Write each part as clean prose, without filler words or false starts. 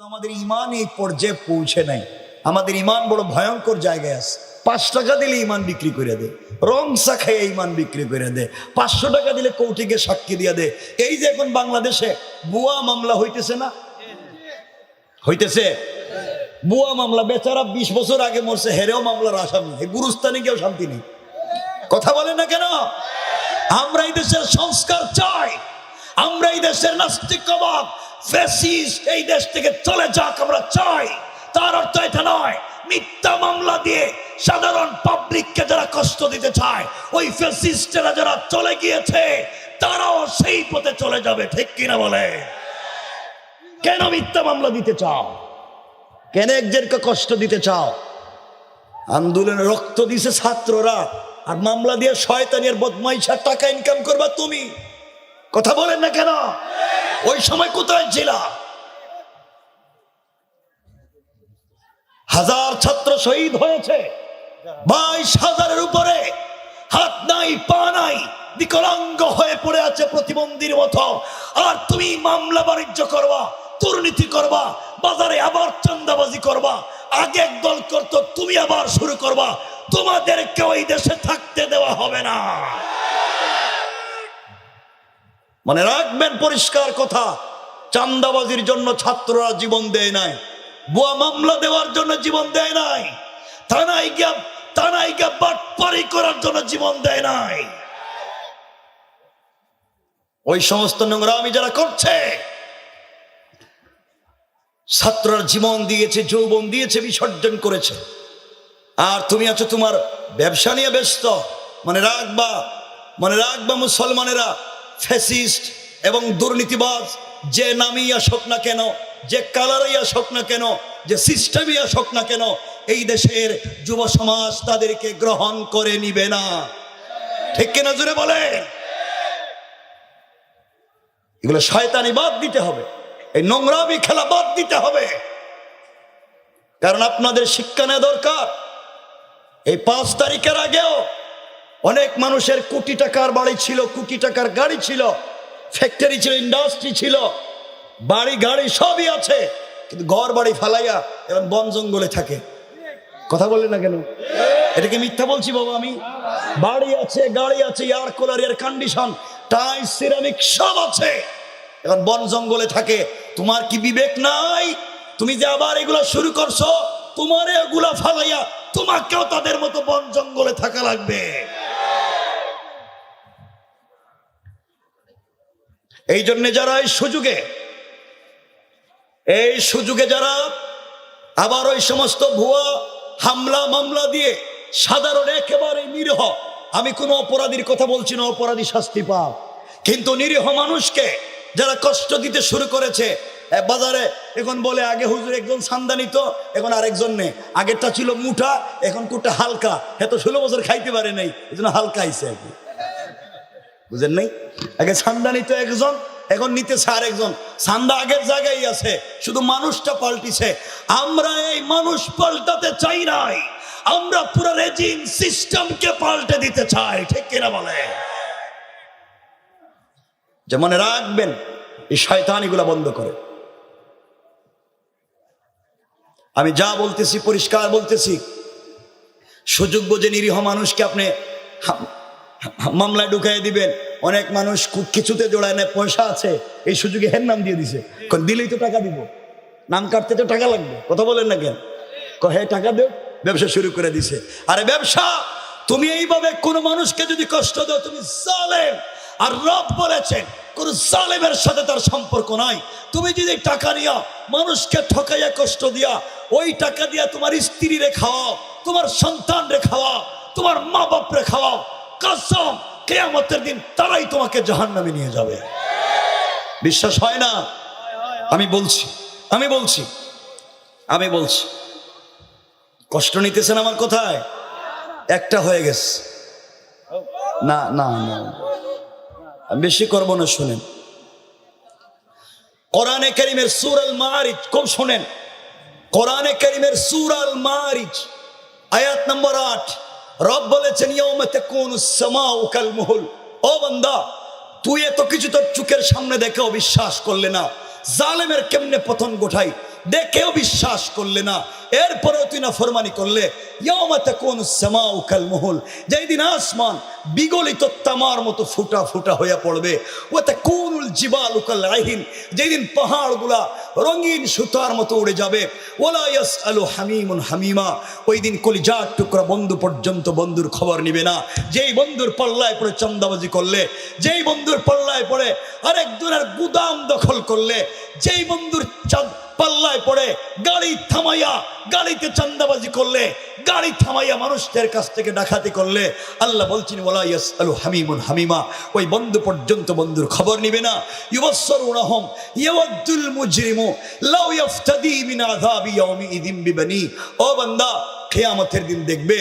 আমাদের ইমান এই পর্যায়ে পৌঁছে নাই। আমাদের ইমান বড় ভয়ঙ্কর জায়গায় আছে। 5 টাকা দিলে ইমান বিক্রি করে দে, রং চা খাইয়ে ইমান বিক্রি করে দে, 500 টাকা দিলে কৌটিকে সাক্ষী দিয়ে দে। এই যে এখন বাংলাদেশে বুয়া মামলা হইতেছে না, হইতেছে বুয়া মামলা, বেচারা 20 বছর আগে মরছে, হেরেও মামলার আসামি, এই গুরুস্থানে কেউ শান্তি নেই। কথা বলে না কেন? আমরা এই দেশের সংস্কার চাই, আমরা এই দেশের নাস্তিকবাদ ফ্যাসিস্ট এই দেশ থেকে চলে যাক আমরা চাই। তার অর্থ এটা নয় মিথ্যা মামলা দিয়ে সাধারণ পাবলিককে যারা কষ্ট দিতে চায়, ওই ফ্যাসিস্টেরা যারা চলে গিয়েছে তারাও সেই পথে চলে যাবে। ঠিক কিনা বলে? কেন মিথ্যা মামলা দিতে চাও? কেন একজনকে কষ্ট দিতে চাও? আন্দোলনে রক্ত দিছে ছাত্ররা, আর মামলা দিয়ে শয়তানের বদমাইশা টাকা ইনকাম করবা তুমি। কথা বলেন না কেন? ওই সময় কোথায় ছিলা? হাজার ছাত্র শহীদ হয়েছে, 22,000-এর উপরে হাত নাই পা নাই, বিকলাঙ্গ হয়ে পড়ে আছে প্রতিবন্ধীর মতো। আর তুমি মামলা বাণিজ্য করবা, দুর্নীতি করবা, বাজারে আবার চাঁদাবাজি করবা। আগে একদল করতো, তুমি আবার শুরু করবা। তোমাদেরকে ওই দেশে থাকতে দেওয়া হবে না। মনে রাখবেন পরিষ্কার কথা, চাঁদাবাজির জন্য ছাত্ররা জীবন দেয় নাই, বুয়া মামলা দেওয়ার জন্য জীবন দেয় নাই, থানায় গিয়া বাটপারি করার জন্য জীবন দেয় নাই। ওই সমস্ত নোংরামি যারা করছে, ছাত্ররা জীবন দিয়েছে, যৌবন দিয়েছে, বিসর্জন করেছে। আর তুমি আছো তোমার ব্যবসা নিয়ে ব্যস্ত। মনে রাখবা মুসলমানেরা, ফ্যাসিস্ট এবং দুর্নীতিবাজ যে নামই আসুক না কেন, যে কালারই আসুক না কেন, যে সিস্টেমই আসুক না কেন, এই দেশের যুব সমাজ তাদেরকে গ্রহণ করে নিবে না। ঠিক কিনা জোরে বলে? এগুলো শয়তানি বাদ দিতে হবে, এই নোংরামি খেলা বাদ দিতে হবে। কারণ আপনাদের শিক্ষা নেওয়া দরকার। এই 5 তারিখের আগেও অনেক মানুষের কোটি টাকার বাড়ি ছিল, কোটি টাকার গাড়ি ছিল, ফ্যাক্টরি ছিল, ইন্ডাস্ট্রি ছিল, বাড়ি গাড়ি সবই আছে, কিন্তু ঘর বাড়ি ফালাইয়া এখন বন জঙ্গলে থাকে। কথা বলে না কেন? এটাকে মিথ্যা বলছি বাবা আমি? বাড়ি আছে, গাড়ি আছে, air cooler, air condition, tiles, ceramic সব আছে, এখন বন জঙ্গলে থাকে। তোমার কি বিবেক নাই? তুমি যে আবার এগুলা শুরু করছো, তোমার এগুলা ফালাইয়া তোমাকেও তাদের মতো বন জঙ্গলে থাকা লাগবে। এই জন্য যারা এই সুযোগে যারা আবার ওই সমস্ত ভুয়া হামলা মামলা দিয়ে সাধারণ একেবারে নিরীহ, আমি কোনো অপরাধীর কথা বলছি না, অপরাধী শাস্তি পাক, কিন্তু নিরীহ মানুষকে যারা কষ্ট দিতে শুরু করেছে। বাজারে এখন বলে আগে হুজুর একজন চাঁদা নিত, এখন আরেকজন নেই। আগেরটা ছিল মুঠা, এখন কোটা হালকা। এত 16 বছর খাইতে পারে নাই, এই জন্য হালকা আইছে। বুঝেন নাই? আগে চাঁদা নিত একজন, এখন নিতেছে আরেকজন। চাঁদা আগের জায়গায় আছে, শুধু মানুষটা পাল্টিছে। আমরা এই মানুষ পাল্টাতে চাই নাই, আমরা পুরো রেজিম সিস্টেমকে পাল্টে দিতে চাই। ঠিক কিনা বলে? যে মনে রাখবেন, এই শয়তানিগুলা বন্ধ করে। আমি যা বলতেছি পরিষ্কার বলতেছি, সুযোগ বুঝে নিরীহ মানুষকে আপনি মামলায় ঢুকাই দিবেন। অনেক মানুষ কিছুতে জোড়ায় না, পয়সা আছে, এই সুযোগে হের নাম দিয়ে দিছে, দিলেই তো টাকা দিব, নাম কাটতে তো টাকা লাগবে। কথা বলেন না কেন? হে টাকা দেও, ব্যবসা শুরু করে দিছে। আরে ব্যবসা, তুমি এইভাবে কোনো মানুষকে যদি কষ্ট দাও, তুমি জালেম। আর রব বলেছেন কোন জালেমের সাথে তার সম্পর্ক নাই। তুমি যদি টাকা নিয়া মানুষকে ঠকাইয়া কষ্ট দিয়া, ওই টাকা দিয়া তোমার স্ত্রী রে খাওয়াও, তোমার সন্তান রে খাওয়াও, তোমার মা বাপ রে খাওয়াও, কসম কিয়ামতের দিন তারাই তোমাকে জাহান্নামে নিয়ে যাবে। বিশ্বাস হয় না? আমি বলছি কষ্ট নিতেছেন আমার কথায়? একটা হয়ে গেছে না, বেশি করব না, শুনেন। কোরআনে কারীমের সূরা আল মাআরিজ, খুব শুনেন। কোরআনে কারীমের সূরা আল মাআরিজ আয়াত নম্বর 8, রব বলেছেন ইয়াউমা তাকুনুস সামাউ কাল মুহুল। ও বান্দা, তুই এত কিছু তোর চোখের সামনে দেখেও বিশ্বাস করলে না, জালেমের কেমনে পতন ঘটাই। দেখেও বিশ্বাস করলে না, এরপরেও তুই নাফরমানি করলে, ইয়াউমা তাকুনুস সামাউ কাল মুহুল, যেই দিন আসমান বিগলিত তামার মতো ফুটা ফুটা হয়ে পড়বে, ওয়া তাকুনুল জিবালু কাল আহিন, যেই দিন পাহাড়গুলা রঙিন সুতার মতো উড়ে যাবে, ওয়ালা ইয়াসআলু হামিমুন হামিমা, ওই দিন কলিজার টুকরা বন্ধু পর্যন্ত বন্ধুর খবর নিবে না। যেই বন্ধুর পাল্লায় পড়ে চাঁদাবাজি করলে, যেই বন্ধুর পাল্লায় পড়ে আরেকজনের গুদাম দখল করলে, যেই বন্ধুর পাল্লায় পড়ে গাড়ি থামাইয়া গাড়িতে চাঁদাবাজি করলে, গাড়ি থামাইয়া মানুষদের কাছ থেকে ডাকাতি করলে, আল্লাহ বলছেন ওয়ালা ইয়াসআলু হামিমুন হামিমা, ওই বন্ধু পর্যন্ত বন্ধুর খবর নিবে না। ইউবাসসিরুনহুম ইয়াওয়াদ্দুল মুজরিমু লাউ ইফতাদি মিন আযাবি ইয়াউমিইযিন বিবানি, ও বান্দা কিয়ামতের দিন দেখবে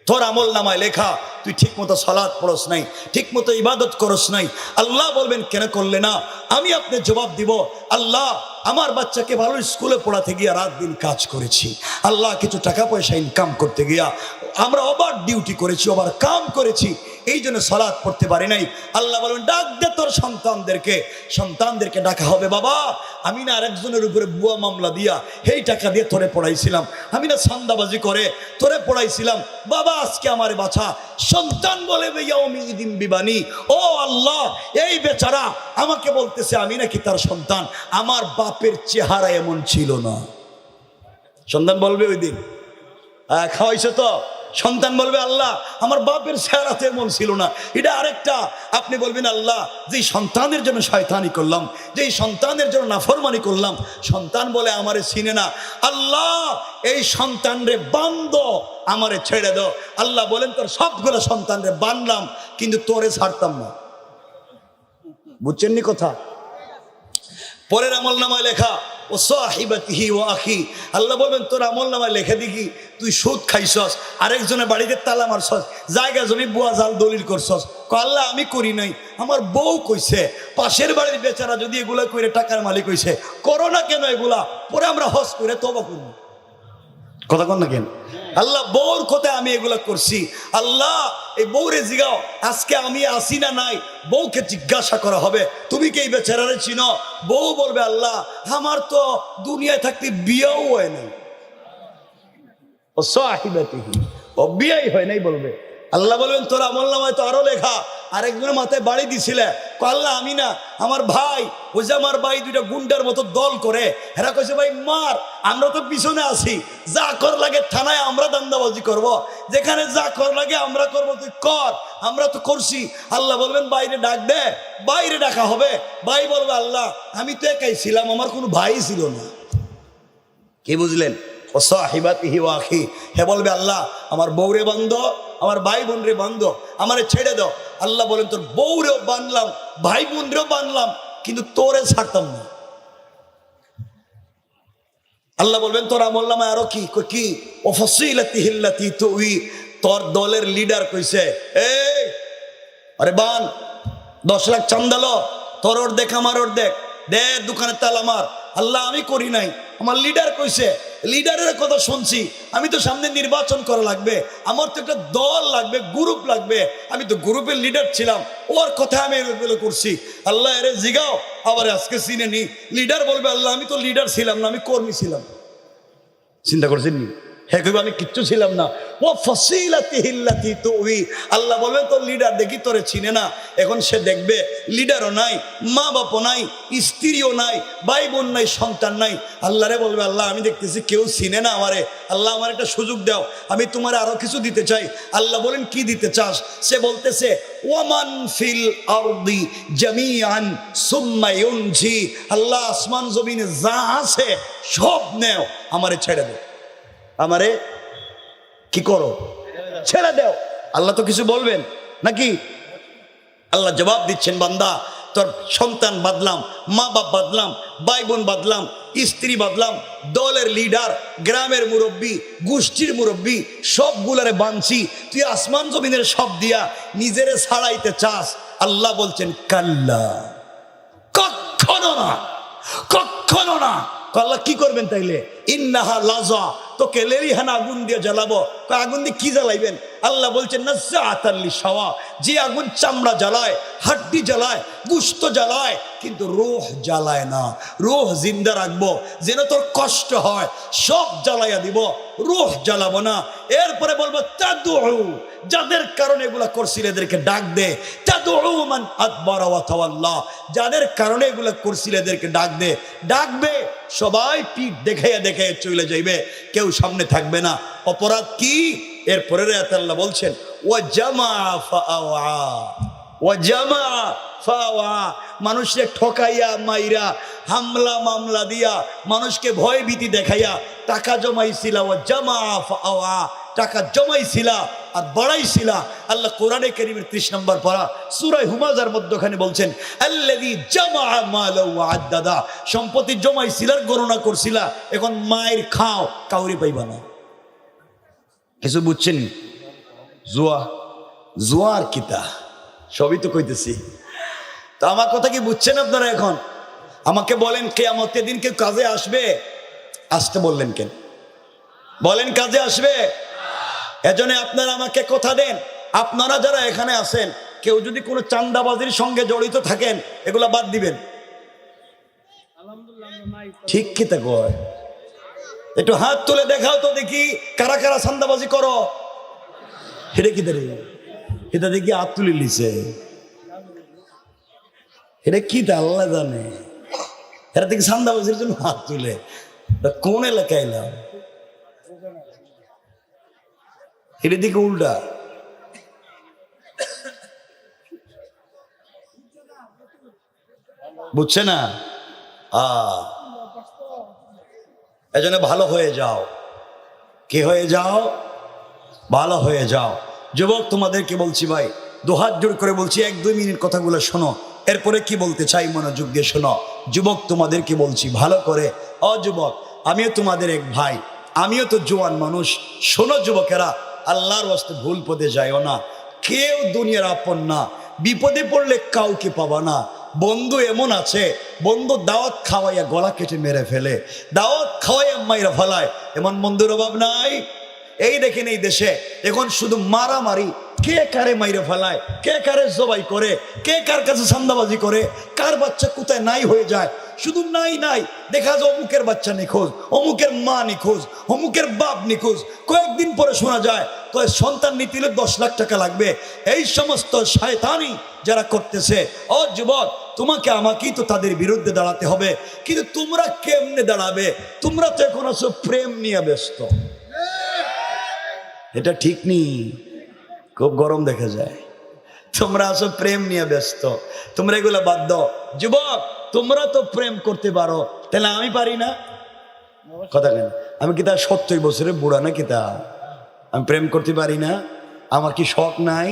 তোর আমল নামায় লেখা তুই ঠিক মতো সালাত পড়স নাই, ঠিক মতো ইবাদত করস নাই। আল্লাহ বলবেন কেন করলে না? আমি আপনি জবাব দিব, আল্লাহ আমার বাচ্চাকে ভালো স্কুলে পড়াতে গিয়া রাত দিন কাজ করেছি, আল্লাহ কিছু টাকা পয়সা ইনকাম করতে গিয়া আমরা ওভার ডিউটি করেছি, ওভার কাম করেছি, এই জন্য সালাত পড়তে পারি নাই। আল্লাহ বলবেন ডাক দে তোর সন্তানদেরকে ডাকা হবে, বাবা আমি না আরেকজনের উপরে বুয়া মামলা দিয়া এই টাকা দিয়ে তোরে পড়াইছিলাম, আমি না চাঁদাবাজি করে তোরে পড়াইছিলাম, বাবা আজকে আমারে বাঁচা। সন্তান বলে ইয়াউমিইযিন বিবানি, ও আল্লাহ এই বেচারা আমাকে বলতেছে আমি নাকি তার সন্তান, আমার বাপের চেহারা এমন ছিল না। সন্তান বলবে ওই দিন খাওয়াইছে তো, সন্তান বলবে আল্লাহ আমার বাপের চেহারাতে এমন ছিল না। এটা আরেকটা, আপনি বলবেন আল্লাহ যেই সন্তানের জন্য শয়তানি করলাম, যেই সন্তানের জন্য নাফরমানি করলাম, সন্তান বলে আমারে চিনে না, আল্লাহ এই সন্তান রে বান্ধ, আমারে ছেড়ে দাও। আল্লাহ বলেন তোর সবগুলো সন্তান রে বানলাম কিন্তু তোরে ছাড়তাম না। বুঝছেন নি কথা? পরের আমল নামায় লেখা ও সাহিবাতিহি ওয়া আখি, আল্লাহ বলবেন তোর আমল নামায় লেখা দেখি তুই সুদ খাইছস, আরেকজনের বাড়িতে তালা মারছস, জায়গা জমি বুয়া জাল দলিল করছস। আল্লাহ আমি করি নাই, আমার বউ কইছে, পাশের বাড়ির বেচারা যদি এগুলা করে টাকার মালিক হইছে, করো না কেন এগুলা, পরে আমরা হজ করে তওবা করব। কথা কন না কেন? আল্লাহ বউর কথায় আমি এগুলা করছি, আল্লাহ এই বউরে জিগাও আজকে আমি আসি না নাই, বউকে জিজ্ঞাসা করা হবে তুমি কি এই বেচারারে চিনো? বউ বলবে আল্লাহ আমার তো দুনিয়ায় থাকতে বিয়েও হয় নাই, ও সাহিবাতিহি, ও বিয়েই হয় নাই বলবে। আল্লাহ বলবেন তোর আমল নামায় তো আরো লেখা আরেকজনের মাথায় বাড়ি দিছিলে, আল্লাহ আমি না, আমার ভাই, ওই যে আমার ভাই দুইটা গুন্ডার মতো দল করে, এরা কইছে ভাই মার, আমরা তো পিছনে আছি, যা কর লাগে থানায় আমরা দান্দাবাজি করব, যেখানে যা কর লাগে আমরা করব, তুই কর, আমরা তো করছি। আল্লাহ বলবেন বাইরে ডাক দে, বাইরে ডাকা হবে, ভাই বলবে আল্লাহ আমি তো একাই ছিলাম, আমার কোনো ভাই ছিল না। কি বুঝলেন? ও সাহিবাতিহি ওয়া আখি, হে বলবে আল্লাহ আমার বউরে বান্ধ, আমার ভাই বোন রে বান্ধ, আমারে ছেড়ে দাও। আল্লাহ বলেন তোর বউরেও বানলাম, ভাই বোন রেও বানলাম, কিন্তু তোরে ছাড়তাম না। আল্লাহ বলবেন তোর আমল নামায় আরো কি কি, ও ফাসিলাতিহি আল্লাতী তুই, তোর দলের লিডার কইছে এই আরে বান 10 লাখ চান্দালো, তোর অর্ধেক আমার অর্ধেক, দে দোকানের তালা মার। আল্লাহ আমি করি নাই, আমার লিডার কইছে, লিডারের কথা শুনছি, আমি তো সামনে নির্বাচন করা লাগবে, আমার তো একটা দল লাগবে, গ্রুপ লাগবে, আমি তো গ্রুপের লিডার ছিলাম, ওর কথা আমি এগুলো করছি। আল্লাহ এরে জিগাও, আবার আজকে চিনে নি, লিডার বলবে আল্লাহ আমি তো লিডার ছিলাম না, আমি কর্মী ছিলাম। চিন্তা করছেন নি? হ্যাঁ আমি কিচ্ছু ছিলাম না। ও ফাসিলাতিহি আল্লাতী তুই, আল্লাহ বলবেন তোর লিডার দেখি তোরে চিনে না, এখন সে দেখবে লিডারও নাই, মা বাপও নাই, স্ত্রীও নাই, ভাই বোন নাই, সন্তান নাই। আল্লাহ রে বলবে আল্লাহ আমি দেখতেছি কেউ চিনে না আমারে, আল্লাহ আমার একটা সুযোগ দাও, আমি তোমার আরো কিছু দিতে চাই। আল্লাহ বলেন কি দিতে চাস? সে বলতেছে ওয়ামান ফিল আরদি জামিআন সুম্মা ইউনজি, আল্লাহ আসমান জমিনে যা আছে সব নেও, আমারে ছেড়ে দাও, আমারে কি করো ছেড়ে দাও। আল্লাহ তো কিছু বলবেন নাকি? আল্লাহ জবাব দিচ্ছেন বান্দা তোর সন্তান বাদলাম, মা বাপ বাদলাম, ভাই বোন বাদলাম, স্ত্রী বাদলাম, দলের লিডার, গ্রামের মুরব্বী, গোষ্ঠীর মুরব্বী, সবগুলারে বানছি, তুই আসমান জমিনের সব দিয়া নিজেরে ছাড়াইতে চাস? আল্লাহ বলছেন কাল্লা, কখনো না, কখনো না। আল্লাহ কি করবেন তাইলে? ইন্নাহা লাযা তোকে লেলিহান আগুন দিয়ে জ্বালাবো। আগুন দিয়ে কি জ্বালাইবেন? আল্লাহ বলছেন নাজ্জাআতাল লিশাওয়া, যে আগুন চামড়া জ্বালায়, হাড্ডি জ্বালায়, গোশত জ্বালায়, কিন্তু রূহ জ্বালায় না। রূহ জিন্দা রাখবো, যেন তোর কষ্ট হয় সব জ্বালাইয়া দিব, রূহ জ্বালাবো না। এরপরে বলবো তাদউ, যাদের কারণে এগুলা করছিল এদেরকে ডাক দে। তাদউ মান আদবারা ওয়া তাওয়াল্লা, যাদের কারণে এগুলা করছিল এদেরকে ডাক দে। ডাকবে, সবাই পিঠ দেখাইয়া দেখাইয়া চলে যাইবে, কেউ সামনে থাকবে না। অপরাধ কি? এরপরের আয়াতে আল্লাহ বলছেন ওয়া জামা ফাআওয়া, ওয়া জামা ফাওয়া, মানুষকে ঠকাইয়া মাইরা হামলা মামলা দিয়া মানুষকে ভয় ভীতি দেখাইয়া টাকা জমাইছিলা। ওয়া জামা ফাওয়া, টাকা জমাইছিলা আর বাড়াইছিলা। আল্লাহ কোরআনে কারীমের 30 নম্বর পারা সূরা হুমাযার মধ্যখানে বলছেন আল্লাযী জামা মালা ওয়া আদ্দাদা, সম্পত্তি জমাইছিলা, গণনা করছিলা, এখন মায়ের খাও, কাউরি পাইবা না। কিছু বুঝছেন? জুয়া, জুয়ার কিতা সবই তো কইতেছি। তো আমার কথা কি বুঝছেন আপনারা? এখন আমাকে বলেন কিয়ামতের দিন কেউ কাজে আসবে? আসতে বললেন কেন? বলেন কাজে আসবে? এজন্য আপনারা আমাকে কথা দেন, আপনারা যারা এখানে আছেন কেউ যদি কোনো চান্দাবাজির সঙ্গে জড়িত থাকেন এগুলা বাদ দিবেন। ঠিক কি তা কয়? একটু হাত তুলে দেখাও তো দেখি কারা কারা চান্দাবাজি করো। এটা কি দাঁড়ি? এটা দেখি হাত তুলে লিছে, এটা কি তা আল্লাহ জানে। এরা দেখি চান্দাবাজির জন্য হাত তুলে। কোন এলাকায় এলাম? এটা দিকে উল্টা। বুঝছে না? এজন্য ভালো হয়ে যাও। কি হয়ে যাও? ভালো হয়ে যাও। যুবক তোমাদেরকে বলছি ভাই, দুহাত জোড় করে বলছি, 1-2 মিনিট কথাগুলো শোনো, এরপরে কি বলতে চাই মনোযোগ দিয়ে শোনো। যুবক তোমাদেরকে বলছি ভালো করে, যুবক আমিও তোমাদের এক ভাই, আমিও তো জোয়ান মানুষ। শোনো যুবকেরা, আল্লাহর ওয়াস্তে ভুল পথে যাইও না। কেউ দুনিয়ার আপন না, বিপদে পড়লে কাউকে পাবা না। বন্ধু এমন আছে, বন্ধু দাওয়াত খাওয়াইয়া গলা কেটে মেরে ফেলে, দাওয়াত খাওয়াইয়া মাইরা ফেলায়, এমন বন্ধুর অভাব নাই। এই দেখেন এই দেশে এখন শুধু মারামারি, কে কারে মাইরে ফেলায়, কে কারে জবাই করে, কে কার কাছে চান্দাবাজি করে, কার বাচ্চা কোথায় নাই হয়ে যায়। শুধু নাই নাই দেখা যায় অমুকের বাচ্চা নিখোঁজ, অমুকের মা নিখোঁজ, অমুকের বাপ নিখোঁজ। কয়েকদিন পরে শোনা যায় কয়েক সন্তান নিতে হলে 10 লাখ টাকা লাগবে। এই সমস্ত শয়তানি যারা করতেছে, যুবক তোমাকে আমাকেই তো তাদের বিরুদ্ধে দাঁড়াতে হবে। কিন্তু তোমরা কেমনে দাঁড়াবে? তোমরা তো এখন আছো প্রেম নিয়ে ব্যস্ত। এটা ঠিক নেই, খুব গরম দেখা যায়। তোমরা আছো প্রেম নিয়ে ব্যস্ত, তোমরা এগুলো বাদ দাও। যুবক তোমরা তো প্রেম করতে পারো, তাহলে আমি পারি না? কথা কেন? আমি কি তা 70 বছরের বুড়া না? কি তা আমি প্রেম করতে পারি না? আমার কি শখ নাই?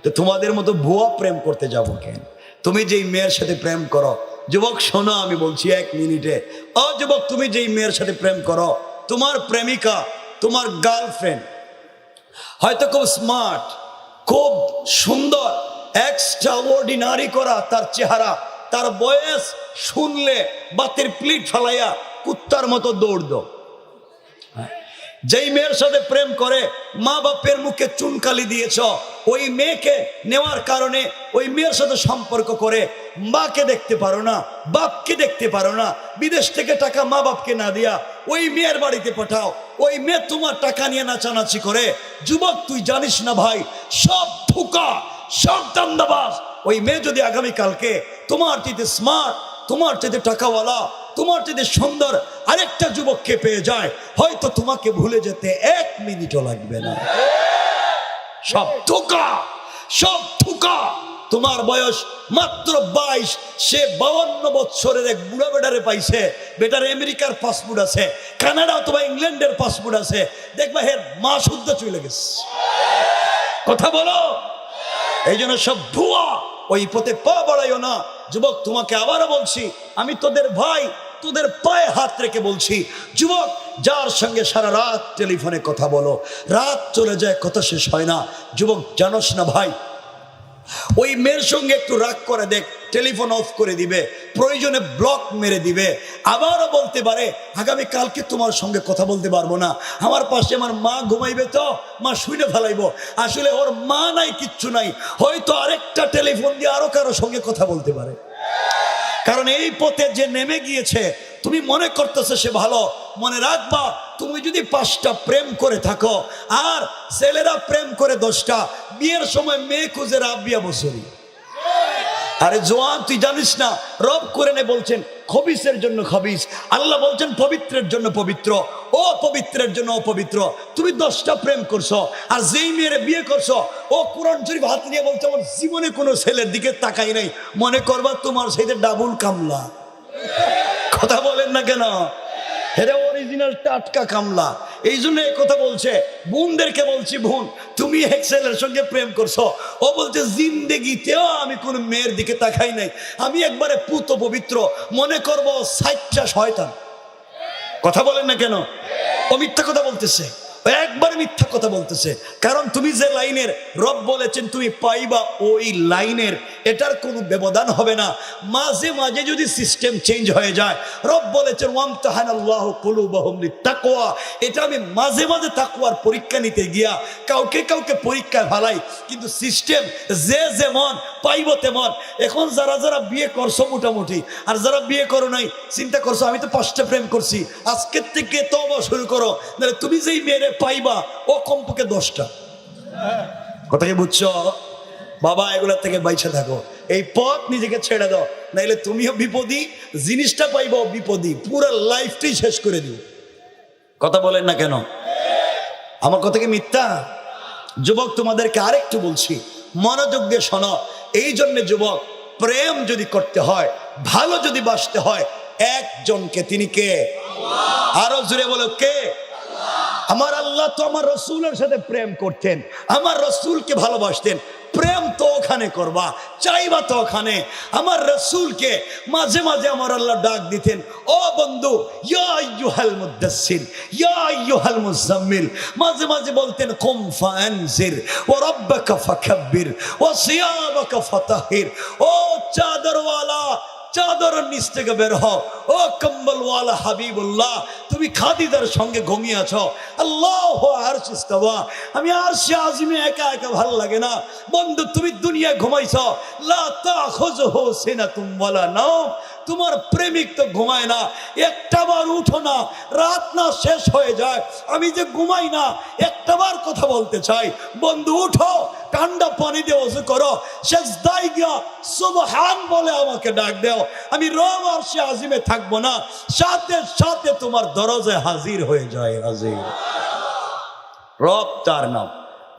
তো তোমাদের মতো ভুয়া প্রেম করতে যাব কেন? তুমি যেই মেয়ের সাথে প্রেম করো, যুবক শোনো আমি বলছি 1 মিনিটে, যুবক তুমি যেই মেয়ের সাথে প্রেম করো, তোমার প্রেমিকা, তোমার গার্লফ্রেন্ড হয়তো খুব স্মার্ট, খুব সুন্দর, এক্সট্রা অর্ডিনারি করা তার চেহারা, তার বয়স শুনলে বাতের প্লিট ফেলাইয়া কুত্তার মতো দৌড় দো। যেই মেয়ের সাথে প্রেম করে মা বাপের মুখে চুনকালি দিয়েছ, ওই মেয়েকে নেওয়ার কারণে ওই মেয়ের সাথে সম্পর্ক করে মাকে দেখতে পারো না, বাপকে দেখতে পারো না, বিদেশ থেকে টাকা মা বাপকে না দিয়া ওই মেয়ের বাড়িতে পাঠাও, ওই মেয়ে তোমার টাকা নিয়ে নাচানাচি করে। যুবক তুই জানিস না ভাই, সব ধোঁকা, সব দান্দাবাজ। ওই মেয়ে যদি আগামীকালকে তোমার চাইতে স্মার্ট, তোমার চাইতে টাকাওয়ালা, তোমার চাইতে সুন্দর আরেকটা যুবককে পেয়ে যায়, হয়তো তোমাকে ভুলে যেতে 1 মিনিটও লাগবে না। সব ধোঁকা, সব ধোঁকা। তোমার বয়স মাত্র 22, সে 52 বছরের এক বুড়া বেটারে পাইছে। বেটার আমেরিকার পাসপোর্ট আছে, কানাডা অথবা ইংল্যান্ডের পাসপোর্ট আছে। দেখবা হের মা শুদ্ধ চলে গেছে। কথা বলো। এই জন্য সব ভুয়া, ওই পথে পা বাড়াইও না। যুবক তোমাকে আবারও বলছি, আমি তোদের ভাই, তোদের পায়ে হাত রেখে বলছি, যুবক যার সঙ্গে সারা রাত টেলিফোনে কথা বলো, রাত চলে যায় কথা শেষ হয় না। যুবক জানোস না ভাই, ওই মেয়ের সঙ্গে একটু রাগ করে দেখ, টেলিফোন অফ করে দিবে, প্রয়োজনে ব্লক মেরে দিবে। আবারও বলতে পারে আগামী কালকে তোমার সঙ্গে কথা বলতে পারবো না, আমার পাশে আমার মা ঘুমাইবে, তো মা শুনে ফেলাইবো। আসলে ওর মা নাই, কিচ্ছু নাই, হয়তো আরেকটা টেলিফোন দিয়ে আরো কারো সঙ্গে কথা বলতে পারে। কারণ এই পথে যে নেমে গিয়েছে, তুমি মনে করতেছো সে ভালো, মনে রাখবা তুমি যদি 5টা প্রেম করে থাকো আর ছেলেরা প্রেম করে 10টা, বিয়ের সময় মেয়ে খুঁজে রাবিয়া বছরই। আরে জোয়ান, তুই জানিস না রব করে নে বলছেন খবিসের জন্য খবিস, আল্লাহ বলছেন পবিত্রের জন্য পবিত্র, ও পবিত্রের জন্য অপবিত্র। তুমি 10টা প্রেম করছো, আর যেই মেয়ের বিয়ে করছো ও কোরআন শরীফ হাত নিয়ে বলছে আমার জীবনে কোনো ছেলের দিকে তাকাই নাই, মনে করবা তোমার সেইটা ডাবল কামলা। কথা বলেন না কেন? এটা অরিজিনাল টাটকা কামলা। এই জন্য এই কথা বলছে। বোনদেরকে বলছি, বোন তুমি এক ছেলের সঙ্গে প্রেম করছো, ও বলছে জিন্দেগিতেও আমি কোন মেয়ের দিকে তাকাই নাই, আমি একবারে পুত পবিত্র, মনে করবো 60টা শয়তান। কথা বলেন না কেন? ও মিথ্যা কথা বলতেছে, একবার মিথ্যা কথা বলতেছে। কারণ তুমি যে লাইনের রব বলেছেন তুমি পাইবা ওই লাইনের, এটার কোনো ব্যবধান হবে না। মাঝে মাঝে যদি সিস্টেম চেঞ্জ হয়ে যায়, রব বলেছেন ওয়ামতাহানাল্লাহু কুলুবাহুম লিত্তাকওয়া, এটা আমি মাঝে মাঝে তাকওয়ার পরীক্ষা নিতে গিয়া কাউকে কাউকে পরীক্ষায় ফেলাই, কিন্তু সিস্টেম যে যেমন পাইব তেমন। এখন যারা যারা বিয়ে করছো মোটামুটি, আর যারা বিয়ে করো নাই চিন্তা করছো আমি তো 5টা প্রেম করছি, আজকের থেকে তওবা শুরু করো, নাহলে তুমি যেই মেয়েরে পাইবা ও কমপক্ষে 10টা। কথা কি বুঝছো বাবা? এগুলোর থেকে বাইচে থাকো, এই পথ নিজেকে ছেড়ে দাও, নাইলে তুমিও বিপদী, জিনিসটা পাইবো বিপদী, পুরো লাইফটাই শেষ করে দিও। কথা বলেন না কেন? আমার কথা কি মিথ্যা? যুবক তোমাদেরকে আরেকটু বলছি, মনোযোগ দিয়ে শোনো। এই জন্য যুবক, প্রেম যদি করতে হয়, ভালো যদি বাসতে হয়, একজনকে, তিনি কে? আরো জোরে বলো, কে? আমার আল্লাহ তো আমার রসুলের সাথে প্রেম করতেন, আমার রসুলকে ভালোবাসতেন। প্রেম তো ওখানে করবা, চাইবা তো ওখানে। আমার রসুলকে মাঝে মাঝে আমার আল্লাহ ডাক দিতেন, ও বন্ধু, ইয়া আইয়ুহাল মুদাসসির, ইয়া আইয়ুহাল মুজাম্মিল। মাঝে মাঝে বলতেন কুম ফাআনজির ওয়া রাব্বাকা ফাকাব্বির ওয়া সিয়াবাকা ফাতাহির। ও চাদরওয়ালা, চাদরের নিচ থেকে বের হও। ও কম্বলওয়ালা হাবিবুল্লাহ, তুমি খাদিজার সঙ্গে ঘুমিয়ে আছো। আল্লাহু আরশ ইস্তাওয়া, আমি আরশে আজিমে একা একা ভালো লাগে না। বন্ধু তুমি দুনিয়ায় ঘুমাইছো, লা তাখুযুহু সিনাতুম ওয়ালা নাওম, তোমার প্রেমিক তো ঘুমায় না, একটাবার উঠো না, রাত না শেষ হয়ে যায় আমি যে ঘুমাই না, একটাবার কথা বলতে চাই। বন্ধু উঠো, ঠান্ডা পানি দিয়ে ওযু করো, সিজদায় গিয়া সুবহান বলে আমাকে ডাক দাও, আমি রব আরশে আজিমে থাকবো না, সাথে সাথে তোমার দরজায় হাজির হয়ে যায়। হাজির রব, তার নাম।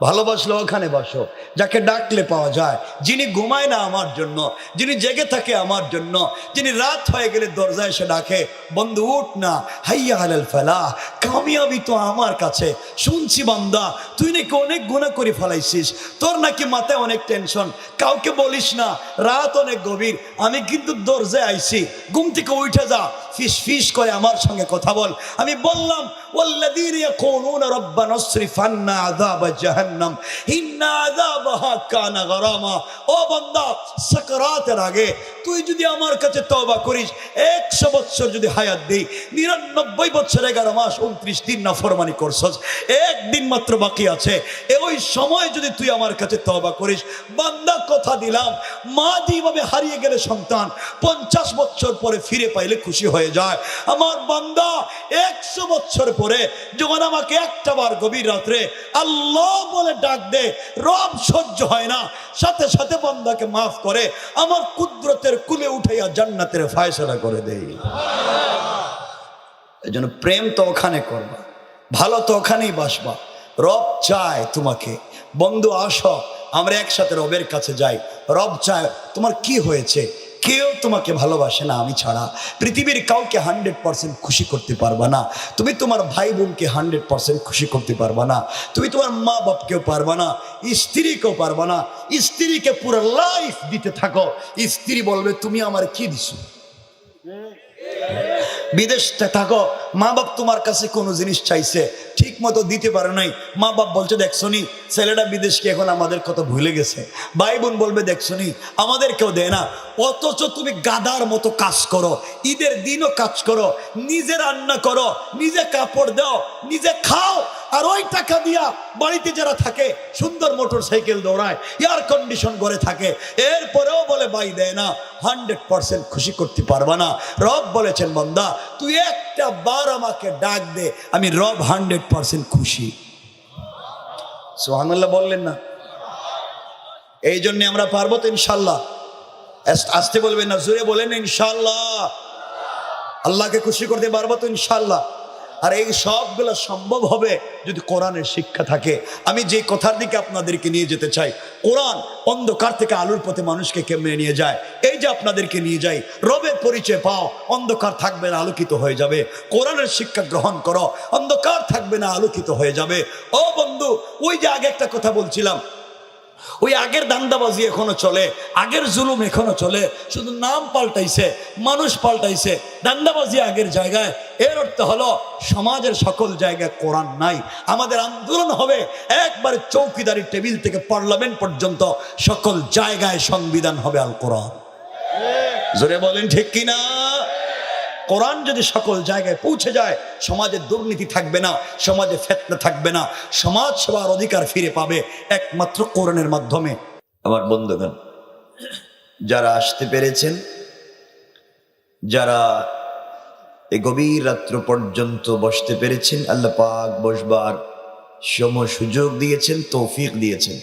ভালোবাসলে ওখানে বসো, যাকে ডাকলে পাওয়া যায়, যিনি ঘুমায় না আমার জন্য, যিনি জেগে থাকে আমার জন্য, যিনি রাত হয়ে গেলে দরজায় এসে ডাকে, বন্ধু উঠ না, হাইয়া আলাল ফালাহ, কামিয়াবি তো আমার কাছে। শুনছি বান্দা তুই নাকি অনেক গুনাহ করে ফেলাইছিস, তোর নাকি মাথায় অনেক টেনশন, কাউকে বলিস না, রাত অনেক গভীর, আমি কিন্তু দরজায় আইছি, ঘুম থেকে উঠে যা, ফিস ফিস করে আমার সঙ্গে কথা বল। আমি বললাম ওয়াল্লাযীনা ইয়াকুলুনা রাব্বানা ইসরিফ আন্না আযাবা জাহান্নাম ইন্না আযাবাহা কানা গারামা। ও বান্দা, সাকরাতের আগে তুই যদি আমার কাছে তওবা করিস, 100 বছর যদি হায়াত দেই, 99 বছর 11 মাস 29 দিন নাফরমানি করছস, একদিন মাত্র বাকি আছে, ওই সময় যদি তুই আমার কাছে তওবা করিস, বান্দা কথা দিলাম, মা যেভাবে হারিয়ে গেলে সন্তান 50 বছর পরে ফিরে পাইলে খুশি হয়ে যায়, আমার বান্দা 100 বছর পরে যখন আমাকে একটাবার গভীর রাত্রে আল্লাহ বলে ডাক দে, রব সহ্য হয় না, সাথে সাথে বান্দাকে মাফ করে আমার কুদরতের কুলে উঠাইয়া জান্নাতের ফয়সালা করে দেই। এই জন্য প্রেম তো ওখানে করবা, ভালো তো ওখানেই বাসবা। রব চায় তোমাকে, বন্ধু আসো আমরা একসাথে রবের কাছে যাই। রব চায়, তোমার কি হয়েছে? কেউ তোমাকে ভালোবাসে না আমি ছাড়া, পৃথিবীর কাউকে 100% খুশি করতে পারবা না, তুমি তোমার ভাই বোনকে 100% খুশি করতে পারবা না, তুমি তোমার মা বাপকেও পারবা না, স্ত্রীকেও পারবা না। স্ত্রীকে পুরো লাইফ দিতে থাকো, স্ত্রী বলবে তুমি আমার কি দিছো। বিদেশে থাকো, মা বাপ তোমার কাছে কোনো জিনিস চাইছে, ঠিক ঠিক মতো দিতে পারে নাই, মা বাপ বলছে দেখছো নি ছেলেটা বিদেশকে এখন আমাদের কত ভুলে গেছে, ভাই বোন বলবে দেখছো নি আমাদের কেউ দেয় না, অথচ তুমি গাদার মতো কাজ করো, ঈদের দিনও কাজ করো, নিজে রান্না করো, নিজে কাপড় দাও, নিজে খাও, আর ওই টাকা দিয়া বাড়িতে যারা থাকে সুন্দর মোটর সাইকেল দৌড়ায়, এয়ার কন্ডিশন করে থাকে, এরপরেও বলে ভাই দেয় না, 100% খুশি করতে পারবা না। রব বলেছেন বান্দা তুই একটা বার আমাকে ডাক দে, আমি রব 100% খুশি। সুবহানাল্লাহ বললেন না? এই জন্য আমরা পারবো তো ইনশাল্লাহ? আসতে বলবেন না, জোরে বলেন ইনশাল্লাহ। আল্লাহকে খুশি করতে পারবো তো ইনশাল্লাহ? আর এই সবগুলো সম্ভব হবে যদি কোরআনের শিক্ষা থাকে। আমি যে কথার দিকে আপনাদেরকে নিয়ে যেতে চাই, কোরআন অন্ধকার থেকে আলোর পথে মানুষকে কেমনে নিয়ে যায়, এই যে আপনাদেরকে নিয়ে যাই, রবের পরিচয় পাও, অন্ধকার থাকবে না, আলোকিত হয়ে যাবে। কোরআনের শিক্ষা গ্রহণ করো, অন্ধকার থাকবে না, আলোকিত হয়ে যাবে। ও বন্ধু, ওই যে আগে একটা কথা বলছিলাম, ওই আগের দান্দাবাজি এখনো চলে, আগের জুলুম এখনো চলে, শুধু নাম পাল্টাইছে, মানুষ পাল্টাইছে, দান্দাবাজি আগের জায়গায়। এর অর্থ হলো সমাজের সকল জায়গায় কোরআন নাই। আমাদের আন্দোলন হবে একবারে চৌকিদারি টেবিল থেকে পার্লামেন্ট পর্যন্ত সকল জায়গায় সংবিধান হবে আল কোরআন। জোরে বলেন ঠিক কিনা? কোরআন যদি সকল জায়গায় পৌঁছে যায়, সমাজে দুর্নীতি থাকবে না, সমাজে ফিতনা থাকবে না, সমাজ সেবার অধিকার ফিরে পাবে একমাত্র কোরআনের মাধ্যমে। আমার বন্ধুগণ, যারা আসতে পেরেছেন, যারা এই গভীর রাত্র পর্যন্ত বসতে পেরেছেন, আল্লাহ পাক বসবার সুযোগ দিয়েছেন, তৌফিক দিয়েছেন,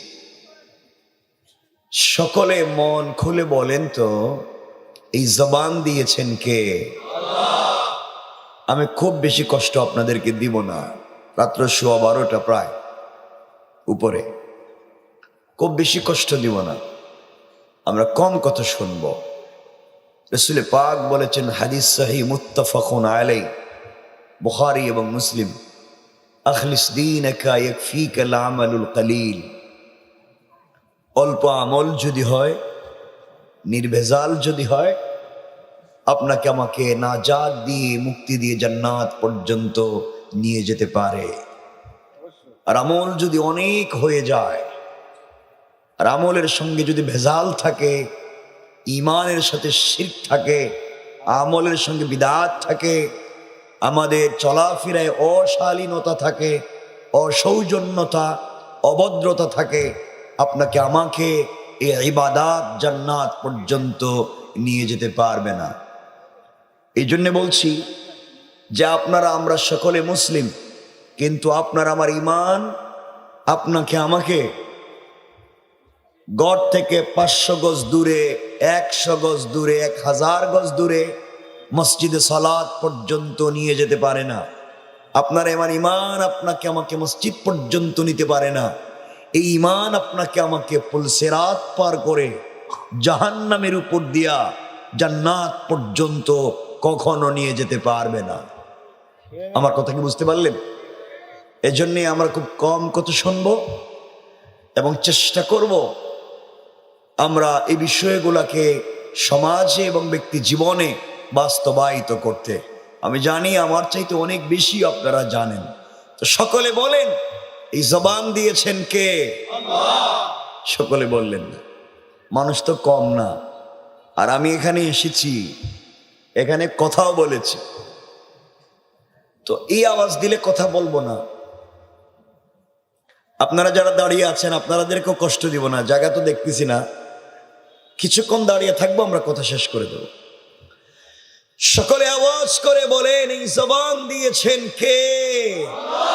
সকলে মন খুলে বলেন তো এই জবান দিয়েছেন কে? আমি খুব বেশি কষ্ট আপনাদেরকে দিব না, রাত্র 12:15 প্রায় উপরে, খুব বেশি কষ্ট দিব না, আমরা কম কথা শুনবো। রাসূল পাক বলেছেন, হাদিস সহিহ মুত্তাফাকুন আলাইহি, বুখারী এবং মুসলিম, আখলিস দীনাকা ইয়াকফিকাল আমালুল কলিল। অল্প আমল যদি হয়, নির্ভেজাল যদি হয়, আপনাকে আমাকে নাজাত দিয়ে, মুক্তি দিয়ে জান্নাত পর্যন্ত নিয়ে যেতে পারে। আর আমল যদি অনেক হয়ে যায়, আর আমলের সঙ্গে যদি ভেজাল থাকে, ঈমানের সাথে শিরক থাকে, আমলের সঙ্গে বিদআত থাকে, আমাদের চলাফেরায় অশালীনতা থাকে, অসৌজন্যতা, অভদ্রতা থাকে, আপনাকে আমাকে এই ইবাদত জান্নাত পর্যন্ত নিয়ে যেতে পারবে না। এই জন্য বলছি যে আপনারা আমরা সকলে মুসলিম, কিন্তু আপনার আমার ঈমান আপনাকে আমাকে গড় থেকে 500 গজ দূরে, 100 গজ দূরে, 1000 গজ দূরে মসজিদে সালাত পর্যন্ত নিয়ে যেতে পারে না। আপনার আমার ঈমান আপনাকে আমাকে মসজিদ পর্যন্ত নিতে পারে না। এই ঈমান আপনাকে আমাকে পুলসিরাত পার করে জাহান্নামের উপর দিয়া জান্নাত পর্যন্ত কখনো নিয়ে যেতে পারবে না। আমার কথা কি বুঝতে পারলেন? এজন্যই আমরা খুব কম কথা শুনবো এবং চেষ্টা করব আমরা এই বিষয়গুলোকে সমাজে এবং ব্যক্তি জীবনে বাস্তবায়িত করতে। আমি জানি আমার চাইতে অনেক বেশি আপনারা জানেন, তো সকলে বলেন এই জবান দিয়েছেন কে? আল্লাহ। সকলে বললেন না, মানুষ তো কম না। আর আমি এখানে এসেছি, এখানে কথাও বলেছি, তো এই আওয়াজ দিলে কথা বলবো না। আপনারা যারা দাঁড়িয়ে আছেন আপনাদেরকেও কষ্ট দিব না, জায়গা তো দেখতেছি না, কিছুক্ষণ দাঁড়িয়ে থাকবো, আমরা কথা শেষ করে দেব। সকলে আওয়াজ করে বলেন এই জবান দিয়েছেন কে? আল্লাহ।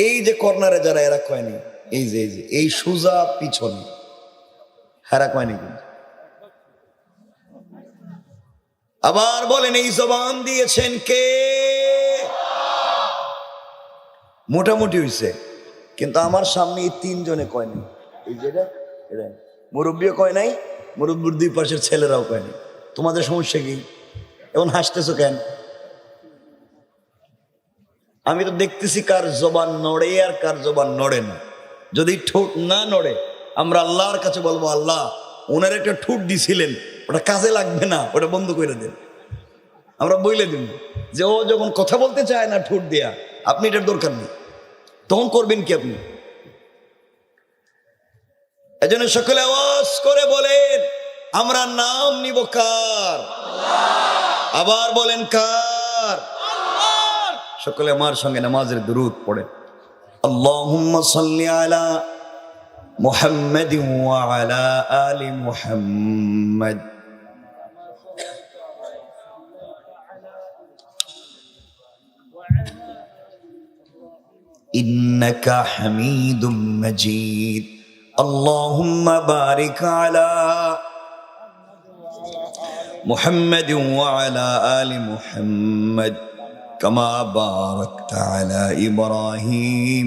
এই যে কর্নারে যারা, এরা কয়নি, এই যে এই সোজা পিছনে, হেরা কয়নি কিন্তু। আবার বলেন এই জবান দিয়েছেন কে? মোটামুটি হয়েছে, কিন্তু আমার সামনে এই 3 জনে কয়নি। এই যেটা মুরব্বীও কয় নাই, মুরব্বীর 2 পাশের ছেলেরাও কয়নি। তোমাদের সমস্যা কি? এখন হাসতেছো কেন? আমি তো দেখতেছি কার জবান নড়ে আর কার জবান নড়ে না। যদি ঠোঁট না নড়ে, আমরা আল্লাহর কাছে বলবো, আল্লাহ ওনার একটা ঠোঁট দিছিলেন, ওটা কাজে লাগবে না, ওটা বন্ধ করে দেন। আমরা বলে দিব যে ও যখন কথা বলতে চায় না ঠোঁট দেয়া, আপনি এটার দরকার নেই, তখন করবেন কি আপনি? এজন্য সকলে আওয়াজ করে বলেন, আমরা নাম নিব কার? আবার বলেন কার? সকলে আমার সঙ্গে নামাজের দুরূদ পড়েন। আল্লাহুম্মা সাল্লি আলা মুহাম্মাদিন ওয়া আলা আলি মুহাম্মাদ। ইন্নাকা হামিদুম মাজিদ। আল্লাহুম্মা বারিক আলা মুহাম্মাদিন ওয়া আলা আলি মুহাম্মাদ কামা বারাকতা আলা ইব্রাহিম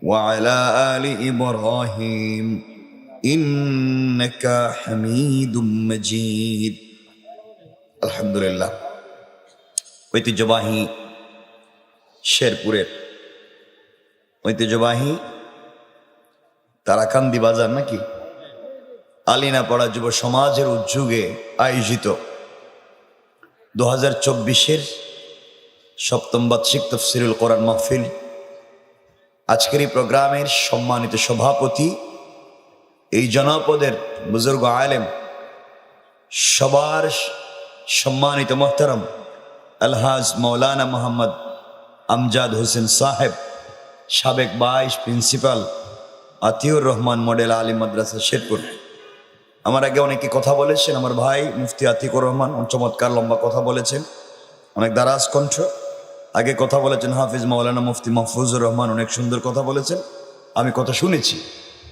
ওয়া আলা আলি ইব্রাহিম ইন্নাকা হামিদুম মাজিদ। আলহামদুলিল্লাহ। ঐতিহ্যবাহী শেরপুরের ঐতিহ্যবাহী তারাকান্দি বাজার নাকি আলিনাপাড়া যুব সমাজের উদ্যোগে আয়োজিত 2024-এর সপ্তম বার্ষিক তাফসীরুল কোরআন মাহফিল। আজকের এই প্রোগ্রামের সম্মানিত সভাপতি, এই জনপদের বুজুর্গ আলেম, সবার সম্মানিত মোহতারাম আলহাজ মৌলানা মোহাম্মদ আমজাদ হোসেন সাহেব, সাবেক vice principal Atiur Rahman model Alim Madrasa Sherpur. আমার আগে অনেকে কথা বলেছেন, আমার ভাই মুফতি আতিকুর রহমান চমৎকার লম্বা কথা বলেছেন, অনেক দারাজ কণ্ঠ। আগে কথা বলেছেন হাফিজ মৌলানা মুফতি মাহফুজুর রহমান, অনেক সুন্দর কথা বলেছেন, আমি কথা শুনেছি।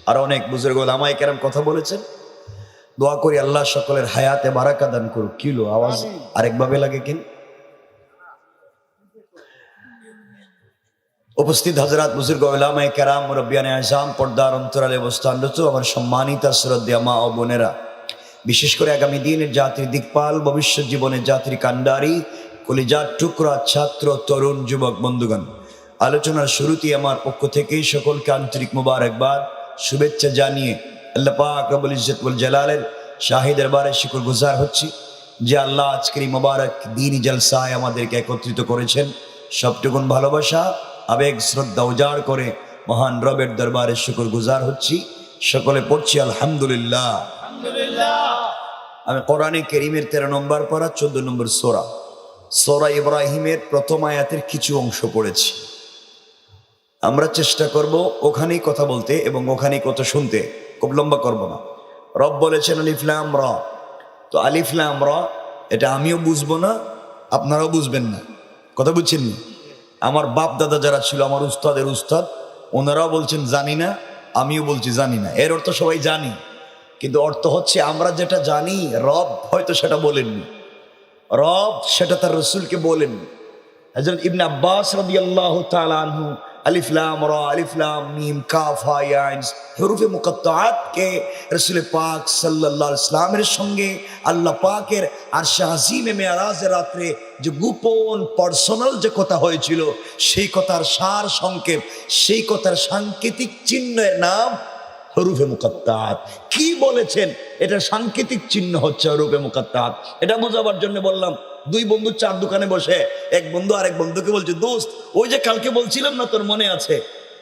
আর অনেক বুজুর্গ ওলামায়ে কেরাম কথা বলেছেন। দোয়া করি আল্লাহ সকলের হায়াতে বারাকা দান করুক। কিলো আওয়াজ আরেকভাবে লাগে কিন? উপস্থিত হযরত বুজুর্গ উলামায়ে কেরাম, মুরব্বিয়ানে আযম, পর্দার অন্তরালে অবস্থানরত আমার সম্মানিত শ্রদ্ধেয় মা ও বোনেরা, বিশেষ করে আগামী দিনের জাতির দিকপাল, ভবিষ্যৎ জীবনের জাতির কান্ডারি, কলিজার টুকরা ছাত্র, তরুণ, যুবক বন্ধুগণ, আলোচনার শুরুতেই আমার পক্ষ থেকে সকলকে আন্তরিক মুবারকবাদ, শুভেচ্ছা জানিয়ে আল্লাহ পাক রব্বুল ইজ্জত ওয়াল জালালের শাহী দরবারে শুকরগুজার হচ্ছি যে আল্লাহ আজকের এই মুবারক দ্বীনি জলসায় আমাদেরকে একত্রিত করেছেন। সবটুকুন ভালোবাসা, আবেগ, শ্রদ্ধা উজাড় করে মহান রবের দরবারে শুকরগুজার হচ্ছি। সকলে পড়ছি আলহামদুলিল্লাহ। আমি কোরআনে কারীমের 13 নম্বর পারা 14 নম্বর সূরা ইব্রাহিমের প্রথম আয়াতের কিছু অংশ পড়েছি। আমরা চেষ্টা করব ওখানেই কথা বলতে এবং ওখানেই কথা শুনতে, খুব লম্বা করব না। রব বলেছেন আলিফ লাম রা, তো আলিফ লাম রা এটা আমিও বুঝবো না, আপনারাও বুঝবেন না। কথা বুঝছেন নি? আমার বাপ দাদা যারা ছিল, আমার উস্তাদের উস্তাদ, ওনারাও বলছেন জানি না, আমিও বলছি জানি না। এর অর্থ সবাই জানি, কিন্তু অর্থ হচ্ছে আমরা যেটা জানি রব হয়তো সেটা বলেননি, রব সেটা তার রাসূলকে বলেননি। হযরত ইবনে আব্বাস রাদিয়াল্লাহু তাআলা আনহু আলিফ লাম রা, আলিফ লাম মিম কাফ হা ইয়া আইন হুরুফে মুকাত্তাআত কে রাসূল পাক সাল্লাল্লাহু আলাইহি ওয়াসাল্লামের সঙ্গে আল্লাহ পাকের আরশে আজিমে মেরাজের রাতে যে গোপন পার্সোনাল যে কথা হয়েছিল, সেই কথার সার সংক্ষেপ, সেই কথার সাংকেতিক চিহ্নের নাম হুরুফে মুকাত্তাআত। কি বলেছেন? এটা সাংকেতিক চিহ্ন হচ্ছে হুরুফে মুকাত্তাআত। এটা বোঝাবার জন্য বললাম, দুই বন্ধু চার দোকানে বসে এক বন্ধু আরেক বন্ধুকে বলছে, দোস্ত ওই যে কালকে বলছিলাম না, তোর মনে আছে?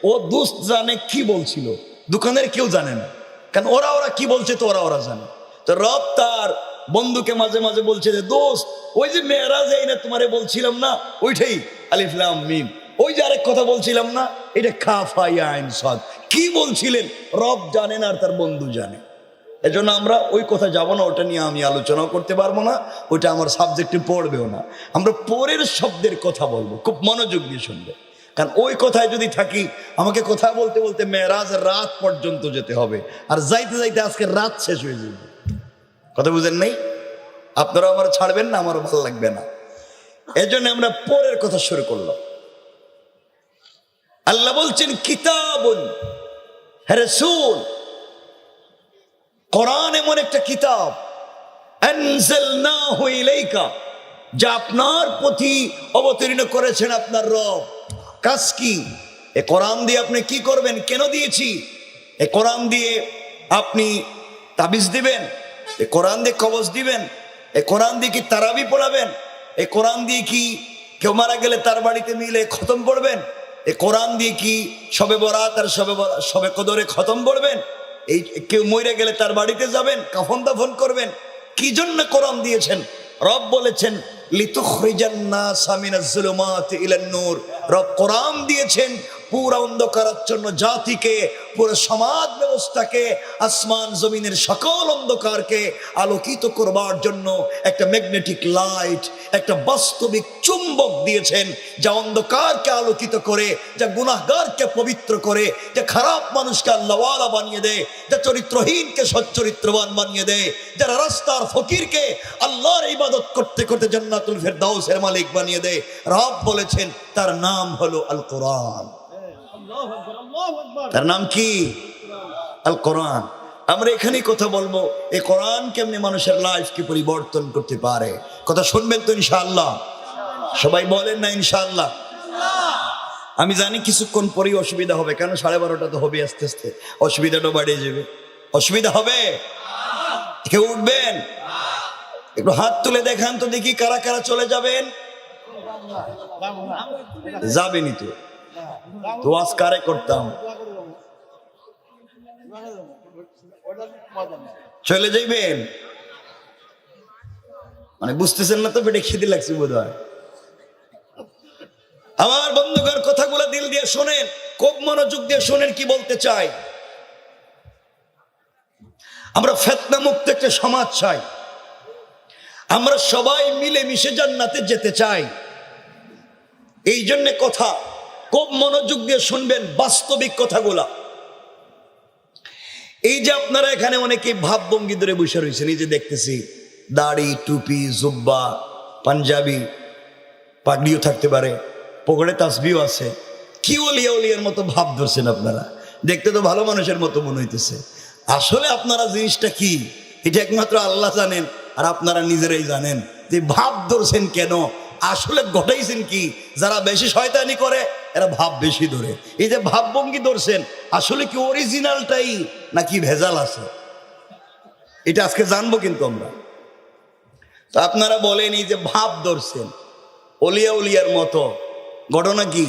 ও দোস্ত জানে কি বলছিল, দোকানের কেউ জানে না, কারণ ওরা কি বলছে তো ওরা জানে। তো রব তার বন্ধুকে মাঝে মাঝে বলছে যে দোস্ত ওই যে মেরাজ এই না তোমারে বলছিলাম না, ওইটাই আলিফ লাম মিম। ওই যে আরেক কথা বলছিলাম না, এটা কাফ হা ইয়া আইন সাদ। কি বলছিলেন রব জানেন আর তার বন্ধু জানে। এজন্য আমরা ওই কথা যাব না, ওটা নিয়ে আমি আলোচনাও করতে পারবো না, ওটা আমার সাবজেক্টে পড়বেও না। আমরা পরের শব্দের কথা বলবো, খুব মনোযোগ দিয়ে শুনবে, কারণ ওই কথায় যদি থাকি আমাকে কথা বলতে বলতে মেরাজের রাত পর্যন্ত যেতে হবে, আর যাইতে যাইতে আজকে রাত শেষ হয়ে যাবে। কথা বুঝেন নাই? আপনারা আমার ছাড়বেন না, আমারও ভালো লাগবে না। এজন্য আমরা পরের কথা শুরু করলাম। আল্লাহ বলছেন কিতাবুন, হে রাসূল, কোরআন এমন একটা কিতাব, আনজালনাহু ইলাইকা, যা আপনার প্রতি অবতীর্ণ করেছেন আপনার রব। কাজ কি? এ কোরআন দিয়ে আপনি কি করবেন? কেন দিয়েছি? এ কোরআন দিয়ে আপনি তাবিজ দিবেন? এ কোরআন দিয়ে কবজ দিবেন? এ কোরআন দিয়ে কি তারাবি পড়াবেন? এ কোরআন দিয়ে কি কেউ মারা গেলে তার বাড়িতে মিলে খতম পড়বেন? এই কোরআন দিয়ে কি শবে বরাত আর শবে কদরে খতম পড়বেন? এই কেউ মরে গেলে তার বাড়িতে যাবেন, কাফন দাফন করবেন? কি জন্য কোরআন দিয়েছেন? রব বলেছেন লিতুখরিজান নাসা মিনাজ যুলুমাতি ইলান নূর। রব কোরআন দিয়েছেন পুরো অন্ধকারাচ্ছন্ন জাতিকে, পুরো সমাজ ব্যবস্থাকে, আসমান জমিনের সকল অন্ধকারকে আলোকিত করবার জন্য একটা ম্যাগনেটিক লাইট, একটা বাস্তবিক চুম্বক দিয়েছেন, যা অন্ধকারকে আলোকিত করে, যা গুনাহগারকে পবিত্র করে, যা খারাপ মানুষকে আল্লাহওয়ালা বানিয়ে দেয়, যা চরিত্রহীনকে সচ্চরিত্রবান বানিয়ে দেয়, যারা রাস্তার ফকিরকে আল্লাহর ইবাদত করতে করতে জান্নাতুল ফেরদাউসের মালিক বানিয়ে দেয়। রব বলেছেন তার নাম হলো আল কোরআন। তার নাম কি? আল কোরআন। আমরা এখানেই কথা বলবো এই কোরআন কেমনি মানুষের লাইফকে পরিবর্তন করতে পারে। কথা শুনবেন তো ইনশাআল্লাহ? সবাই বলেন না ইনশাআল্লাহ? আমি জানি কিছুক্ষণ পরেই অসুবিধা হবে, কেন 12:30 তো হবে, আস্তে আস্তে অসুবিধাটা বাড়িয়ে যাবে। অসুবিধা হবে? কেউ উঠবেন? একটু হাত তুলে দেখান তো দেখি কারা কারা চলে যাবেন। যাবেনি তো? তো আজ কারে করতাম? চলে যাইবেন মানে বুঝতেছেন না তো? পেটে খিদে লাগছে বোধ হয়। আমার বন্ধুগণ, কথাগুলো দিল দিয়ে শোনেন, খুব মনোযোগ দিয়ে শোনেন কি বলতে চাই। আমরা ফিতনা মুক্ত একটা সমাজ চাই, আমরা সবাই মিলে মিশে জান্নাতে যেতে চাই। এই জন্য কথা খুব মনোযোগ দিয়ে শুনবেন, বাস্তবিক কথাগুলা। এই যে আপনারা এখানে অনেকে ভাবভঙ্গি ধরে বসে রয়েছেন, এই যে দেখতেছি দাড়ি, টুপি, জুব্বা, পাঞ্জাবি, পাগড়িও থাকতে পারে, পকেটে তাসবিও আছে। কি ওলিয়া ওলিয়ার মতো ভাব ধরছেন আপনারা, দেখতে তো ভালো মানুষের মতো মনে হইতেছে। আসলে আপনারা জিনিসটা কি এটা একমাত্র আল্লাহ জানেন, আর আপনারা নিজেরাই জানেন যে ভাব ধরছেন কেন, আসলে ঘটাইছেন কি। যারা বেশি শয়তানি করে এরা ভাব বেশি ধরে। এই যে ভাবভঙ্গি ধরছেন, আসলে কি অরিজিনালটাই নাকি ভেজাল আছে, এটা আজকে জানবো কিন্তু আমরা। তো আপনারা বলেন এই যে ভাব ধরছেন ওলিয়া উলিয়ার মতো, ঘটনা কি?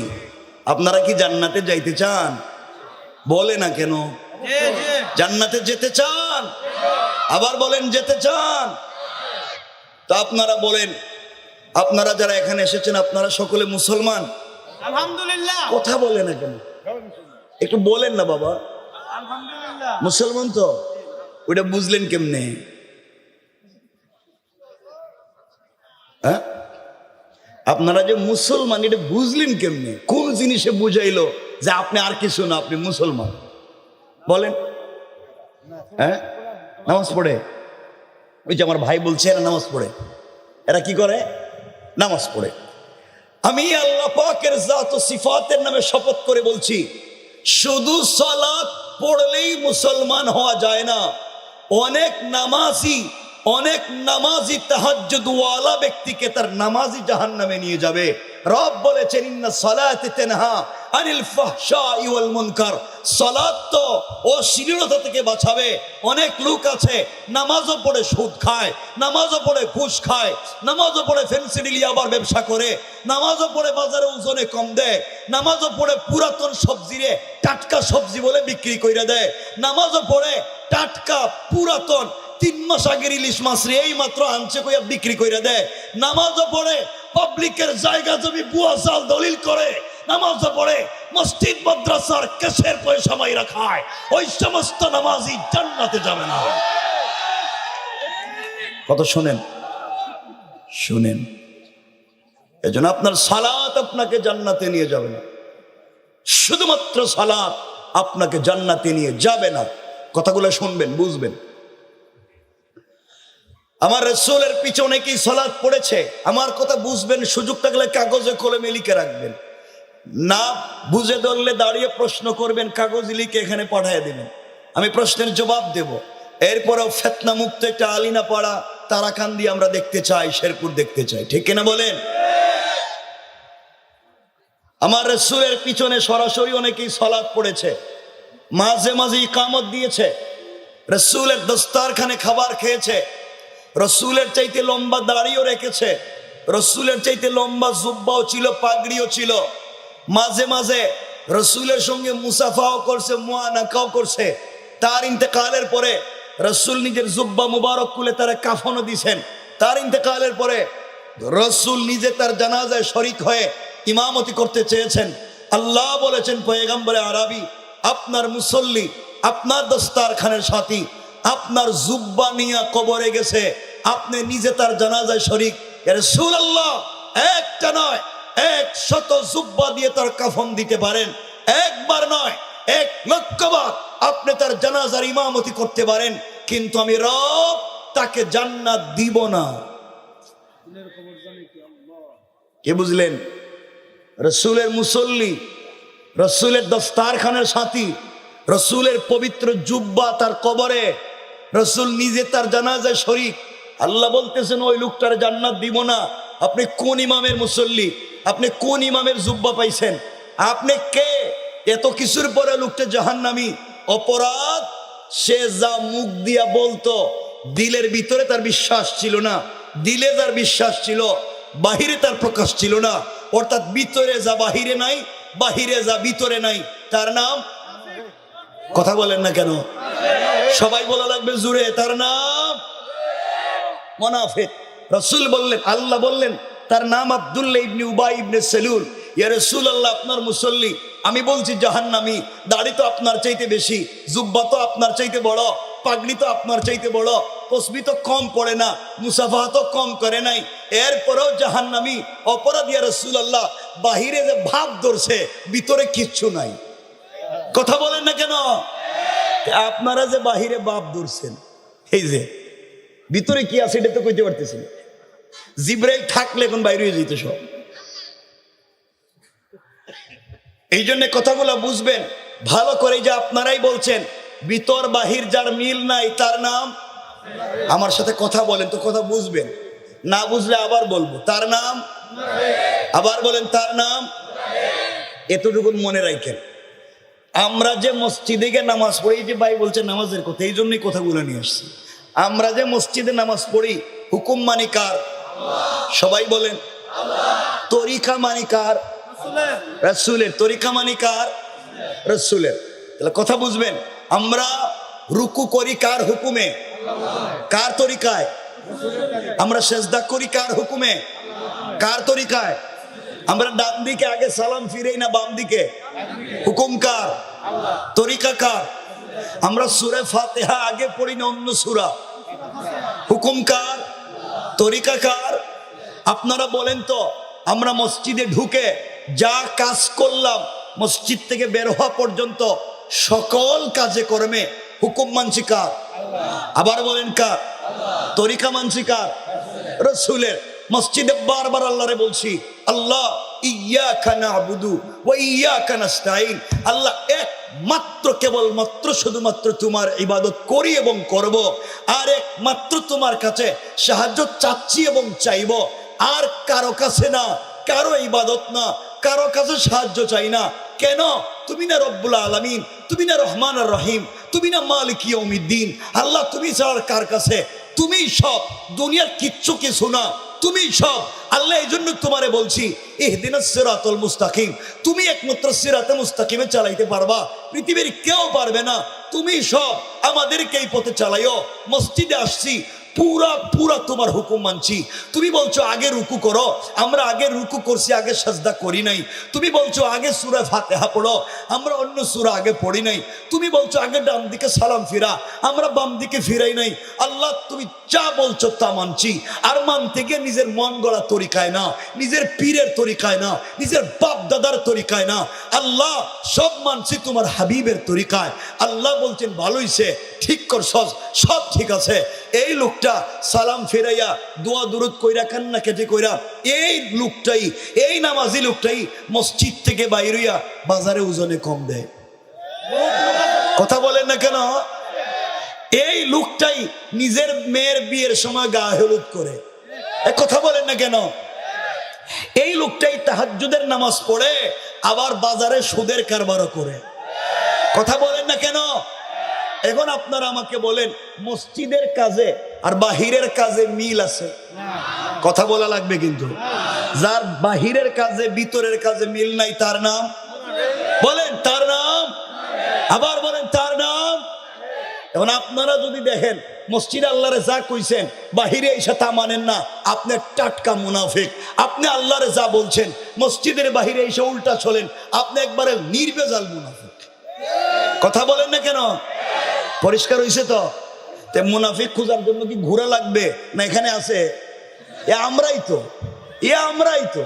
আপনারা কি জান্নাতে যাইতে চান? বলে না কেন? জান্নাতে যেতে চান? আবার বলেন যেতে চান? তা আপনারা বলেন, আপনারা যারা এখানে এসেছেন আপনারা সকলে মুসলমান? আলহামদুলিল্লাহ। কথা বলে না কেন? একটু বলেন না বাবা। আলহামদুলিল্লাহ। মুসলমান তো? ওইটা বুঝলেন কেমনে? হ্যাঁ, আপনারা যে মুসলমান এটা বুঝলেন কেমনে? কোন জিনিসে বুঝাইলো যে আপনি আর কিছু না, আপনি মুসলমান? বলেন। হ্যাঁ, নামাজ পড়ে? ওই যে আমার ভাই বলছে এরা নামাজ পড়ে। এরা কি করে? নামাজ পড়ে। আমি আল্লাহ পাকের জাত ও সিফাতের নামে শপথ করে বলছি, শুধু সালাত পড়লেই মুসলমান হওয়া যায় না। অনেক নামাজি তাহাজ্জুদ ওয়ালা ব্যক্তিকে তার নামাজি জাহান্নামে নিয়ে যাবে। রব বলেছেন ইন্না সালাতা তানহা আনিল ফাহশাই ওয়াল মুনকার। সালাত তো অশ্লীলতা থেকে বাঁচাবে। অনেক লোক আছে নামাজও পড়ে সুদ খায়, নামাজও পড়ে ঘুষ খায়, নামাজও পড়ে ফেন্সিডিল ইয়াবার ব্যবসা করে, নামাজও পড়ে বাজারে ওজনে কম দেয়, নামাজও পড়ে পুরাতন সবজি রে টাটকা সবজি বলে বিক্রি কইরা দেয়, নামাজও পড়ে টাটকা পুরাতন 3 মাস আগের ইলিশ মাছ রে এই মাত্র আনছে কইয়া বিক্রি কইরা দেয়, নামাজও পড়ে পাবলিকের জায়গা জমি বুয়া চাল দলিল করে, নামাজও পড়ে মসজিদ মাদ্রাসার কেসের পয়সা মাইরা খায়। ওই সমস্ত নামাজি জান্নাতে যাবে না। কত শুনেন? শুনেন। এজন্য আপনার সালাত আপনাকে জান্নাতে নিয়ে যাবে না, শুধুমাত্র সালাত আপনাকে জান্নাতে নিয়ে যাবে না। কথাগুলো শুনবেন, বুঝবেন। আমার রাসূলের পিছনে কি সালাত পড়েছে? আমার কথা বুঝবেন, সুযোগ থাকলে কাগজে কলমে লিখে রাখবেন, না বুঝে ধরলে দাঁড়িয়ে প্রশ্ন করবেন, কাগজ লিখে এখানে পাঠিয়ে দিবেন, আমি প্রশ্নের জবাব দেব। এরপরেও ফিতনা মুক্ত একটা আলিনা পাড়া তারাকান্দি আমরা দেখতে চাই, শেরপুর দেখতে চাই, ঠিক কিনা বলেন? আমার রাসূলের পিছনে সরাসরি অনেকেই সালাত পড়েছে, মাঝে মাঝে ইকামত দিয়েছে, রাসূলের দস্তারখানে খাবার খেয়েছে, রাসূলের চাইতে লম্বা দাড়িও রেখেছে, রসুলের চাইতে লম্বা জুব্বাও ছিল, পাগড়িও ছিল। মাঝে মাঝে রসুলের সঙ্গে মুসাফাও করছে, মুআনাকাও করছে। তার ইন্তেকালের পরে রসুল নিজের জুব্বা মুবারক খুলে তারা কাফনও দিছেন। তার ইন্তেকালের পরে রসুল নিজে তার জানাজায় শরীক হয়ে ইমামতি করতে চেয়েছেন। আল্লাহ বলেছেন পয়গম্বরে আরবি, আপনার মুসল্লি, আপনার দস্তারখানের সাথী আপনার জুব্বা নিয়া কবরে গেছে, আপনি নিজে তার জানাজায় শরীক। রাসূলুল্লাহ একটা নয় 100 জুব্বা দিয়ে তার কাফন দিতে পারেন, একবার নয় 1,00,000 বার আপনি তার জানাজার ইমামতি করতে পারেন, কিন্তু আমি রব তাকে জান্নাত দিব না। কে বুঝলেন? রসুলের মুসল্লি, রসুলের দস্তারখানের সাথী, রসুলের পবিত্র জুব্বা তার কবরে, রসুল নিজে তার জানাজায় শরীক। আল্লাহ বলতেছেন ওই লোকটার জান্নাত দিব না। আপনি কোন ইমামের মুসল্লি? আপনি কোন ইমামের জুব্বা পাইছেন? আপনি কে? এত কিছুর পরে লোকটা জাহান্নামী। অপরাধ সে যা মুখ দিয়া বলতো, দিলের ভিতরে তার বিশ্বাস ছিল না। দিলে তার বিশ্বাস ছিল, বাহিরে তার প্রকাশ ছিল না। অর্থাৎ ভিতরে যা বাহিরে নাই, বাহিরে যা ভিতরে নাই, তার নাম, কথা বলেন না কেন? সবাই বলা লাগবে জুড়ে, তার নাম মুনাফিক। রাসূল বললেন, আল্লাহ বললেন তার নাম আব্দুল্লাহ ইবনে উবাই ইবনে সেলুল। ইয়া রাসূলুল্লাহ, আপনার মুসল্লি, আমি বলছি জাহান্নামী। দাড়ি তো আপনার চাইতে বেশি, জুব্বা তো আপনার চাইতে বড়, পাগড়ি তো আপনার চাইতে বড়, তসবিহ তো কম পড়ে না, মুসাফা তো কম করে নাই, এরপরেও জাহান্নামী। অপরাধ ইয়া রাসূলুল্লাহ, বাহিরে যে ভাব ধরছে, ভিতরে কিচ্ছু নাই। কথা বলেন না কেন? আপনারা যে বাহিরে বাপ ধরছেন, এই যে ভিতরে কি আছে এটা তো কইতে পারতেছেন। জিব্রাইল থাকলে এখন বাইরে হয়ে যেত সব। এই জন্য কথাগুলো বুঝবেন ভালো করে, যে আপনারাই বলছেন ভিতর বাহির যার মিল নাই তার নাম। আমার সাথে কথা বলেন তো কথা বুঝবেন, না বুঝলে আবার বলবো তার নাম। আবার বলেন তার নাম। এতটুকু মনে রাখেন। আমরা যে মসজিদে গিয়ে নামাজ পড়ি, যে ভাই বলছে নামাজের কথা, এই জন্যই কথাগুলো নিয়ে আসছি। আমরা যে মসজিদে নামাজ পড়ি, হুকুম মানি কার? সবাই বলেন। তরিকা মানি কার? রাসূলের। তরিকা মানি কার? রাসূলের। তাহলে কথা বুঝবেন, আমরা রুকু করি কার হুকুমে? কার তরিকায়? আমরা সেজদা করি কার হুকুমে? কার তরিকায়? আমরা ডান দিকে আগে সালাম ফিরেই না বাম দিকে? হুকুম কার? তরিকা কার? আমরা সূরা ফাতিহা আগে পড়ি না অন্য সূরা? হুকুম কার? তরিকা কার? আপনারা বলেন তো, আমরা মসজিদে ঢুকে যা কাজ করলাম, মসজিদ থেকে বের হওয়া পর্যন্ত সকল কাজে কর্মে হুকুম মানছি কার? আবার বলেন কার? তরিকা মানছি কার? রাসূলের। মসজিদে বারবার আল্লাহরে বলছি, আল্লাহ ইয়্যাকা না'বুদু ওয়া ইয়্যাকা নাস্তাঈন। আল্লাহ একমাত্র, কেবলমাত্র, শুধুমাত্র তোমার ইবাদত করি এবং করব, আর একমাত্র তোমার কাছে সাহায্য চাচ্ছি এবং চাইব, আর কারো কাছে না, কারো ইবাদত না, কারো কাছে সাহায্য চাই না। কেন? তুমি না রব্বুল আলামিন, তুমি না রহমান আর রহিম, তুমি না মালিক ইয়াউমিদ্দিন। আল্লাহ তুমি ছাড়া কার কাছে? তুমিই সব, দুনিয়ার কিচ্ছু কিছু না, তুমিই সব। আল্লাহ এই জন্য তোমারে বলছি, ইহদিনাস সিরাতাল মুস্তাকিম, তুমি একমাত্র সিরাতে মুস্তাকিমে চালাইতে পারবা, পৃথিবীর কেউ পারবে না। তুমি সব, আমাদেরকে এই পথে চালাইও। মসজিদে আসছি, পুরা তোমার হুকুম মানছি। তুমি বলছো আগে রুকু করো, আমরা আগে রুকু করছি, আগে সাজদা করি নাই। তুমি বলছো আগে সূরা ফাতিহা পড়ো, আমরা অন্য সূরা আগে পড়ি নাই। তুমি বলছো আগে ডান দিকে সালাম ফিরা, আমরা বাম দিকে ফিরাই নাই। আল্লাহ তুমি যা বলছো তা মানছি। আর মানতে গিয়ে নিজের মন গড়া তরিকায় না, নিজের পীরের তরিকায় না, নিজের বাপ দাদার তরিকায় না। আল্লাহ সব মানছি তোমার হাবিবের তরিকায়। আল্লাহ বলছেন ভালোইছে, ঠিক করছস, সব ঠিক আছে। এই লোকটা সালাম ফেরাইয়া দোয়া দুরুদ কইরা কান্না কেটে কইরা, এই লোকটাই, এই নামাজি লোকটাই মসজিদ থেকে বাইরে হইয়া বাজারে ওজনে কম দেয়। কথা বলেন না কেন? এই লোকটাই নিজের মেয়ের বিয়ের সময় গা হলুদ করে। কথা বলেন না কেন? এই লোকটাই তাহাজ্জুদের নামাজ পড়ে, আবার বাজারে সুদের কারবারও করে। কথা বলেন না কেন? এখন আপনারা আমাকে বলেন, মসজিদের কাজে আর বাহিরের কাজে মিল আছে? কথা বলা লাগবে কিন্তু। যার বাহিরের কাজে ভিতরের কাজে মিল নাই তার নাম বলেন, তার নাম আবার বলেন, তার নাম। এখন আপনারা যদি দেখেন মসজিদে আল্লাহরে যা কইছেন বাহিরে এসে তা মানেন না, আপনি টাটকা মুনাফিক। আপনি আল্লাহরে যা বলছেন মসজিদের বাহিরে এসে উল্টা চলেন, আপনি একবারে নির্বেজাল মুনাফিক। কথা বলেন না কেন? পরিষ্কার হইছে তো? মুনাফিক খোঁজার জন্য কি ঘোরা লাগবে না? এখানে আছে, আমরাই তো, আমরাই তো।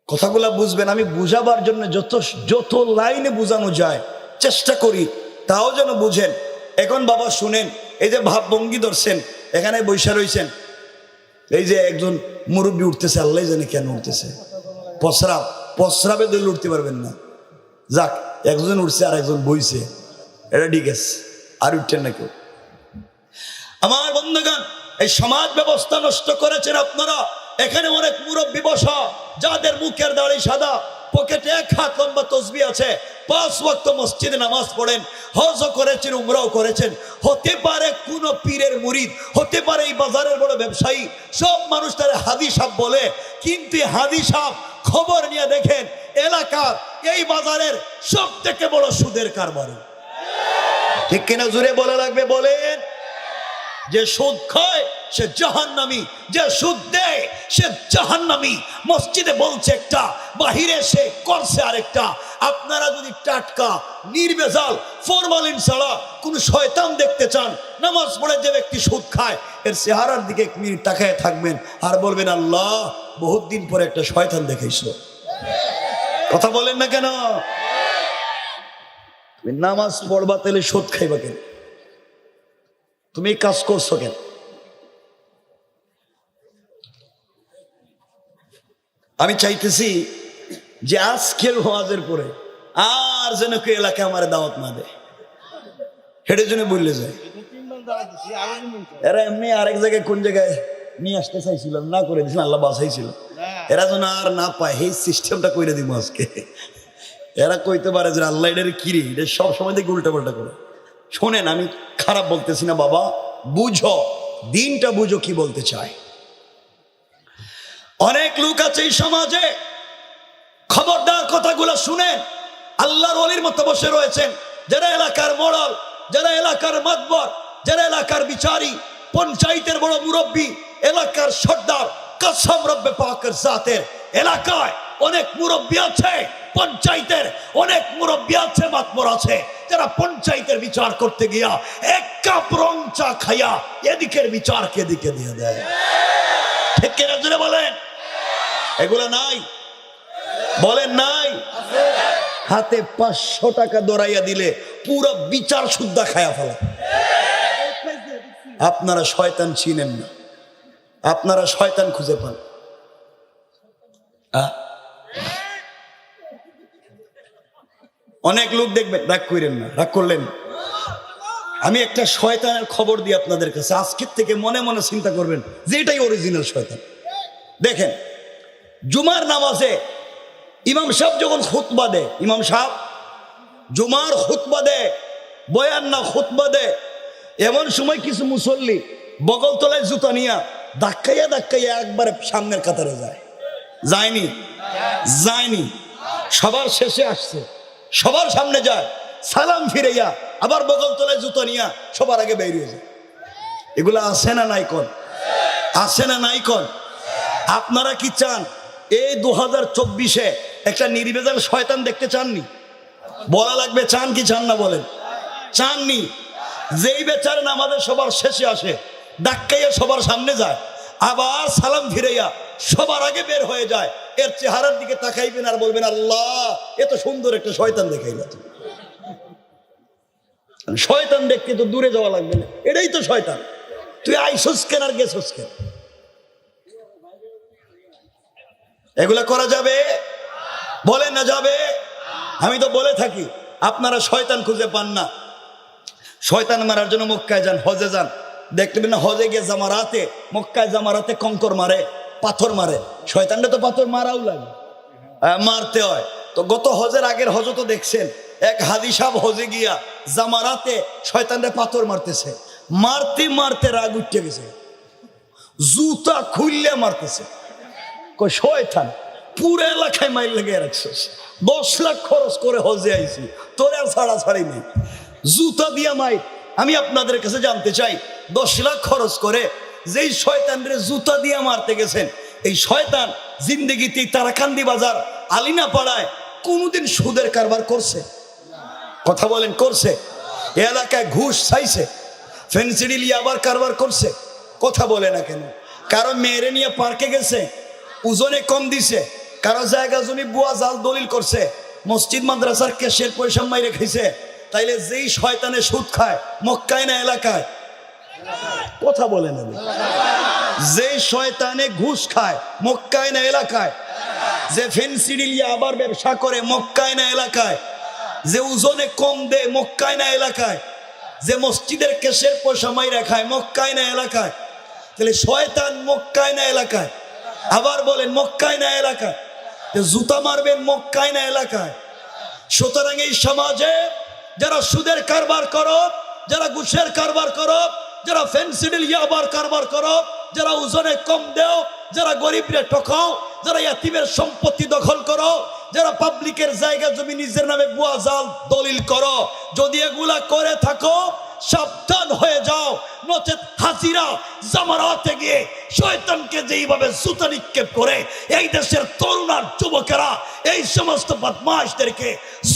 কথাগুলা বুঝবেন, আমি বুঝাবার জন্য যত লাইনে বুঝানো যায় চেষ্টা করি, তাও যেন বুঝেন। এখন বাবা শুনেন, এই যে ভাবভঙ্গি ধরছেন, এখানে বৈশা রয়েছেন, এই যে একজন মুরব্বী উঠতেছে, আল্লাহ জানে কেন উঠতেছে, প্রস্রাবে দল উঠতে পারবেন না, যাক একজন উঠছে আর একজন বইছে, এটা ঠিক আছে, আর উঠছেন না কেউ। আমার বন্ধুগণ, এই সমাজ ব্যবস্থা নষ্ট করেছেন আপনারা। এখানে অনেক মুরব্বী বসা, যাদের মুখের দাড়ি সাদা, পকেটে 1 হাত লম্বা তসবিহ আছে, 5 ওয়াক্ত মসজিদে নামাজ পড়েন, হজও করেছেন, উমরাও করেছেন। হতে পারে কোন পীরের মুরিদ, হতে পারে এই বাজারের বড় ব্যবসায়ী, সব মানুষ তারা হাদি সাহেব বলে, কিন্তু হাদি সাহেব খবর নিয়ে দেখেন এলাকার এই বাজারের সব থেকে বড় সুদের কারবারি। ঠিক কিনা? জুড়ে বলা লাগবে, বলেন। যে সুদ খায় সে জাহান্নামী, যে সুদ দেয় সে জাহান্নামী। মসজিদে বলছে একটা, বাহিরে সে করছে আরেকটা। আপনারা যদি টাটকা নির্ভেজাল ফরমালিন ছাড়া কোন শয়তান দেখতে চান, নামাজ পড়ে যে ব্যক্তি সুদ খায় এর চেহারার দিকে 1 মিনিট তাকায় থাকবেন আর বলবেন, আল্লাহ বহুত দিন পরে একটা শয়তান দেখাইছো। কথা বলেন না কেন? তুমি নামাজ পড়বা তাহলে সুদ খাইবা কেন? তুমি কাজ করছো কেন? আমি চাইতেছি যে আজকের ওয়াজের পরে আর যেন কেউ এলাকায় আমার দাওয়াত না দেয়, হেঁটে জন্য বললে যায়। এরা এমনি আরেক জায়গায় কোন জায়গায় নিয়ে আসতে চাইছিল, না করে দিয়েছিল, আল্লাহ বাঁচাইছিল। এরা যেন আর না পায়, এই সিস্টেমটা করে দিব আজকে। এরা কইতে পারে যে আল্লাহ এটার কিরে, এটা সব সময় থেকে উল্টা পাল্টা করে। শোনেন, আমি খারাপ বলতেছি না বাবা, বুঝো, দিনটা বুঝো কি বলতে চায়। অনেক লোক আছে এই সমাজে, খবরদার কথাগুলো শুনেন, আল্লাহর ওলির মতো বসে রয়েছেন, যারা এলাকার মোড়ল, যারা এলাকার মাতবর, যারা এলাকার বিচারী, পঞ্চায়েতের বড় মুরব্বী, এলাকার সর্দার, কসম রব্বে পাকের জাতের, এলাকায় অনেক মুরব্বী আছে, পঞ্চায়েতের অনেক মুরব্বী আছে, মাতবর আছে, যারা পঞ্চায়েতের বিচার করতে গিয়া 1 কাপ রং চা খাইয়া এদিকের বিচারকে এদিকে দিয়ে দেয়। ঠিক কিনা জুড়ে বলেন? এগুলা নাই? বলেন নাই? হাতে 500 টাকা দৌড়াইয়া দিলে পুরো বিচার শুদ্ধা খায়া ফেলা। আপনারা শয়তান চিনেন না, আপনারা শয়তান খুঁজে পান। অনেক লোক দেখবেন, রাগ করেন না, রাগ করলেন। আমি একটা শয়তানের খবর দিই আপনাদের কাছে, আজকের থেকে মনে মনে চিন্তা করবেন যে এটাই অরিজিনাল শয়তান। দেখেন, জুমার নামাজে ইমাম সাহেব যখন খুতবা দেয়, ইমাম সাহেব জুমার খুতবা দেয়, বয়ান না খুতবা দেয়, এমন সময় কিছু মুসল্লি বগল তলায় জুতা নিয়া ধাক্কাইয়া ধাক্কাইয়া একবারে সামনের কাতারে যায়। যায়নি? যায়নি। সবার শেষে আসছে, সবার সামনে যায়, সালাম ফিরাইয়া আবার বগল তলায় জুতো নিয়া সবার আগে বেরিয়ে যায়। এগুলা আছে না নাই কোন? আছে না নাই কোন? আপনারা কি চান এই 2024-এ একটা নির্ভেজাল শয়তান দেখতে চাননি? বলা লাগবে, চান কি চান না? বলেন, চাননি? যেই বেচারা নামাজে সবার শেষে আসে, ধাক্কাইয়া সবার সামনে যায়, আবার সালাম ফিরাইয়া সবার আগে বের হয়ে যায়, এর চেহারার দিকে তাকাইবেন আর বলবেন, আল্লাহ এত সুন্দর একটা শয়তান দেখাইলা। শয়তান দেখতে তো দূরে যাওয়া লাগবে না, এটাই তো শয়তান। তুই আইসুস কেন আর গেছুস কেন? এগুলা করা যাবে? বলেন না যাবে? আমি তো বলে থাকি, আপনারা শয়তান খুঁজে পান না। শয়তান মারার জন্য মক্কায় যান, হজে যান, দেখবেন না হজে গিয়ে জামারাতে, মক্কায় জামারাতে কঙ্কর মারে, পাথর মারে। শয়তানটা তো পাথর মারাও লাগে, মারতে হয়। তো গত হজের আগের হজ তো দেখছেন, এক হাদি সাহেব হজে গিয়া জামারাতে শয়তানরে পাথর মারতেছে, মারতে মারতে রাগ উঠে গেছে, জুতা খুললে মারতেছে। কই শয়তান, পুরো এলাকায় মাইল লেগে রাখছিস, 10 লাখ খরচ করে হজে আইছি, তোর আর ছাড়া ছাড়ি নেই, জুতা দিয়া মাই। আমি আপনাদের কাছে জানতে চাই, 10 লাখ খরচ করে যেই শয়তানরে জুতা দিয়া মারতে গেছেন, এই শয়তান জিন্দগিতে তারাকান্দি বাজার আলিনা পাড়ায় কোনোদিন সুদের কারবার করছে? কথা বলেন, করছে? এ এলাকায় ঘুষ চাইছে, ফেন্সিডিল ইয়াবার কারবার করছে? কথা বলে না কেন? কারো মেয়েরে নিয়ে পার্কে গেছে, ওজনে কম দিছে, কারো জায়গা জমি বুয়া জাল দলিল করছে, মসজিদ মাদ্রাসার ক্যাশের পয়সা মাইরে খাইছে। তাইলে যেই শয়তানে সুদ খায় মক্কায় না এলাকায়? কথা বলে না। যেই শয়তানে ঘুষ খায় মক্কায় না এলাকায়? যে ফেন্সিডিল ইয়াবার ব্যবসা করে মক্কায় না এলাকায়? যে ওজনে কম দেয় মক্কায় না এলাকায়? যে মসজিদের ক্যাশের পয়সা মাইরা খায় মক্কায় না এলাকায়? তাহলে শয়তান মক্কায় না এলাকায়? আবার বলেন, মক্কায় না এলাকায়? জুতা মারবেন মক্কায় না এলাকায়? সুতরাং এই সমাজে যারা সুদের কারবার করো, যারা ঘুষের কারবার করো, যারা ফেন্সিডিল ইয়াবার কারবার করো, যারা ওজনে কম দেও, যারা গরিবরে ঠকাও, যারা ইয়াতিমের সম্পত্তি দখল করো, যারা পাবলিকের জায়গা জমি নিজের নামে বুয়া জাল দলিল করো, যদি এগুলা করে থাকো সাবধান হয়ে যাও, নচেত হাজিরা জামারাতে গিয়ে শয়তানকে যেইভাবে জুতা নিক্ষেপ করে এই দেশের তরুণ আর যুবকেরা এই সমস্ত বদমাশদেরকে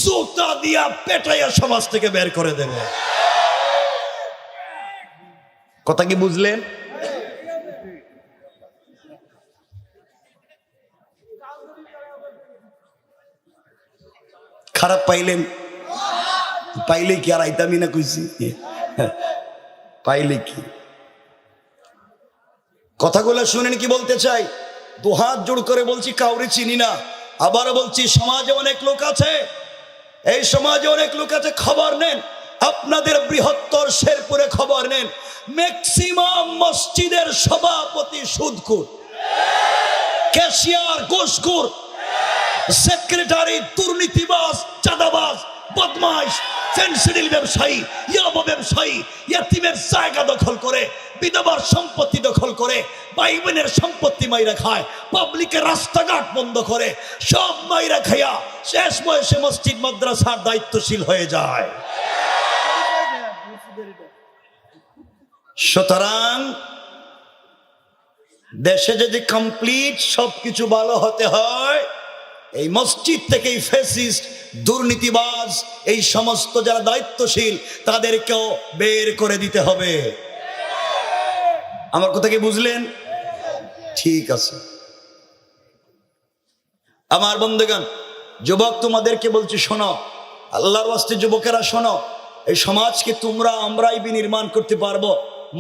জুতা দিয়া পেটাইয়া সমাজ থেকে বের করে দেবে। কথা কি বুঝলেন? খারাপ পাইলেন? পাইলে কি আর আইতামি না কইছি? পাইলে কি? কথাগুলো শুনেন কি বলতে চাই? দুহাত জোড় করে বলছি, কাউরে চিনি না। আবারও বলছি, সমাজে অনেক লোক আছে, এই সমাজে অনেক লোক আছে, খবর নেন। আপনাদের বৃহত্তর শেরপুরে খবর নেন, ম্যাক্সিমাম মসজিদের সভাপতি সুদখোর, ক্যাশিয়ার ঘুষখোর, সেক্রেটারি দুর্নীতিবাজ, চাঁদাবাজ, বদমাইশ, ফেন্সিডিল ব্যবসায়ী, ইয়াবা ব্যবসায়ী, ইয়াতিমের জায়গা দখল করে, বিধবার সম্পত্তি দখল করে, ভাই বোনের সম্পত্তি মাইরা খায়, পাবলিকের রাস্তাঘাট বন্ধ করে, সব মাইরা খাইয়া শেষ বয়সে মসজিদ মাদ্রাসার দায়িত্বশীল হয়ে যায়। সুতরাং দেশে যদি কমপ্লিট সবকিছু ভালো হতে হয়, এই মসজিদ থেকে এই ফ্যাসিস্ট, দুর্নীতিবাজ, এই সমস্ত যারা দায়িত্বশীল তাদেরকেও বের করে দিতে হবে। আমার কথা কি বুঝলেন? ঠিক আছে আমার বন্ধুগণ, যুবক তোমাদেরকে বলছি, শোনো, আল্লাহর ওয়াস্তে যুবকেরা শোনো, এই সমাজকে তোমরা আমরাই বিনির্মাণ করতে পারবো।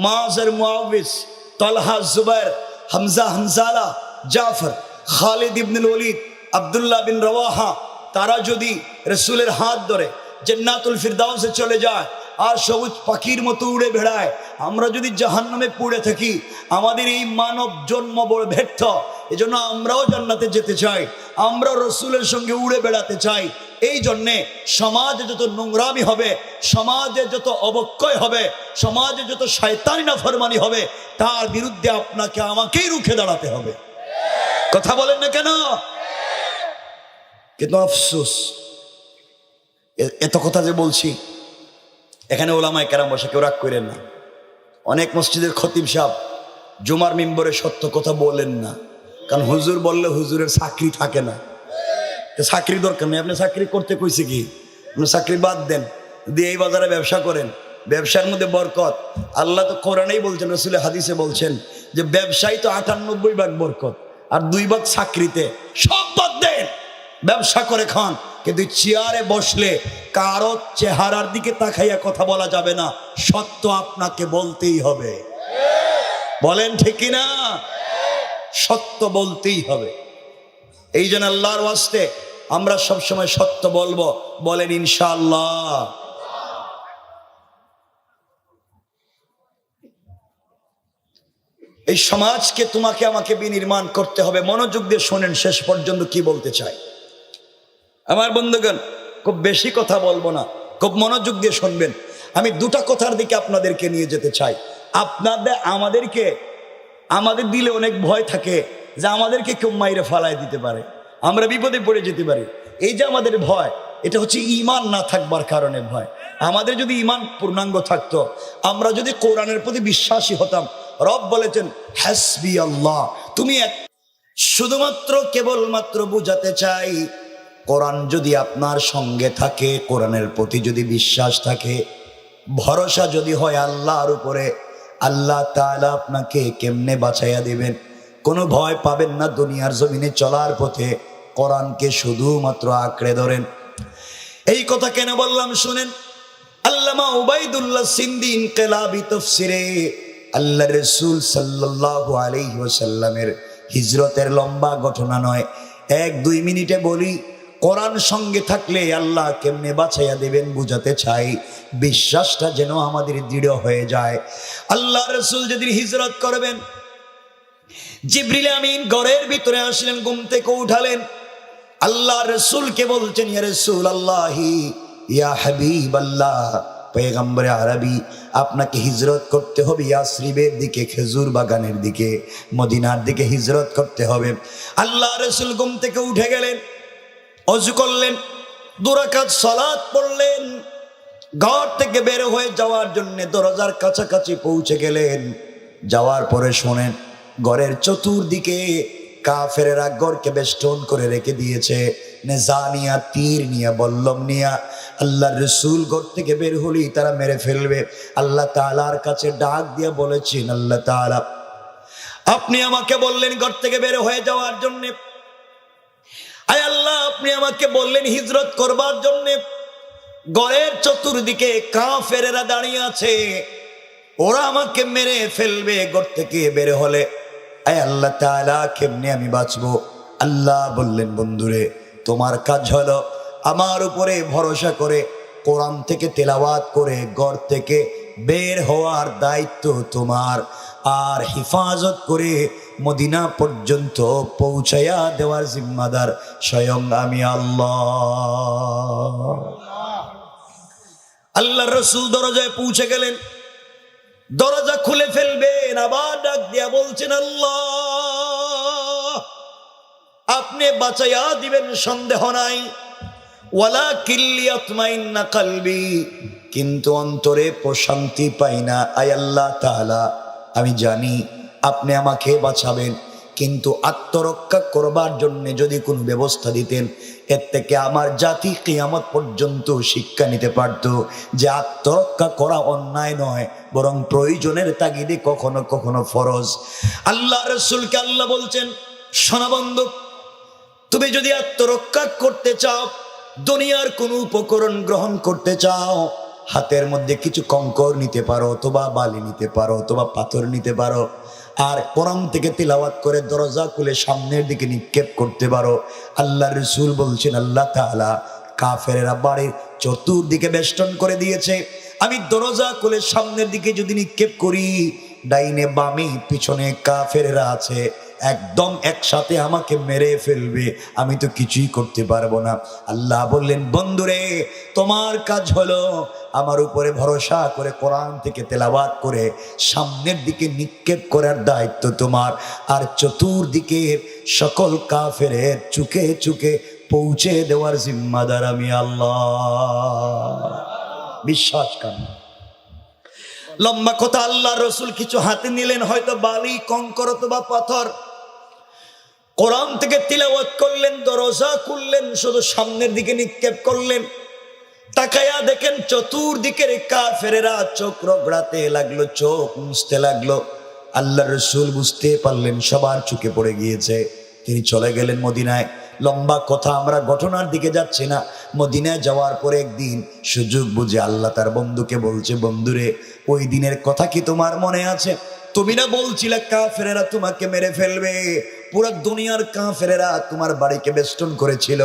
মাজার, মুআবিস, তালহা, জুবাইর, হামজা, হানজালা, জাফর, খালিদ ইবনুল ওয়ালিদ, আব্দুল্লাহ বিন রওয়াহা, তারা যদি রাসূলের হাত ধরে জান্নাতুল ফিরদাউসে চলে যায় আর সবুজ পাখির মতো উড়ে বেড়ায়, আমরা যদি জাহান্নামে পড়ে থাকি, আমাদের এই মানব জন্ম বড় ব্যর্থ। এজন্য আমরাও জান্নাতে যেতে চাই, আমরা রাসূলের সঙ্গে উড়ে বেড়াতে চাই। এই জন্যে সমাজে যত নোংরামি হবে, সমাজে যত অবক্ষয় হবে, সমাজে যত শয়তানি নাফরমানি হবে, তার বিরুদ্ধে আপনাকে আমাকেই রুখে দাঁড়াতে হবে। কথা বলেন না কেন? কিন্তু আফসোস, এত কথা যে বলছি, এখানে ওলামায়ে কেরাম বসে, কেউ রাগ করেন না। অনেক মসজিদের খতিব সাহেব জুমার মিম্বরে সত্য কথা বলেন না, কারণ হুজুর বললে হুজুরের চাকরি থাকে না। চাকরি দরকার নেই, আপনি চাকরি করতে কইছে কি? আপনি চাকরি বাদ দেন, দিয়ে এই বাজারে ব্যবসা করেন, ব্যবসার মধ্যে বরকত। আল্লাহ তো কোরআনেই বলছেন, রাসূল হাদিসে বলছেন যে ব্যবসায়ী তো 98 ভাগ বরকত, আর 2 ভাগ চাকরিতে। সব বাদ দেন, ব্যবসা করে খান, কিন্তু চেয়ারে বসলে কারো চেহারার দিকে তাকাইয়া কথা বলা যাবে না, সত্য আপনাকে বলতেই হবে। বলেন ঠিক না? সত্য বলতেই হবে। এই জন্য আল্লাহর ওয়াস্তে আমরা সবসময় সত্য বলবো। বলেন ইনশাআল্লাহ। এই সমাজকে তোমাকে আমাকে বিনির্মাণ করতে হবে। মনোযোগ দিয়ে শোনেন শেষ পর্যন্ত কি বলতে চাই। আমার বন্ধুগণ, খুব বেশি কথা বলবো না, খুব মনোযোগ দিয়ে শুনবেন। আমি দুটা কথার দিকে আপনাদেরকে নিয়ে যেতে চাই। আমাদের দিলে অনেক ভয় থাকে যে আমাদেরকে কেউ মাইরে ফালায় দিতে পারে, আমরা বিপদে পড়ে যেতে পারি। এই যে আমাদের ভয়, এটা হচ্ছে ঈমান না থাকবার কারণে ভয়। আমাদের যদি ঈমান পূর্ণাঙ্গ থাকতো, আমরা যদি কোরআনের প্রতি বিশ্বাসী হতাম, রব বলেছেন হাসবি আল্লাহ, তুমি এক। শুধুমাত্র কেবলমাত্র বুঝাতে চাই, কোরআন যদি আপনার সঙ্গে থাকে, কোরআনের প্রতি যদি বিশ্বাস থাকে, ভরসা যদি হয় আল্লাহর উপরে, আল্লাহ তাআলা আপনাকে কেমনে বাঁচাইয়া দিবেন। কোনো ভয় পাবেন না দুনিয়ার জমিনে চলার পথে। কোরআনকে শুধুমাত্র আঁকড়ে ধরেন। এই কথা কেন বললাম শুনেন। আল্লামা উবাইদুল্লাহ সিন্দি ইনকিলাবি তাফসিরে আল্লাহ রাসূল সাল্লাল্লাহু আলাইহি ওয়াসাল্লামের হিজরতের লম্বা ঘটনা নয়, 1-2 মিনিটে বলি, কোরআন সঙ্গে থাকলে আল্লাহ কেমনে বাঁচাইয়া দেবেন বুঝাতে চাই। বিশ্বাসটা যেন আমাদের দৃঢ় হয়ে যায়। আল্লাহ রাসূল যেদিন হিজরত করবেন, জিবরিল আমিন ঘরের ভিতরে আসলেন, ঘুম থেকে উঠালেন। আল্লাহ রাসূলকে বলছেন, ইয়া রাসূলুল্লাহি, ইয়া হাবিবাল্লাহ, পয়গম্বরে আরবি, আপনাকে হিজরত করতে হবে ইয়াসরিবের দিকে, খেজুর বাগানের দিকে, মদিনার দিকে হিজরত করতে হবে। আল্লাহ রাসূল ঘুম থেকে উঠে গেলেন, ওযু করলেন, 2 রাকাত সালাত পড়লেন, ঘর থেকে বের হয়ে যাওয়ার জন্য দরজার কাছাকাছি পৌঁছে গেলেন। যাওয়ার পরে শোনেন, ঘরের চতুর্দিকে কাফেরেরা ঘরকে বেষ্টন করে রেখে দিয়েছে, নেজানিয়া, তীর নিয়ে, বল্লম নিয়ে। আল্লাহ রসুল ঘর থেকে বের হলেই তারা মেরে ফেলবে। আল্লাহ তাআলার কাছে ডাক দিয়ে বলেছেন, আল্লাহ তাআলা, আপনি আমাকে বললেন ঘর থেকে বের হয়ে যাওয়ার জন্য, আয় আল্লাহ, আপনি আমাকে বললেন হিজরত করবার জন্য, ঘরের চতুর্দিকে কাফেরেরা দাঁড়িয়ে আছে, ওরা আমাকে মেরে ফেলবে ঘর থেকে বের হলে। আয় আল্লাহ তাআলা, কেমনে আমি বাঁচবো? আল্লাহ বললেন, বন্ধুরে, তোমার কাজ হলো আমার উপরে ভরসা করে কোরআন থেকে তেলাওয়াত করে ঘর থেকে বের হওয়ার দায়িত্ব তোমার, আর হিফাজত করে মদিনা পর্যন্ত পৌঁছায়া দেওয়ার জিম্মাদার স্বয়ং আমি আল্লাহ। আল্লাহ রসুল দরজায় পৌঁছে গেলেন, দরজা খুলে ফেলবেন, আবার ডাক দিয়া বলছেন, আল্লাহ, আপনি বাঁচাইয়া দিবেন সন্দেহ নাই, ওয়ালাকিন লিয়াতমাইন্না কলবি, কিন্তু অন্তরে প্রশান্তি পাই না। আয় আল্লাহ তাআলা, আমি জানি আপনি আমাকে বাঁচাবেন, কিন্তু আত্মরক্ষা করবার জন্য যদি কোনো ব্যবস্থা দিতেন, এর থেকে আমার জাতি কিয়ামত পর্যন্ত শিক্ষা নিতে পারত যে আত্মরক্ষা করা অন্যায় নয়, বরং প্রয়োজনের তাগিদে কখনো কখনো ফরজ। আল্লাহ রাসূলকে আল্লাহ বলছেন, শোনা বন্ধু, তুমি যদি আত্মরক্ষা করতে চাও, দুনিয়ার কোন উপকরণ গ্রহণ করতে চাও, হাতের মধ্যে কিছু কঙ্কর নিতে পারো, অথবা বালি নিতে পারো, অথবা পাথর নিতে পারো, আর কোরআন থেকে তিলাওয়াত করে দরজা খুলে সামনের দিকে নিক্ষেপ করতে পারো। আল্লাহ রাসূল বলছেন, আল্লাহ তাআলা কাফেরেরা বাড়ির চতুর্দিকে বেষ্টন করে দিয়েছে, আমি দরজা খুলে সামনের দিকে যদি নিক্ষেপ করি, ডাইনে বামে পিছনে কাফেরেরা আছে, একদম একসাথে আমাকে মেরে ফেলবে, আমি তো কিছুই করতে পারবো না। আল্লাহ বললেন, বন্ধুরে, তোমার কাজ হলো আমার উপরে ভরসা করে কোরআন থেকে তেলাওয়াত করে সামনের দিকে নিক্ষেপ করার দায়িত্ব তোমার, আর চতুর্দিকে সকল কাফেরের চুকে চুকে পৌঁছে দেওয়ার জিম্মাদার আমি আল্লাহ। বিশ্বাস করেন? লম্বা কথা। আল্লাহ রসুল কিছু হাতে নিলেন, হয়তো বালি, কঙ্কর অথবা পাথর, কোরআন থেকে তিলাওয়াত করলেন, দরজা খুললেন, শুধু সামনের দিকে নিক্ষেপ করলেন। তাকায়া দেখেন চতুর্দিকের কাফেরেরা চোখ রগড়াতে লাগলো, চোখ মুছতে লাগলো। আল্লাহ রসুল বুঝতে পারলেন সবার চোখে পড়ে গিয়েছে, তিনি চলে গেলেন মদিনায়। লম্বা কথা, আমরা ঘটনার দিকে যাচ্ছি না। মদিনায় যাওয়ার পরে একদিন সুযোগ বুঝে আল্লাহ তার বন্ধুকে বলছে, বন্ধুরে, ওই দিনের কথা কি তোমার মনে আছে? তুমি না বলছিলে কাফেরেরা তোমাকে মেরে ফেলবে, পুরো দুনিয়ার কাফেরেরা তোমার বাড়িকে বেষ্টন করেছিল,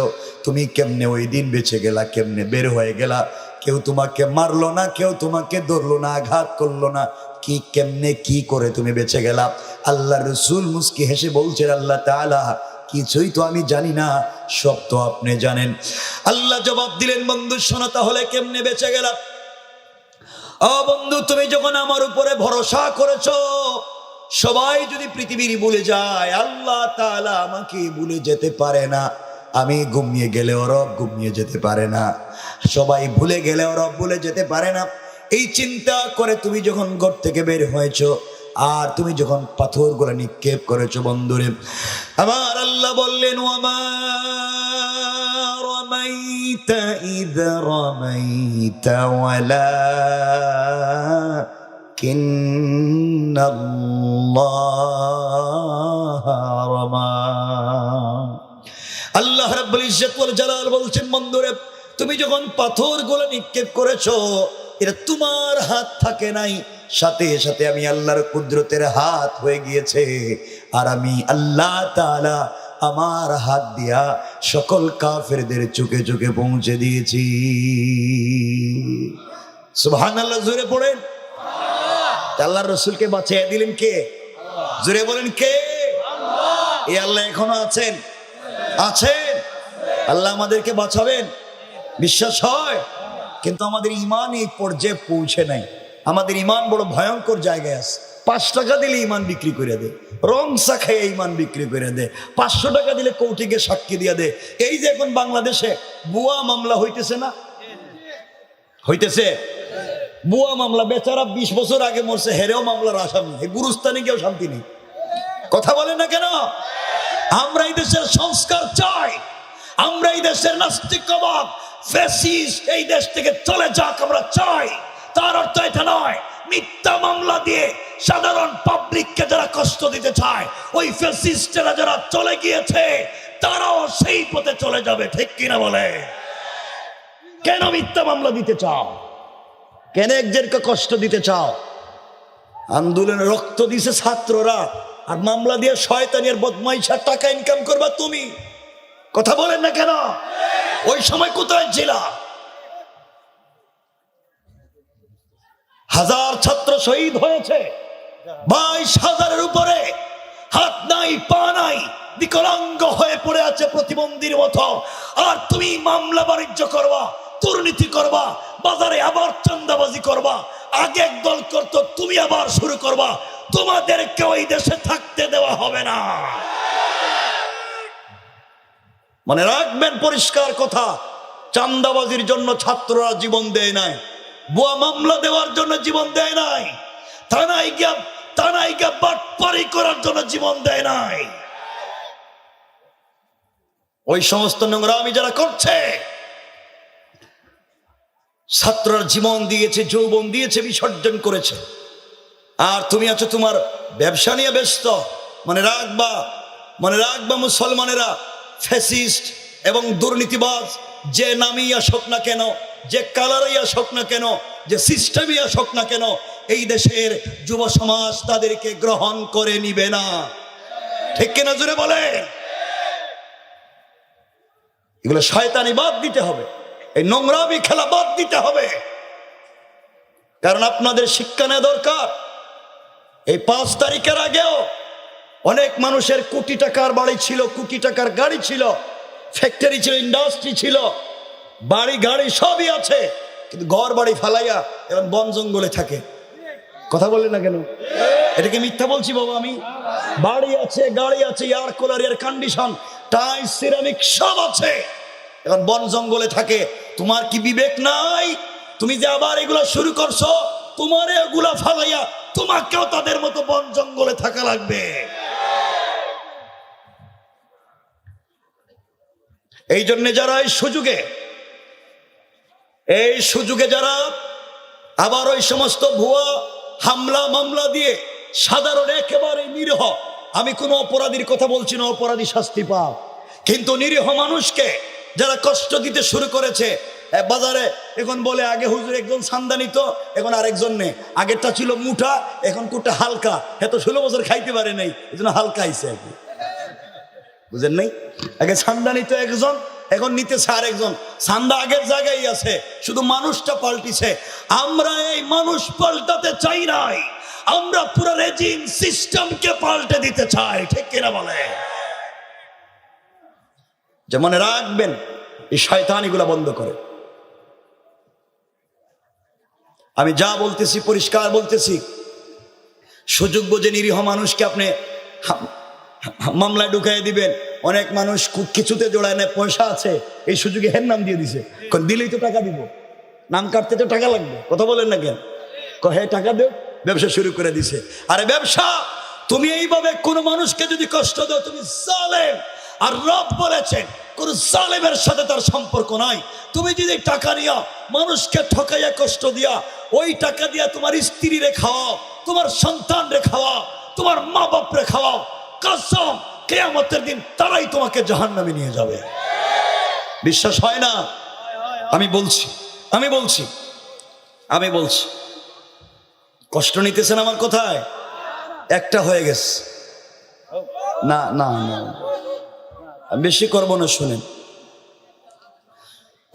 তুমি কেমনে ওই দিন বেঁচে গেলা, কেমনে বের হয়ে গেলা? কেউ তোমাকে মারলো না, কেউ তোমাকে ধরলো না, আঘাত করলো না, কি কেমনে কি করে তুমি বেঁচে গেলা? আল্লাহ রসুল মুস্কি হেসে বলছেন, আল্লাহ তাআলা কিছুই তো আমি জানি না, সব তো আপনি জানেন। আল্লাহ জবাব দিলেন, বন্ধু শোনো তাহলে কেমনে বেঁচে গেলাম। ও বন্ধু, তুমি যখন আমার উপরে ভরসা করেছো, সবাই যদি পৃথিবীর ভুলে যায়, আল্লাহ তাআলা আমাকে ভুলে যেতে পারে না। আমি ঘুমিয়ে গেলেও রব ঘুমিয়ে যেতে পারে না, সবাই ভুলে গেলেও রব ভুলে যেতে পারে না। এই চিন্তা করে তুমি যখন ঘর থেকে বের হয়েছো, আর তুমি যখন পাথরগুলো নিক্ষেপ করেছো, বন্ধুরে আমার আল্লাহ বললেন, ওয়ামা রামাইতা ইয রামাইতা ওয়ালাকিন্নাল্লাহা রামা। আল্লাহ রাব্বুল ইজ্জত ওয়াল জালাল বলছেন, বন্ধুরে তুমি যখন পাথরগুলো নিক্ষেপ করেছো, এটা তোমার হাত থাকে নাই, সাথে সাথে আমি আল্লাহর কুদরতের হাত হয়ে গিয়েছে। আর আমি আল্লাহ তাআলা আমার হাত দিয়া সকল কাফেরদের চোখে চোখে পৌঁছে দিয়েছি। সুবহানাল্লাহ, জোরে পড়েন। আল্লাহর রাসূলকে বাঁচিয়ে দিলেন কে? জোরে বলেন কে? এই আল্লাহ এখনো আছেন? আছেন। আল্লাহ আমাদেরকে বাঁচাবেন, বিশ্বাস হয়। কিন্তু আমাদের ইমান এই পর্যায়ে পৌঁছে নাই। আমাদের ইমান বড় ভয়ঙ্কর জায়গায় আছে। 5 টাকা দিলে ইমান বিক্রি করে দে, রং চা খেয়ে ইমান বিক্রি করে দে, 500 টাকা দিলে কৌটিকে সাক্ষী দিয়ে দে। এই যে এখন বাংলাদেশে বুয়া মামলা হইতেছে না, হইতেছে বুয়া মামলা, বেচারা 20 বছর আগে মরছে, হেরেও মামলার আসামি, এই গুরুস্থানে কেউ শান্তি নেই। কথা বলে না কেন? আমরা এই দেশের সংস্কার চাই, আমরা এই দেশের নাস্তিকবাদ ফ্যাসিস্ট এই দেশ থেকে চলে যাক আমরা চাই। তার অর্থ এটা নয় মিথ্যা মামলা দিয়ে সাধারণ পাবলিককে যারা কষ্ট দিতে চায়, ওই ফ্যাসিস্টেরা যারা চলে গিয়েছে তারাও সেই পথে চলে যাবে, ঠিক কিনা বলে? কেন মিথ্যা মামলা দিতে চাও? কেন একজনকে কষ্ট দিতে চাও? আন্দোলনে রক্ত দিছে ছাত্ররা, আর মামলা দিয়ে শয়তানি আর বদমাইশার টাকা ইনকাম করবা তুমি। কথা বলেন না কেন? ওই সময় কোথায় ছিলা? হাজার ছাত্র শহীদ হয়েছে, 22,000-এর উপরে হাত নাই পা নাই, বিকলাঙ্গ হয়ে পড়ে আছে প্রতিবন্ধীর মতো। আর তুমি মামলা বাণিজ্য করবা, দুর্নীতি করবা, বাজারে আবার চাঁদাবাজি করবা। আগে একদল করতো, তুমি আবার শুরু করবা। তোমাদেরকে ওই দেশে থাকতে দেওয়া হবে না। মনে রাখবেন পরিষ্কার কথা, চাঁদাবাজির জন্য ছাত্ররা জীবন দেয় নাই, বুয়া মামলা দেওয়ার জন্য জীবন দেয় নাই, থানায় গিয়া বাটপারি করার জন্য জীবন দেয় নাই। ওই সমস্ত নোংরামি যারা করছে, ছাত্ররা জীবন দিয়েছে, যৌবন দিয়েছে, বিসর্জন করেছে। আর তুমি আছো তোমার ব্যবসা নিয়ে ব্যস্ত। মনে রাখবা মুসলমানেরা, ফ্যাসিস্ট এবং দুর্নীতিবাজ যে নামই আসুক না কেন, যে কালারই আসুক না কেন, যে সিস্টেমই আসুক না কেন, এই দেশের যুব সমাজ তাদেরকে গ্রহণ করে নিবে না, ঠিক কিনা জোরে বলে? এগুলো শয়তানি বাদ দিতে হবে, এই নোংরামি খেলা বাদ দিতে হবে। কারণ আপনাদের শিক্ষা নেওয়া দরকার। এই 5 তারিখের আগেও অনেক মানুষের কোটি টাকার বাড়ি ছিল, কোটি টাকার গাড়ি ছিল, ফ্যাক্টরি ছিল, ইন্ডাস্ট্রি ছিল, বাড়ি গাড়ি সবই আছে, কিন্তু ঘর বাড়ি ফালাইয়া এখন বন জঙ্গলে থাকে। কথা বলে না কেন? এটাকে মিথ্যা বলছি বাবা আমি? বাড়ি আছে, গাড়ি আছে, air cooler, air condition, tiles, ceramic সব আছে, এখন বন জঙ্গলে থাকে। তোমার কি বিবেক নাই? তুমি যে আবার এগুলো শুরু করছো, তোমার এগুলা ফালাইয়া তোমাকেও তাদের মতো বন জঙ্গলে থাকা লাগবে। এই জন্য যারা এই সুযোগে যারা আবার ওই সমস্ত ভুয়া হামলা মামলা দিয়ে সাধারণ একেবারে নিরীহ, আমি কোনো অপরাধীর কথা বলছি না, অপরাধী শাস্তি পাও, কিন্তু নিরীহ মানুষকে যারা কষ্ট দিতে শুরু করেছে, বাজারে এখন বলে আগে হুজুর একজন চাঁদা নিত, এখন আরেকজন নেই, আগেরটা ছিল মুঠা, এখন কোটা হালকা, এত 16 বছর খাইতে পারে নাই, এই জন্য হালকা আইছে। বুঝেন নাই? আগে চাঁদা নিত একজন, এখন নিতেছে আরেকজন। চাঁদা আগের জায়গায় আছে, শুধু মানুষটা পাল্টিছে। আমরা এই মানুষ পাল্টাতে চাই নাই, আমরা পুরো রেজিম সিস্টেমকে পাল্টে দিতে চাই, ঠিক কিনা বলে? যে মনে রাখবেন এই শয়তানিগুলা বন্ধ করে। আমি যা বলতেছি পরিষ্কার বলতেছি, সুযোগ বুঝে নিরীহ মানুষকে আপনি মামলায় ঢুকাই দিবেন। অনেক মানুষ কিছুতে জোড়ায় নেয়, পয়সা আছে, এই সুযোগে হের নাম দিয়ে দিছে, দিলেই তো টাকা দিব, নাম কাটতে তো টাকা লাগবে, কথা বলেন না কেন? হে টাকা দেও, ব্যবসা শুরু করে দিছে। আরে ব্যবসা, তুমি এইভাবে কোন মানুষকে যদি কষ্ট দাও তুমি জালেম। আর রব বলেছেন কোন জালেমের সাথে তার সম্পর্ক নাই। তুমি যদি টাকা নিয়া মানুষকে ঠকাইয়া কষ্ট দিয়া, ওই টাকা দিয়া তোমার স্ত্রী রে খাওয়াও, তোমার সন্তান রে খাওয়াও, তোমার মা বাপ রে খাওয়াও, কসম কিয়ামতের দিন তারাই তোমাকে জাহান্নামে নিয়ে যাবে। বিশ্বাস হয় না? আমি বলছি আমি বলছি আমি বলছি কষ্ট নিতেছেন আমার কথায়? একটা হয়ে গেছে, না না না বেশি করব না, শুনেন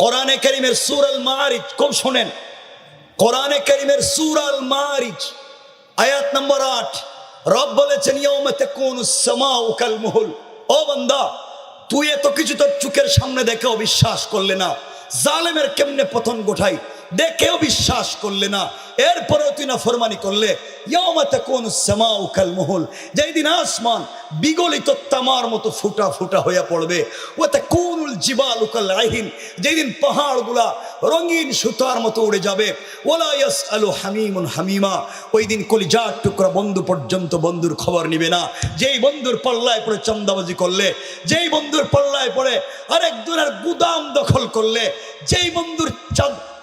কোরআনে কারীমের সূরা আল মাআরিজ, খুব শুনেন, কোরআনে কারীমের সূরা আল মাআরিজ আয়াত নম্বর 8, রব বলেছেন ইয়াউমা তাকুনুস সামাউ কাল মুহুল। ও বান্দা, তুই এত কিছু তোর চোখের সামনে দেখেও বিশ্বাস করলে না, জালেমের কেমনে পতন গোঠাই দেখেও বিশ্বাস করলে না, এরপরেও তুই না ফরমানি করলে। ইয়াউমা তাকুনুস সামাউ কাল মুহুল, যেই দিন আসমান বিগলিত তামার মতো ফুটা ফুটা হয়ে পড়বে। ওয়া তাকুনুল জিবালু কাল আহিন, যেই দিন পাহাড়গুলা রঙিন সুতার মতো উড়ে যাবে। ওয়ালা ইয়াসআলু হামিমুন হামিমা, ওই দিন কলিজার টুকরা বন্ধু পর্যন্ত বন্ধুর খবর নিবে না। যেই বন্ধুর পাল্লায় পড়ে চাঁদাবাজি করলে, যেই বন্ধুর পাল্লায় পড়ে আরেকজনের গুদাম দখল করলে, যেই বন্ধুর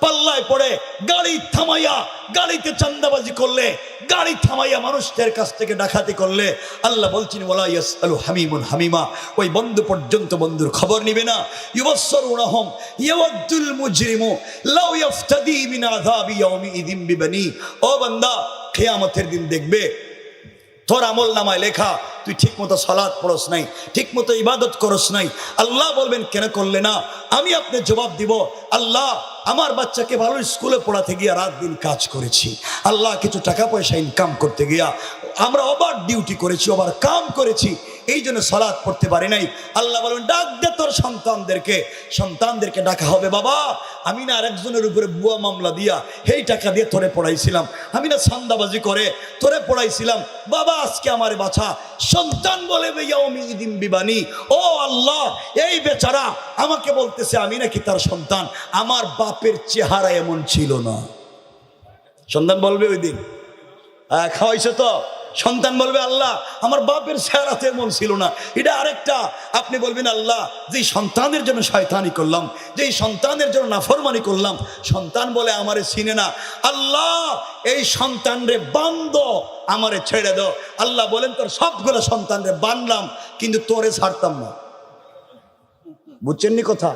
পাল্লায় পড়ে গাড়ি থামাইয়া গাড়িতে চাঁদাবাজি করলে, গাড়ি থামাইয়া মানুষদের কাছ থেকে ডাকাতি করলে, আল্লাহ বলছেন ওয়ালা ইয়াসআলু হামিমুন হামিমা, ওই বন্ধু পর্যন্ত বন্ধুর খবর নিবে না। ইউবাসসিরুনহুম ইয়াওয়াদ্দুল মুজরিমু লাউ ইফতাদি মিন আযাবি ইয়াউমিইযিন বিবানি। ও বান্দা, কিয়ামতের দিন দেখবে তোর আমল নামায় লেখা তুই ঠিক মতো সালাত পড়স নাই, ঠিক মতো ইবাদত করস নাই। আল্লাহ বলবেন কেন করলে না? আমি আপনি জবাব দিব, আল্লাহ আমার বাচ্চাকে ভালো স্কুলে পড়াতে গিয়া রাত দিন কাজ করেছি, আল্লাহ কিছু টাকা পয়সা ইনকাম করতে গিয়া আমরা ওভার ডিউটি করেছি, ওভার কাম করেছি, এই জন্য সালাত পড়তে পারি নাই। আল্লাহ বলবেন ডাক দে তোর সন্তানদেরকে ডাকা হবে, বাবা আমি না আরেকজনের উপরে বুয়া মামলা দিয়া এই টাকা দিয়ে তোরে পড়াইছিলাম, আমি না চাঁদাবাজি করে তোরে পড়াইছিলাম, বাবা আজকে আমার বাছা। সন্তান বলে ইয়াউমিইযিন বিবানি, ও আল্লাহ এই বেচারা আমাকে বলতেছে আমি নাকি তার সন্তান, আমার বাপের চেহারা এমন ছিল না। সন্তান বলবে ওই দিন খাওয়াইছে তো, সন্তান বলবে আল্লাহ আমার বাপের চেহারা তো এমন ছিল না। এটা আরেকটা, আপনি বলবেন আল্লাহ যেই সন্তানের জন্য শয়তানি করলাম, যেই সন্তানের জন্য নাফরমানি করলাম, সন্তান বলে আমারে চিনে না, আল্লাহ এই সন্তান রে বান্ধ, আমারে ছেড়ে দাও। আল্লাহ বলেন তোর সবগুলো সন্তান রে বানলাম কিন্তু তোরে ছাড়তাম না। বুঝছেন নি কথা?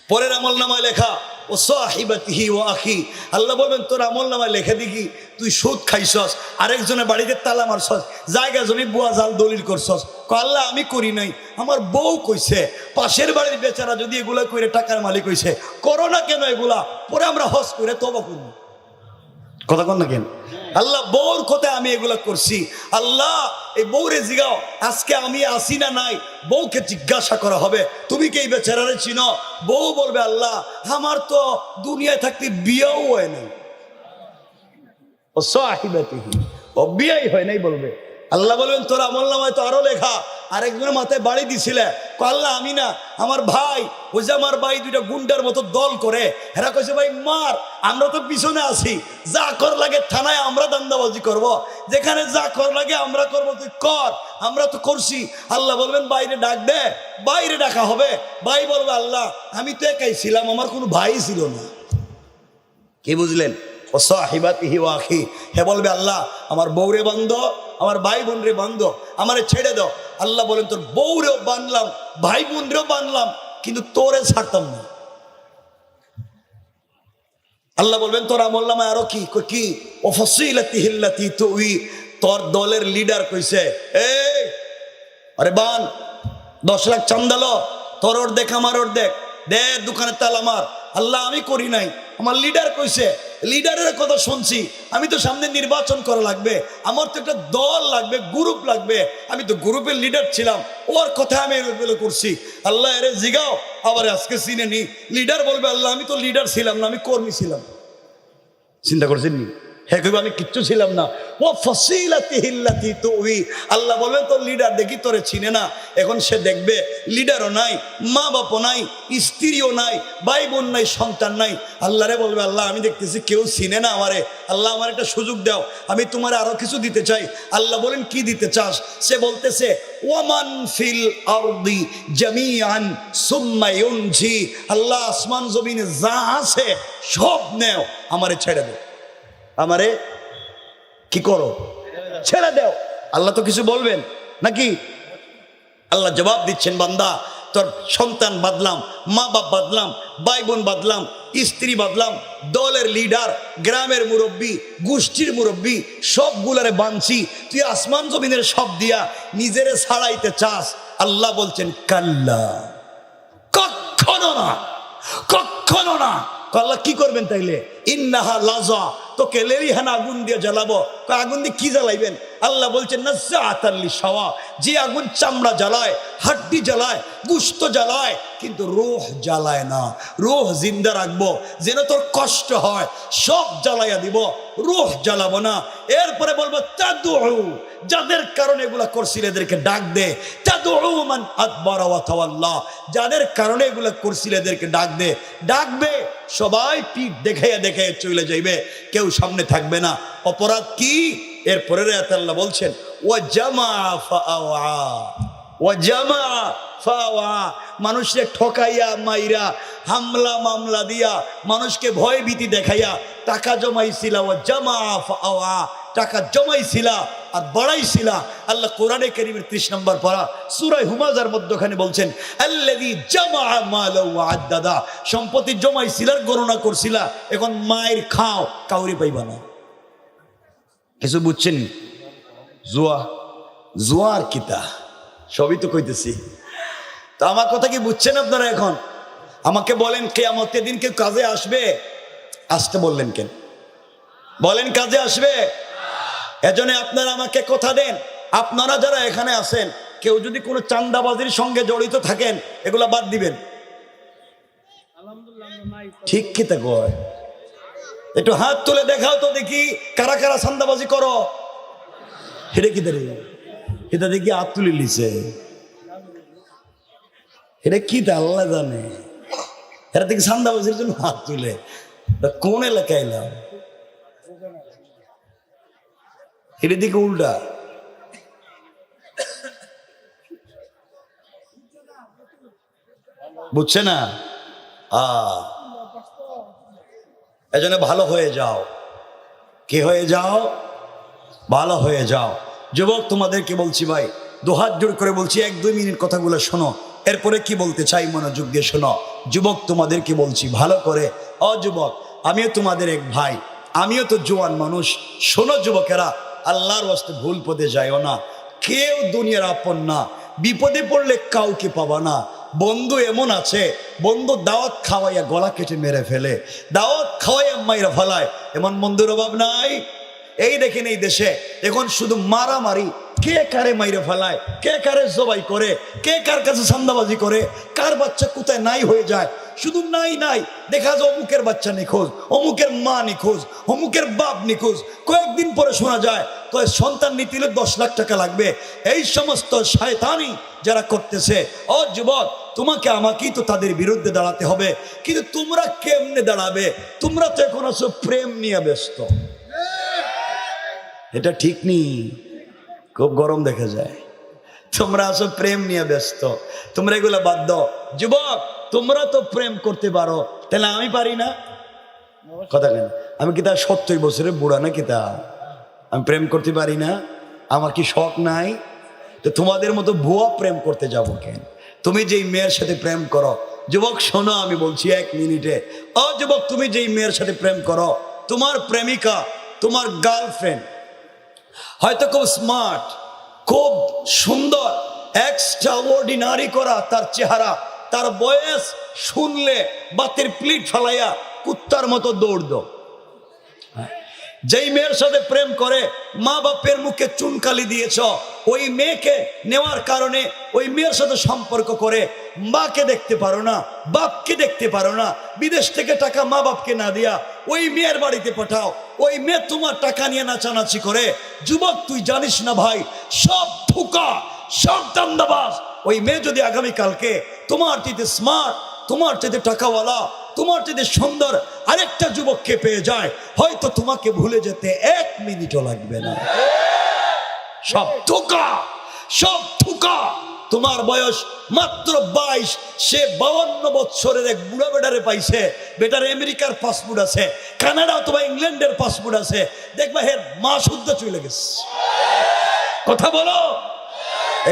পরের আমল নামায় লেখা ও সাহিবাতিহি ওয়া আখি, আল্লাহ বলবেন তোর আমল নামায় লেখা দেখি তুই সুদ খাইছস, আরেকজনের বাড়িতে তালা মারছস, জায়গা জমি বুয়া জাল দলিল করছস। আল্লাহ আমি করি নাই, আমার বউ কইছে, পাশের বাড়ির বেচারা যদি এগুলা করে টাকার মালিক হইছে, করো না কেন এগুলা, পরে আমরা হজ করে তওবা করব। কথা কন না কেন? আল্লাহ বউর কথায় আমি এগুলা করছি, আল্লাহ এই বউরে জিগাও আজকে আমি আসি না নাই, বউকে জিজ্ঞাসা করা হবে তুমি কি এই বেচারারে চিনো? বউ বলবে আল্লাহ আমার তো দুনিয়ায় থাকতে বিয়েও হয় নাই, ও সাহিবাতিহি, ও বিয়েই হয় নাই বলবে। আল্লাহ বলবেন তোর আমল নামায় তো আরো লেখা আরেকজনের মাথায় বাড়ি দিছিলে, আল্লাহ আমি না, আমার ভাই, ওই যে আমার ভাই দুইটা গুন্ডার মতো দল করে, এরা কইছে ভাই মার, আমরা তো পিছনে আছি, যা কর লাগে থানায় আমরা দান্দাবাজি করব, যেখানে যা কর লাগে আমরা করব, তুই কর, আমরা তো করছি। আল্লাহ বলবেন বাইরে ডাক দে, বাইরে ডাকা হবে, ভাই বলবে আল্লাহ আমি তো একাই ছিলাম, আমার কোনো ভাই ছিল না। কি বুঝলেন? ও সাহিবাতিহি ওয়া আখি, হে বলবে আল্লাহ আমার বউরে বান্ধ, আমার ভাই বোন রে বান্ধ, আমারে ছেড়ে দাও। আল্লাহ বলেন তোর বউরেও বানলাম, ভাই বোন রেও বানলাম, কিন্তু তোরে ছাড়তাম না। আল্লাহ বলবেন তোর আমল নামায় আরো কি কি ও ফাসিলাতিহি আল্লাতী তুই, তোর দলের লিডার কইছে এই আরে বান 10 লাখ চান্দালো, তোর অর্ধেক আমার অর্ধেক, দে দোকানে তালা মার। আল্লাহ আমি করি নাই, আমার লিডার কইছে লিডারের কথা শুনছি, আমি তো সামনে নির্বাচন করা লাগবে, আমার তো একটা দল লাগবে, গ্রুপ লাগবে, আমি তো গ্রুপের লিডার ছিলাম, ওর কথা আমি এগুলো করছি। আল্লাহ এরে জিগাও, আবার আজকে চিনে নি, লিডার বলবে আল্লাহ আমি তো লিডার ছিলাম না, আমি কর্মী ছিলাম। চিন্তা করছেন নি? হ্যাঁ কইবে আমি কিচ্ছু ছিলাম না। ও ফাসিলাতিহিল্লাতি তুই, আল্লাহ বলবে তোর লিডার দেখি তোরে চিনে না। এখন সে দেখবে লিডারও নাই, মা বাপও নাই, স্ত্রীও নাই, ভাই বোন নাই, সন্তান নাই। আল্লাহরে বলবে আল্লাহ আমি দেখতেছি কেউ চিনে না আমারে, আল্লাহ আমার একটা সুযোগ দাও, আমি তোমার আরো কিছু দিতে চাই। আল্লাহ বলেন কি দিতে চাস? সে বলতেছে ওয়ামান ফিল আরদি জামিআন সুম্মা ইউনজি, আল্লাহ আসমান জমিনে যা আছে সব নেও, আমারে ছেড়ে দাও, আমারে কি করো, ছেড়ে দাও। আল্লাহ তো কিছু বলবেন নাকি? আল্লাহ জবাব দিচ্ছেন বান্দা তোর সন্তান বাদলাম, মা বাপ বাদলাম, ভাই বোন বাদলাম, স্ত্রী বাদলাম, দলের লিডার, গ্রামের মুরব্বী, গোষ্ঠীর মুরব্বী, সবগুলারে বানছি, তুই আসমান জমিনের সব দিয়া নিজেরে ছাড়াইতে চাস? আল্লাহ বলছেন কাল্লা, কখনো না, কখনো না। আল্লাহ কি করবেন তাইলে? ইন্নাহা লাজা, তোকে লেলিহান আগুন দিয়ে জ্বালাবো। আগুন দিয়ে কি জ্বালাইবেন? আল্লাহ বলছেন নাজ্জাআতাল লিশাওয়া, যে আগুন চামড়া জ্বালায়, হাড্ডি জ্বালায়, গোশত জ্বালায়, কিন্তু রূহ জ্বালায় না। রূহ জিন্দা রাখবো, যেন তোর কষ্ট হয় সব জ্বালাইয়া দিব, রূহ জ্বালাবো না। এরপরে বলবো তাদউ, যাদের কারণে এগুলা করছিল এদেরকে ডাক দে। তাদউ মান আদবারা ওয়া তাওয়াল্লা, যাদের কারণে এগুলা করছিল এদেরকে ডাক দে। ডাকবে, সবাই পিঠ দেখাইয়া দেখাইয়া চলে যাইবে, কেউ সামনে থাকবে না। অপরাধ কি? এরপরের আয়াতে আল্লাহ বলছেন ওয়া জামা ফাআওয়া, ওয়া জামা ফাওয়া, মানুষকে ঠকাইয়া মাইরা, হামলা মামলা দিয়া, মানুষকে ভয় ভীতি দেখাইয়া টাকা জমাইছিলা। ওয়া জামা ফাওয়া, টাকা জমাইছিলা আর বাড়াইছিলা। আল্লাহ কোরআনে কারীমের 30 নম্বর পারা সূরা হুমাযার মধ্যখানে বলছেন আল্লাযী জামা মালা ওয়া আদ্দাদা, সম্পত্তি জমাইছিলা, গণনা করছিলা, এখন মায়ের খাও, কাউরি পাইবা না। কিছু বুঝছেন? জুয়া, জুয়ার কিতা সবই তো কইতেছি। তো আমার কথা কি বুঝছেন আপনারা? এখন আমাকে বলেন কিয়ামতের দিন কেউ কাজে আসবে? আসতে বললেন কেন? বলেন কাজে আসবে? এজন্য আপনারা আমাকে কথা দেন, আপনারা যারা এখানে আছেন কেউ যদি কোনো চান্দাবাজির সঙ্গে জড়িত থাকেন এগুলা বাদ দিবেন। ঠিক কি তা কয়? একটু হাত তুলে দেখাও তো দেখি কারা কারা চান্দাবাজি করো। এটা কি দাঁড়ি? এটা দেখি হাত তুলে লিছে, এটা কি তা আল্লাহ জানে। এরা দেখি চান্দাবাজির জন্য হাত তুলে। কোন এলাকায় এলাম? এটা দিকে উল্টা। বুঝছে না? এজন্য ভালো হয়ে যাও। কি হয়ে যাও? ভালো হয়ে যাও। যুবক তোমাদেরকে বলছি ভাই, দুহাত জোড় করে বলছি, 1-2 মিনিট কথাগুলো শোনো, এরপরে কি বলতে চাই মনোযোগ দিয়ে শোনো। যুবক তোমাদেরকে বলছি ভালো করে, যুবক আমিও তোমাদের এক ভাই, আমিও তো জোয়ান মানুষ। শোনো যুবকেরা, আল্লাহর ওয়াস্তে ভুল পথে যাইও না। কেউ দুনিয়ার আপন না, বিপদে পড়লে কাউকে পাবা না। বন্ধু এমন আছে, বন্ধু দাওয়াত খাওয়াইয়া গলা কেটে মেরে ফেলে, দাওয়াত খাওয়াইয়া মাইরা ফেলায়, এমন বন্ধুর অভাব নাই। এই দেখেন এই দেশে এখন শুধু মারামারি, কে কারে মাইরে ফেলায়, কে কারে জবাই করে, কে কার কাছে চান্দাবাজি করে, কার বাচ্চা কোথায় নাই হয়ে যায়। শুধু নাই নাই দেখা যায় অমুকের বাচ্চা নিখোঁজ, অমুকের মা নিখোঁজ, অমুকের বাপ নিখোঁজ। কয়েকদিন পরে শোনা যায় কয়েক সন্তান নিতে হলে 10 লাখ টাকা লাগবে। এই সমস্ত শয়তানি যারা করতেছে, যুবক তোমাকে আমাকেই তো তাদের বিরুদ্ধে দাঁড়াতে হবে। কিন্তু তোমরা কেমনে দাঁড়াবে? তোমরা তো এখন আছো প্রেম নিয়ে ব্যস্ত। এটা ঠিক নেই, খুব গরম দেখা যায়। তোমরা আছো প্রেম নিয়ে ব্যস্ত, তোমরা এগুলো বাদ দাও। যুবক তোমরা তো প্রেম করতে পারো, তাহলে আমি পারি না? কথা কেন? আমি কি তা 70 বছরের বুড়া না কি তা? আমি প্রেম করতে পারি না? আমার কি শখ নাই? তো তোমাদের মতো ভুয়া প্রেম করতে যাব কেন? তুমি যেই মেয়ের সাথে প্রেম করো, যুবক শোনো আমি বলছি 1 মিনিটে, যুবক তুমি যেই মেয়ের সাথে প্রেম করো, তোমার প্রেমিকা, তোমার গার্লফ্রেন্ড হয়তো খুব স্মার্ট, খুব সুন্দর, এক্সট্রা অর্ডিনারি করা তার চেহারা, তার বয়স শুনলে বাতের প্লিট ফেলাইয়া কুত্তার মতো দৌড় দো। যেই মেয়ের সাথে প্রেম করে মা বাপের মুখে চুনকালি দিয়েছ, ওই মেয়েকে নেওয়ার কারণে ওই মেয়ের সাথে সম্পর্ক করে মাকে দেখতে পারো না, বাপকে দেখতে পারো না, বিদেশ থেকে টাকা মা বাপকে না দিয়া ওই মেয়ের বাড়িতে পাঠাও, ওই মেয়ে তোমার টাকা নিয়ে নাচানাচি করে। যুবক, তুই জানিস না ভাই, সব ঠুকা, সব দান্দাবাজ। ওই মেয়ে যদি আগামীকালকে তোমার চাইতে স্মার্ট, তোমার চাইতে টাকাওয়ালা, তোমার চাইতে সুন্দর আরেকটা যুবককে পেয়ে যায়, হয়তো তোমাকে ভুলে যেতে 1 মিনিটও লাগবে না। সব ঠুকা, সব ঠুকা। তোমার বয়স মাত্র 22, সে 52 বছরের এক বুড়া বেটারে পাইছে। বেটার আমেরিকার পাসপোর্ট আছে, কানাডা অথবা ইংল্যান্ডের পাসপোর্ট আছে, দেখবা হের মা শুদ্ধ চলে গেছে। কথা বলো।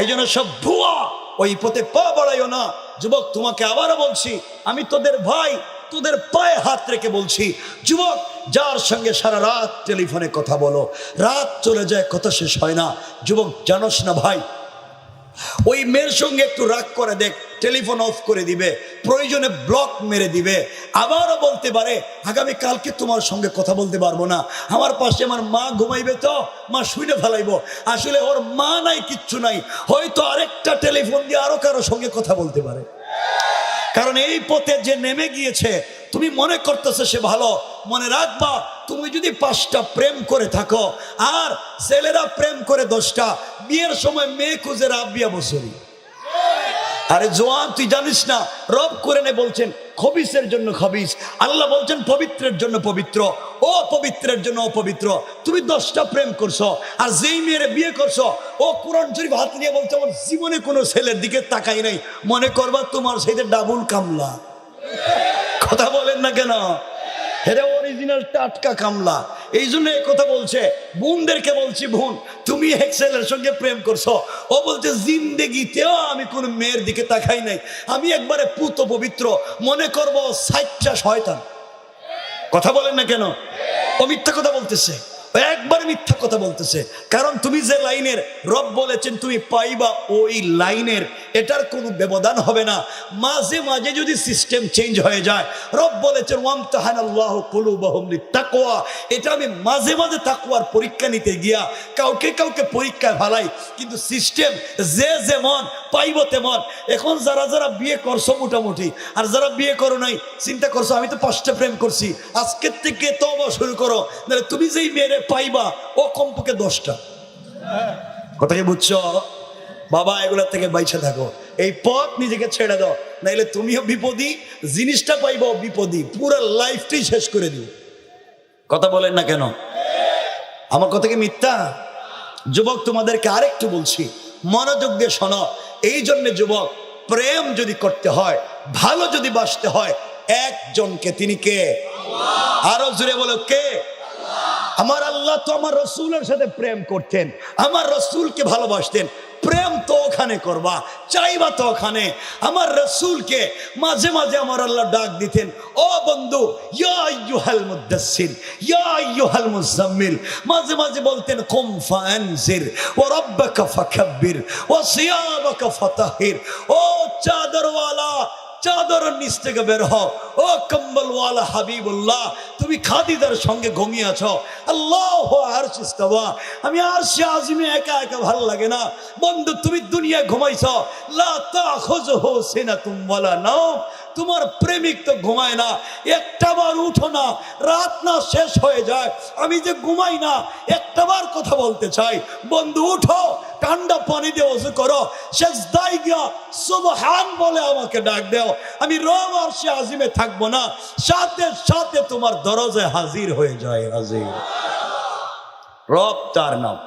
এই জন্য সব ভুয়া, ওই পথে পা বাড়াইও না। যুবক, তোমাকে আবারও বলছি, আমি তোদের ভাই, তোদের পায়ে হাত রেখে বলছি, যুবক, যার সঙ্গে সারা রাত টেলিফোনে কথা বলো, রাত চলে যায়, কথা শেষ হয় না। যুবক, জানোস না ভাই, ওই মেয়ের সঙ্গে একটু রাগ করে দেখ, টেলিফোন অফ করে দিবে, প্রয়োজনে ব্লক মেরে দিবে। আবারও বলতে পারে আগামী কালকে তোমার সঙ্গে কথা বলতে পারবো না, আমার পাশে আমার মা ঘুমাইবে, তো মা শুনে ফেলাইবো। আসলে ওর মা নাই, কিচ্ছু নাই, হয়তো আরেকটা টেলিফোন দিয়ে আরো কারো সঙ্গে কথা বলতে পারে। কারণ এই পথে যে নেমে গিয়েছে, তুমি মনে করতেছো সে ভালো। মনে রাখবা, তুমি যদি 5টা প্রেম করে থাকো আর ছেলেরা প্রেম করে 10টা, বিয়ের সময় মেয়ে খুঁজে রাবিয়া বছরই। আরে জোয়ান, তুই জানিস না রব কোরআনে বলছেন খবিসের জন্য খবিস, আল্লাহ বলছেন পবিত্রের জন্য পবিত্র, ও পবিত্রের জন্য অপবিত্র। তুমি 10টা প্রেম করছো, আর যেই মেয়ের বিয়ে করছো, ও কোরআন শরীফ হাত নিয়ে বলছে আমার জীবনে কোনো ছেলের দিকে তাকাই নাই। মনে করবা তোমার সেইটা ডাবল কামলা। কথা বলেন না কেন? হেরে অরিজিনাল টাটকা কামলা। এই জন্য এই কথা বলছে। বোনদেরকে বলছি, বোন, তুমি এক ছেলের সঙ্গে প্রেম করছো, ও বলছে জিন্দেগিতেও আমি কোন মেয়ের দিকে তাকাই নাই, আমি একবারে পুত পবিত্র। মনে করবো 60টা শয়তান। কথা বলেন না কেন? ও মিথ্যা কথা বলতেছে, একবার মিথ্যা কথা বলতেছে। কারণ তুমি যে লাইনের রব বলেছেন তুমি পাইবা, ওই লাইনের এটার কোনো ব্যবধান হবে না। মাঝে মাঝে যদি সিস্টেম চেঞ্জ হয়ে যায়, রব বলেছেন ওয়ামতাহানাল্লাহু কুলুবাহুম লিত্তাকওয়া, এটা আমি মাঝে মাঝে তাকওয়ার পরীক্ষা নিতে গিয়া কাউকে কাউকে পরীক্ষায় ফেলাই, কিন্তু সিস্টেম যে যেমন পাইব তেমন। এখন যারা যারা বিয়ে করছো মোটামুটি, আর যারা বিয়ে করো নাই, চিন্তা করছো আমি তো 5টা প্রেম করছি, আজকের থেকে তওবা শুরু করো, নাহলে তুমি যেই মেয়েরে পাইবা ও কমপক্ষে 10টা। কথা কি বুঝছো বাবা? এগুলোর থেকে বাইচে থাকো, এই পথ নিজেকে ছেড়ে দাও, নাইলে তুমিও বিপদী, জিনিসটা পাইবো বিপদী, পুরো লাইফটাই শেষ করে দিও। কথা বলেন না কেন? আমার কথা কি মিথ্যা? যুবক, তোমাদেরকে আরেকটু বলছি, মনোযোগ দিয়ে শোনো। এই জন্য যুবক, প্রেম যদি করতে হয়, ভালো যদি বাসতে হয়, একজনকে, তিনি কে? আরো জোরে বলো, কে? আমার আল্লাহ তো আমার রসুলের সাথে প্রেম করতেন, আমার রসুলকে ভালোবাসতেন। প্রেম তো ওখানে করবা, চাইবা তো ওখানে। আমার রসুলকে মাঝে মাঝে আমার আল্লাহ ডাক দিতেন, ও বন্ধু, ইয়া আইয়ুহাল মুদাসসির, ইয়া আইয়ুহাল মুজাম্মিল। মাঝে মাঝে বলতেন কুম ফাআনজির ওয়া রাব্বাকা ফাকাব্বির ওয়া সিয়াবাকা ফাতাহির। ও চাদরওয়ালা, চাদরের নিচ থেকে বের হও। ও কম্বলওয়ালা হাবিবুল্লাহ, তুমি খাদিজার সঙ্গে ঘুমিয়ে আছো। আল্লাহু আরশ ইস্তাওয়া, আমি আরশে আজিমে একা একা ভালো লাগে না। বন্ধু, তুমি দুনিয়ায় ঘুমাইছো, লা তাখুযুহু সিনাতুম ওয়ালা নাওম, তোমার প্রেমিক তো ঘুমায় না, একটাবার উঠো না, রাত না শেষ হয়ে যায়, আমি যে ঘুমাই না, একটাবার কথা বলতে চাই। বন্ধু উঠো, ঠান্ডা পানি দিয়ে ওযু করো, সিজদায় গিয়া সুবহান বলে আমাকে ডাক দাও, আমি রব আরশে আজিমে থাকবো না, সাথে সাথে তোমার দরজায় হাজির হয়ে যায়। হাজির রব, তার নাম।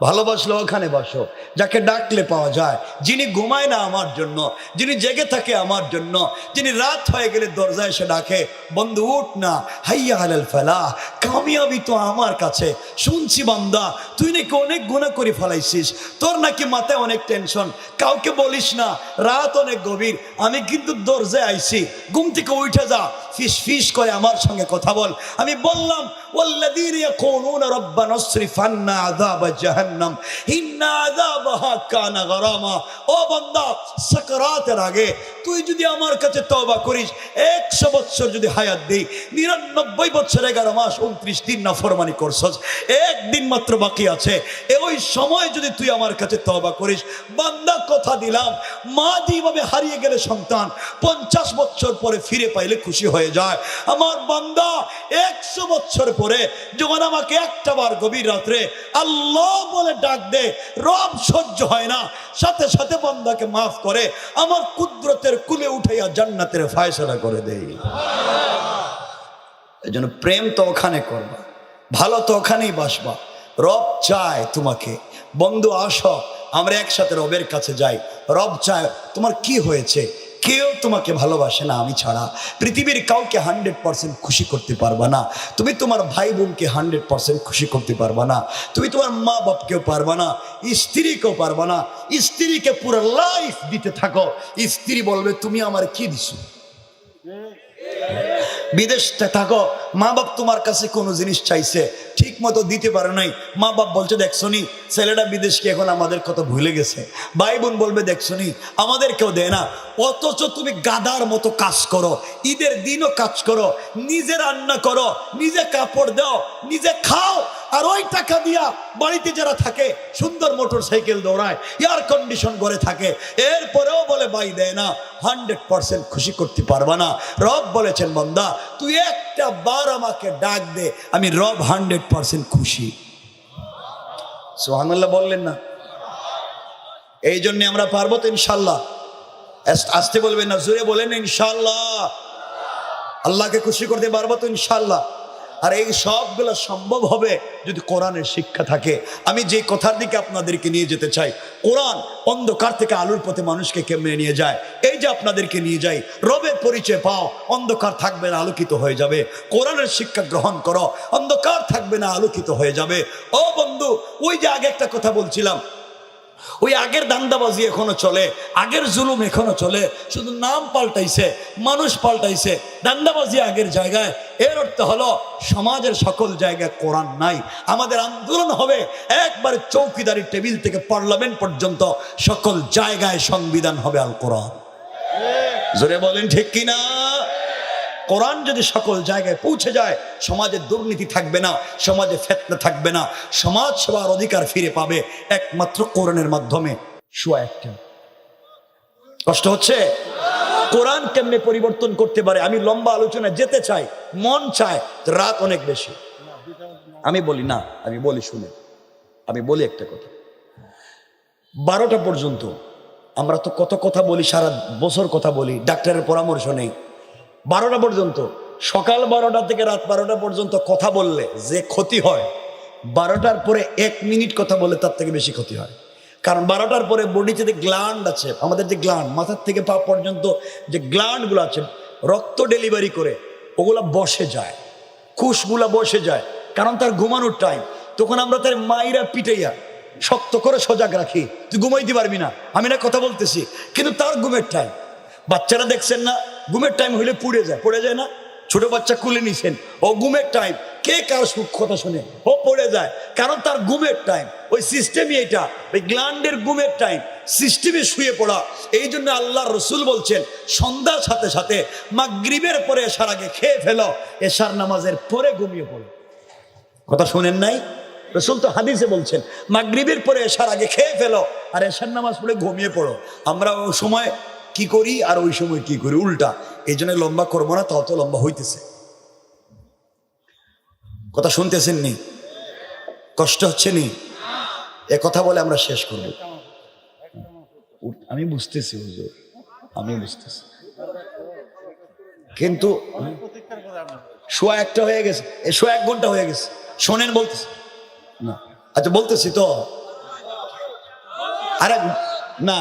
ভালোবাসলে ওখানে বসো, যাকে ডাকলে পাওয়া যায়, যিনি ঘুমায় না আমার জন্য, যিনি জেগে থাকে আমার জন্য, যিনি রাত হয়ে গেলে দরজায় এসে ডাকে, বন্ধু উঠ না, হাইয়া আলাল ফালাহ, কামিয়াবি তো আমার কাছে। শুনছি বান্দা, তুই নাকি অনেক গুনাহ করে ফেলাইছিস, তোর নাকি মাথায় অনেক টেনশন, কাউকে বলিস না, রাত অনেক গভীর, আমি কিন্তু দরজায় আইছি, ঘুম থেকে উঠে যা, ফিস ফিস করে আমার সঙ্গে কথা বল। আমি বললাম ওয়াল্লাযীনা ইয়াকুলুনা রাব্বানা ইসরিফ আন্না আযাবা জাহান্নাম ইন্না আযাবাহা কানা গরামা। ও বান্দা, সাকরাতের আগে তুই যদি আমার কাছে তওবা করিস, 100 বছর যদি হায়াত দেই, 99 বছর 11 মাস 29 দিন নাফরমানি করছস, একদিন মাত্র বাকি আছে, ওই সময় যদি তুই আমার কাছে তওবা করিস, বান্দা কথা দিলাম, মা যেভাবে হারিয়ে গেলে সন্তান 50 বছর পরে ফিরে পাইলে খুশি হয়ে যায়, আমার বান্দা 100 বছর পরে যখন আমাকে একটা বার গভীর রাত্রে আল্লাহ বলে ডাক দে, রব সহ্য হয় না, সাথে সাথে বান্দাকে মাফ করে আমার কুদরতের কুলে উঠাইয়া জান্নাতের ফয়সালা করে দেই। এই জন্য প্রেম তো ওখানে করবা, ভালো তো ওখানেই বাসবা। রব চায় তোমাকে, বন্ধু আসো আমরা একসাথে রবের কাছে যাই। রব চায়, তোমার কি হয়েছে? কেউ তোমাকে ভালোবাসে না আমি ছাড়া, পৃথিবীর কাউকে 100% খুশি করতে পারবা না, তুমি তোমার ভাই বোনকে 100% খুশি করতে পারবা না, তুমি তোমার মা বাপকেও পারবা না, স্ত্রীকেও পারবা না। স্ত্রীকে পুরো লাইফ দিতে থাকো, স্ত্রী বলবে তুমি আমার কি দিছো। বিদেশে থাকো, মা বাপ তোমার কাছে কোনো জিনিস চাইছে, ঠিক মতো দিতে পারে নাই, মা বাপ বলছে দেখছনি ছেলেটা বিদেশকে এখন আমাদের কথা ভুলে গেছে, ভাই বোন বলবে দেখছনি আমাদের কেউ দেয় না। অথচ তুমি গাদার মতো কাজ করো, ঈদের দিনও কাজ করো, নিজে রান্না করো, নিজে কাপড় দাও, নিজে খাও, আর ওই টাকা দিয়া বাড়িতে যারা থাকে সুন্দর মোটর সাইকেল দৌড়ায়, এয়ার কন্ডিশন করে থাকে, এরপরেও বলে ভাই দেয় না, 100% খুশি করতে পারবা না। রব বলেছেন বান্দা তুই একটা বার আমাকে ডাক দে, আমি রব 100% খুশি। সুবহানাল্লাহ বললেন না? এই জন্য আমরা পারবো তো ইনশাল্লাহ? আসতে বলবেন না, জোরে বলেন ইনশাল্লাহ। আল্লাহকে খুশি করতে পারবো তো ইনশাল্লাহ? আর এই সবগুলো সম্ভব হবে যদি কোরআনের শিক্ষা থাকে। আমি যে কথার দিকে আপনাদেরকে নিয়ে যেতে চাই, কোরআন অন্ধকার থেকে আলোর পথে মানুষকে কেমনে নিয়ে যায়, এই যে আপনাদেরকে নিয়ে যাই, রবের পরিচয় পাও, অন্ধকার থাকবে না, আলোকিত হয়ে যাবে। কোরআনের শিক্ষা গ্রহণ করো, অন্ধকার থাকবে না, আলোকিত হয়ে যাবে। ও বন্ধু, ওই যে আগে একটা কথা বলছিলাম, ওই আগের দান্দাবাজি এখনো চলে, আগের জুলুম এখনো চলে, শুধু নাম পাল্টাইছে, মানুষ পাল্টাইছে, দান্দাবাজি আগের জায়গায়। এর অর্থ হলো সমাজের সকল জায়গায় কোরআন নাই। আমাদের আন্দোলন হবে একবারে চৌকিদারি টেবিল থেকে পার্লামেন্ট পর্যন্ত সকল জায়গায় সংবিধান হবে আল কোরআন। জোরে বলেন ঠিক কিনা? কোরআন যদি সকল জায়গায় পৌঁছে যায়, সমাজে দুর্নীতি থাকবে না, সমাজে ফিতনা থাকবে না, সমাজ সেবার অধিকার ফিরে পাবে একমাত্র কোরআনের মাধ্যমে। শুয়া একটা কষ্ট হচ্ছে, কোরআন কেমনে পরিবর্তন করতে পারে আমি লম্বা আলোচনা যেতে চাই, মন চায়, রাত অনেক বেশি। আমি বলি না, আমি বলি শুনে, আমি বলি একটা কথা, 12টা পর্যন্ত আমরা তো কত কথা বলি, সারা বছর কথা বলি, ডাক্তারের পরামর্শ নেই। 12টা পর্যন্ত, সকাল 12টা থেকে রাত 12টা পর্যন্ত কথা বললে যে ক্ষতি হয়, 12টার পরে 1 মিনিট কথা বললে তার থেকে বেশি ক্ষতি হয়। কারণ 12টার পরে বডিতে যে গ্ল্যান্ড আছে, আমাদের যে গ্ল্যান্ড, মাথার থেকে পা পর্যন্ত যে গ্ল্যান্ডগুলো আছে, রক্ত ডেলিভারি করে, ওগুলা বসে যায়, কুশগুলা বসে যায়, কারণ তার ঘুমানোর টাইম। তখন আমরা তার মাইরা পিটাইয়া শক্ত করে সজাগ রাখি, তুই ঘুমাইতে পারবি না, আমি না কথা বলতেছি, কিন্তু তার ঘুমের টাইম। বাচ্চারা দেখছেন না, ঘুমের টাইম হইলে পড়ে যায় না, ছোট বাচ্চা কুলে নিছেন, ও ঘুমের টাইম, কে কার সুখ কথা শুনে ও পড়ে যায়, কারণ তার ঘুমের টাইম। ওই সিস্টেমই এটা, ওই গ্ল্যান্ডের ঘুমের টাইম, সিস্টেমে শুয়ে পড়া। এই জন্য আল্লাহ রসুল বলছেন সন্ধ্যার সাথে সাথে মাগরিবের পরে এশার আগে খেয়ে ফেলো, এশার নামাজের পরে ঘুমিয়ে পড়ো। কথা শুনেন নাই? রসুল তো হাদিসে বলছেন মাগরিবের পরে এশার আগে খেয়ে ফেলো আর এশার নামাজ পড়ে ঘুমিয়ে পড়ো। আমরা ওই সময় কি করি আর ওই সময় কি করি, উল্টা। এই জন্য লম্বা করবো না, তাও তো লম্বা হইতেছে। কথা শুনতেছেন নি? কষ্ট হচ্ছে নি? এ কথা বলে আমরা শেষ করব। আমি বুঝতেছি হুজুর, আমি বুঝতেছি, কিন্তু সোয়া একটা হয়ে গেছে, সোয়া 1 ঘন্টা হয়ে গেছে, শোনেন বলতেছি না? আচ্ছা বলতেছি তো, আরে না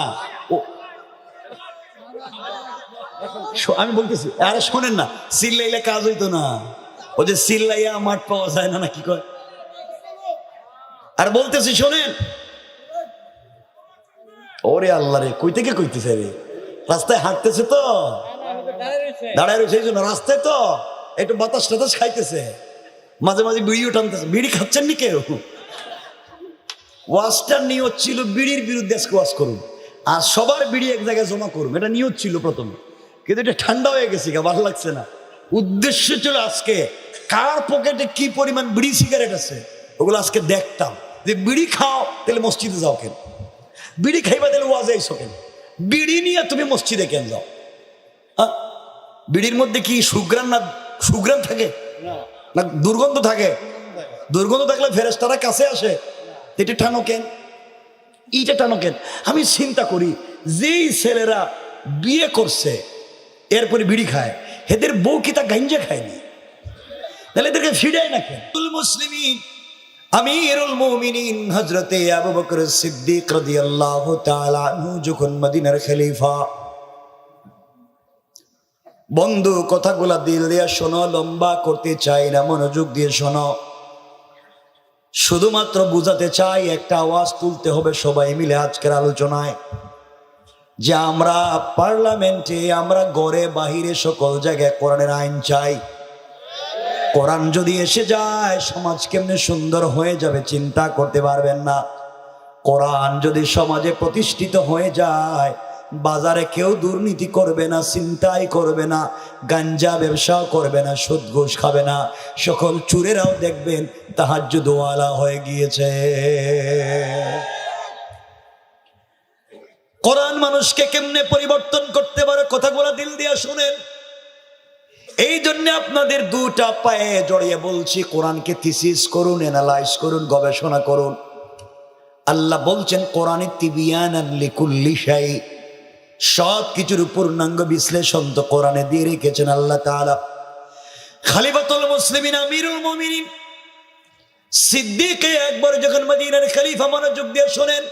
আমি বলতেছি, আরে শোনেন না, চিল্লাইলে কাজ হইতো না, ও যে চিল্লাইয়া মাঠ পাওয়া যায় না, কি কয়? আর বলতেছি শোনেন, ওরে আল্লাহ রে, কই থেকে কইতেছে রে, রাস্তায় হাঁটতেছে তো, দাঁড়ায় রয়েছে, এই জন্য রাস্তায় তো একটু বাতাস টাতাস খাইতেছে, মাঝে মাঝে বিড়িও টানতেছে। বিড়ি খাচ্ছেন নি কেউ? ওয়াজটার নিয়ত ছিল বিড়ির বিরুদ্ধে আজকে ওয়াজ করুন, আর সবার বিড়ি এক জায়গায় জমা করুন, এটা নিয়ত ছিল প্রথমে, কিন্তু এটা ঠান্ডা হয়ে গেছে, ভালো লাগছে না। উদ্দেশ্য ছিল আজকে কার পকেটে কি পরিমাণ বিড়ি সিগারেট আছে ওগুলো আজকে দেখতাম। যে বিড়ি খাও তাহলে মসজিদে যাও কেন, বিড়ি খাইবা তাহলে ওয়াজে আইসো কেন, বিড়ি নিয়ে তুমি মসজিদে কেন যাও? হ্যাঁ, বিড়ির মধ্যে কি সুগ্রাণ থাকে না দুর্গন্ধ থাকে? দুর্গন্ধ থাকলে ফেরেশতারা কাছে আসে, এটা টানো কেন, এইটা টানো কেন? আমি চিন্তা করি যেই ছেলেরা বিয়ে করছে এরপরে বিড়ি খায়, এদের বউ কি তা গাঞ্জা খায়নি? তাহলে এদেরকে ফিরায় না কেন? মুসলিমিন আমিরুল মুমিনিন হযরতে আবু বকর সিদ্দিক রাদিয়াল্লাহু তাআলা আনহু যখন মদিনার খলিফা, বন্ধু কথাগুলা দিল দিয়ে শোনো, লম্বা করতে চাই না, মনোযোগ দিয়ে শোনো। শুধুমাত্র বুঝাতে চাই, একটা আওয়াজ তুলতে হবে সবাই মিলে আজকের আলোচনায়, যে আমরা পার্লামেন্টে, আমরা ঘরে বাহিরে সকল জায়গায় কোরআনের আইন চাই। কোরআন যদি এসে যায় সমাজ কেমনে সুন্দর হয়ে যাবে চিন্তা করতে পারবেন না। কোরআন যদি সমাজে প্রতিষ্ঠিত হয়ে যায়, বাজারে কেউ দুর্নীতি করবে না, চিন্তাই করবে না, গাঞ্জা ব্যবসাও করবে না, সুদ ঘুষ খাবে না, সকল চুরেরাও দেখবেন তাহাজ্জুদ ওয়ালা হয়ে গিয়েছে। কোরআন মানুষকে কেমনে পরিবর্তন করতে পারে কথাগুলো দিল দিয়া শুনেন। এই জন্য আপনাদের দুটা পায়ে জড়িয়ে বলছি, কোরআনকে থিসিস করুন, অ্যানালাইজ করুন, গবেষণা করুন। আল্লাহ বলছেন কোরআনে তিবিয়ানান লিকুল্লি শাই, সব কিছুর পূর্ণাঙ্গ বিশ্লেষণ তো কোরআনে দিয়ে রেখেছেন আল্লাহ তাআলা। খলিফাতুল মুসলিমিন আমিরুল মুমিনিন সিদ্দিক আকবর যখন মদিনার খলিফা, মনোযোগ দিয়ে শোনেন,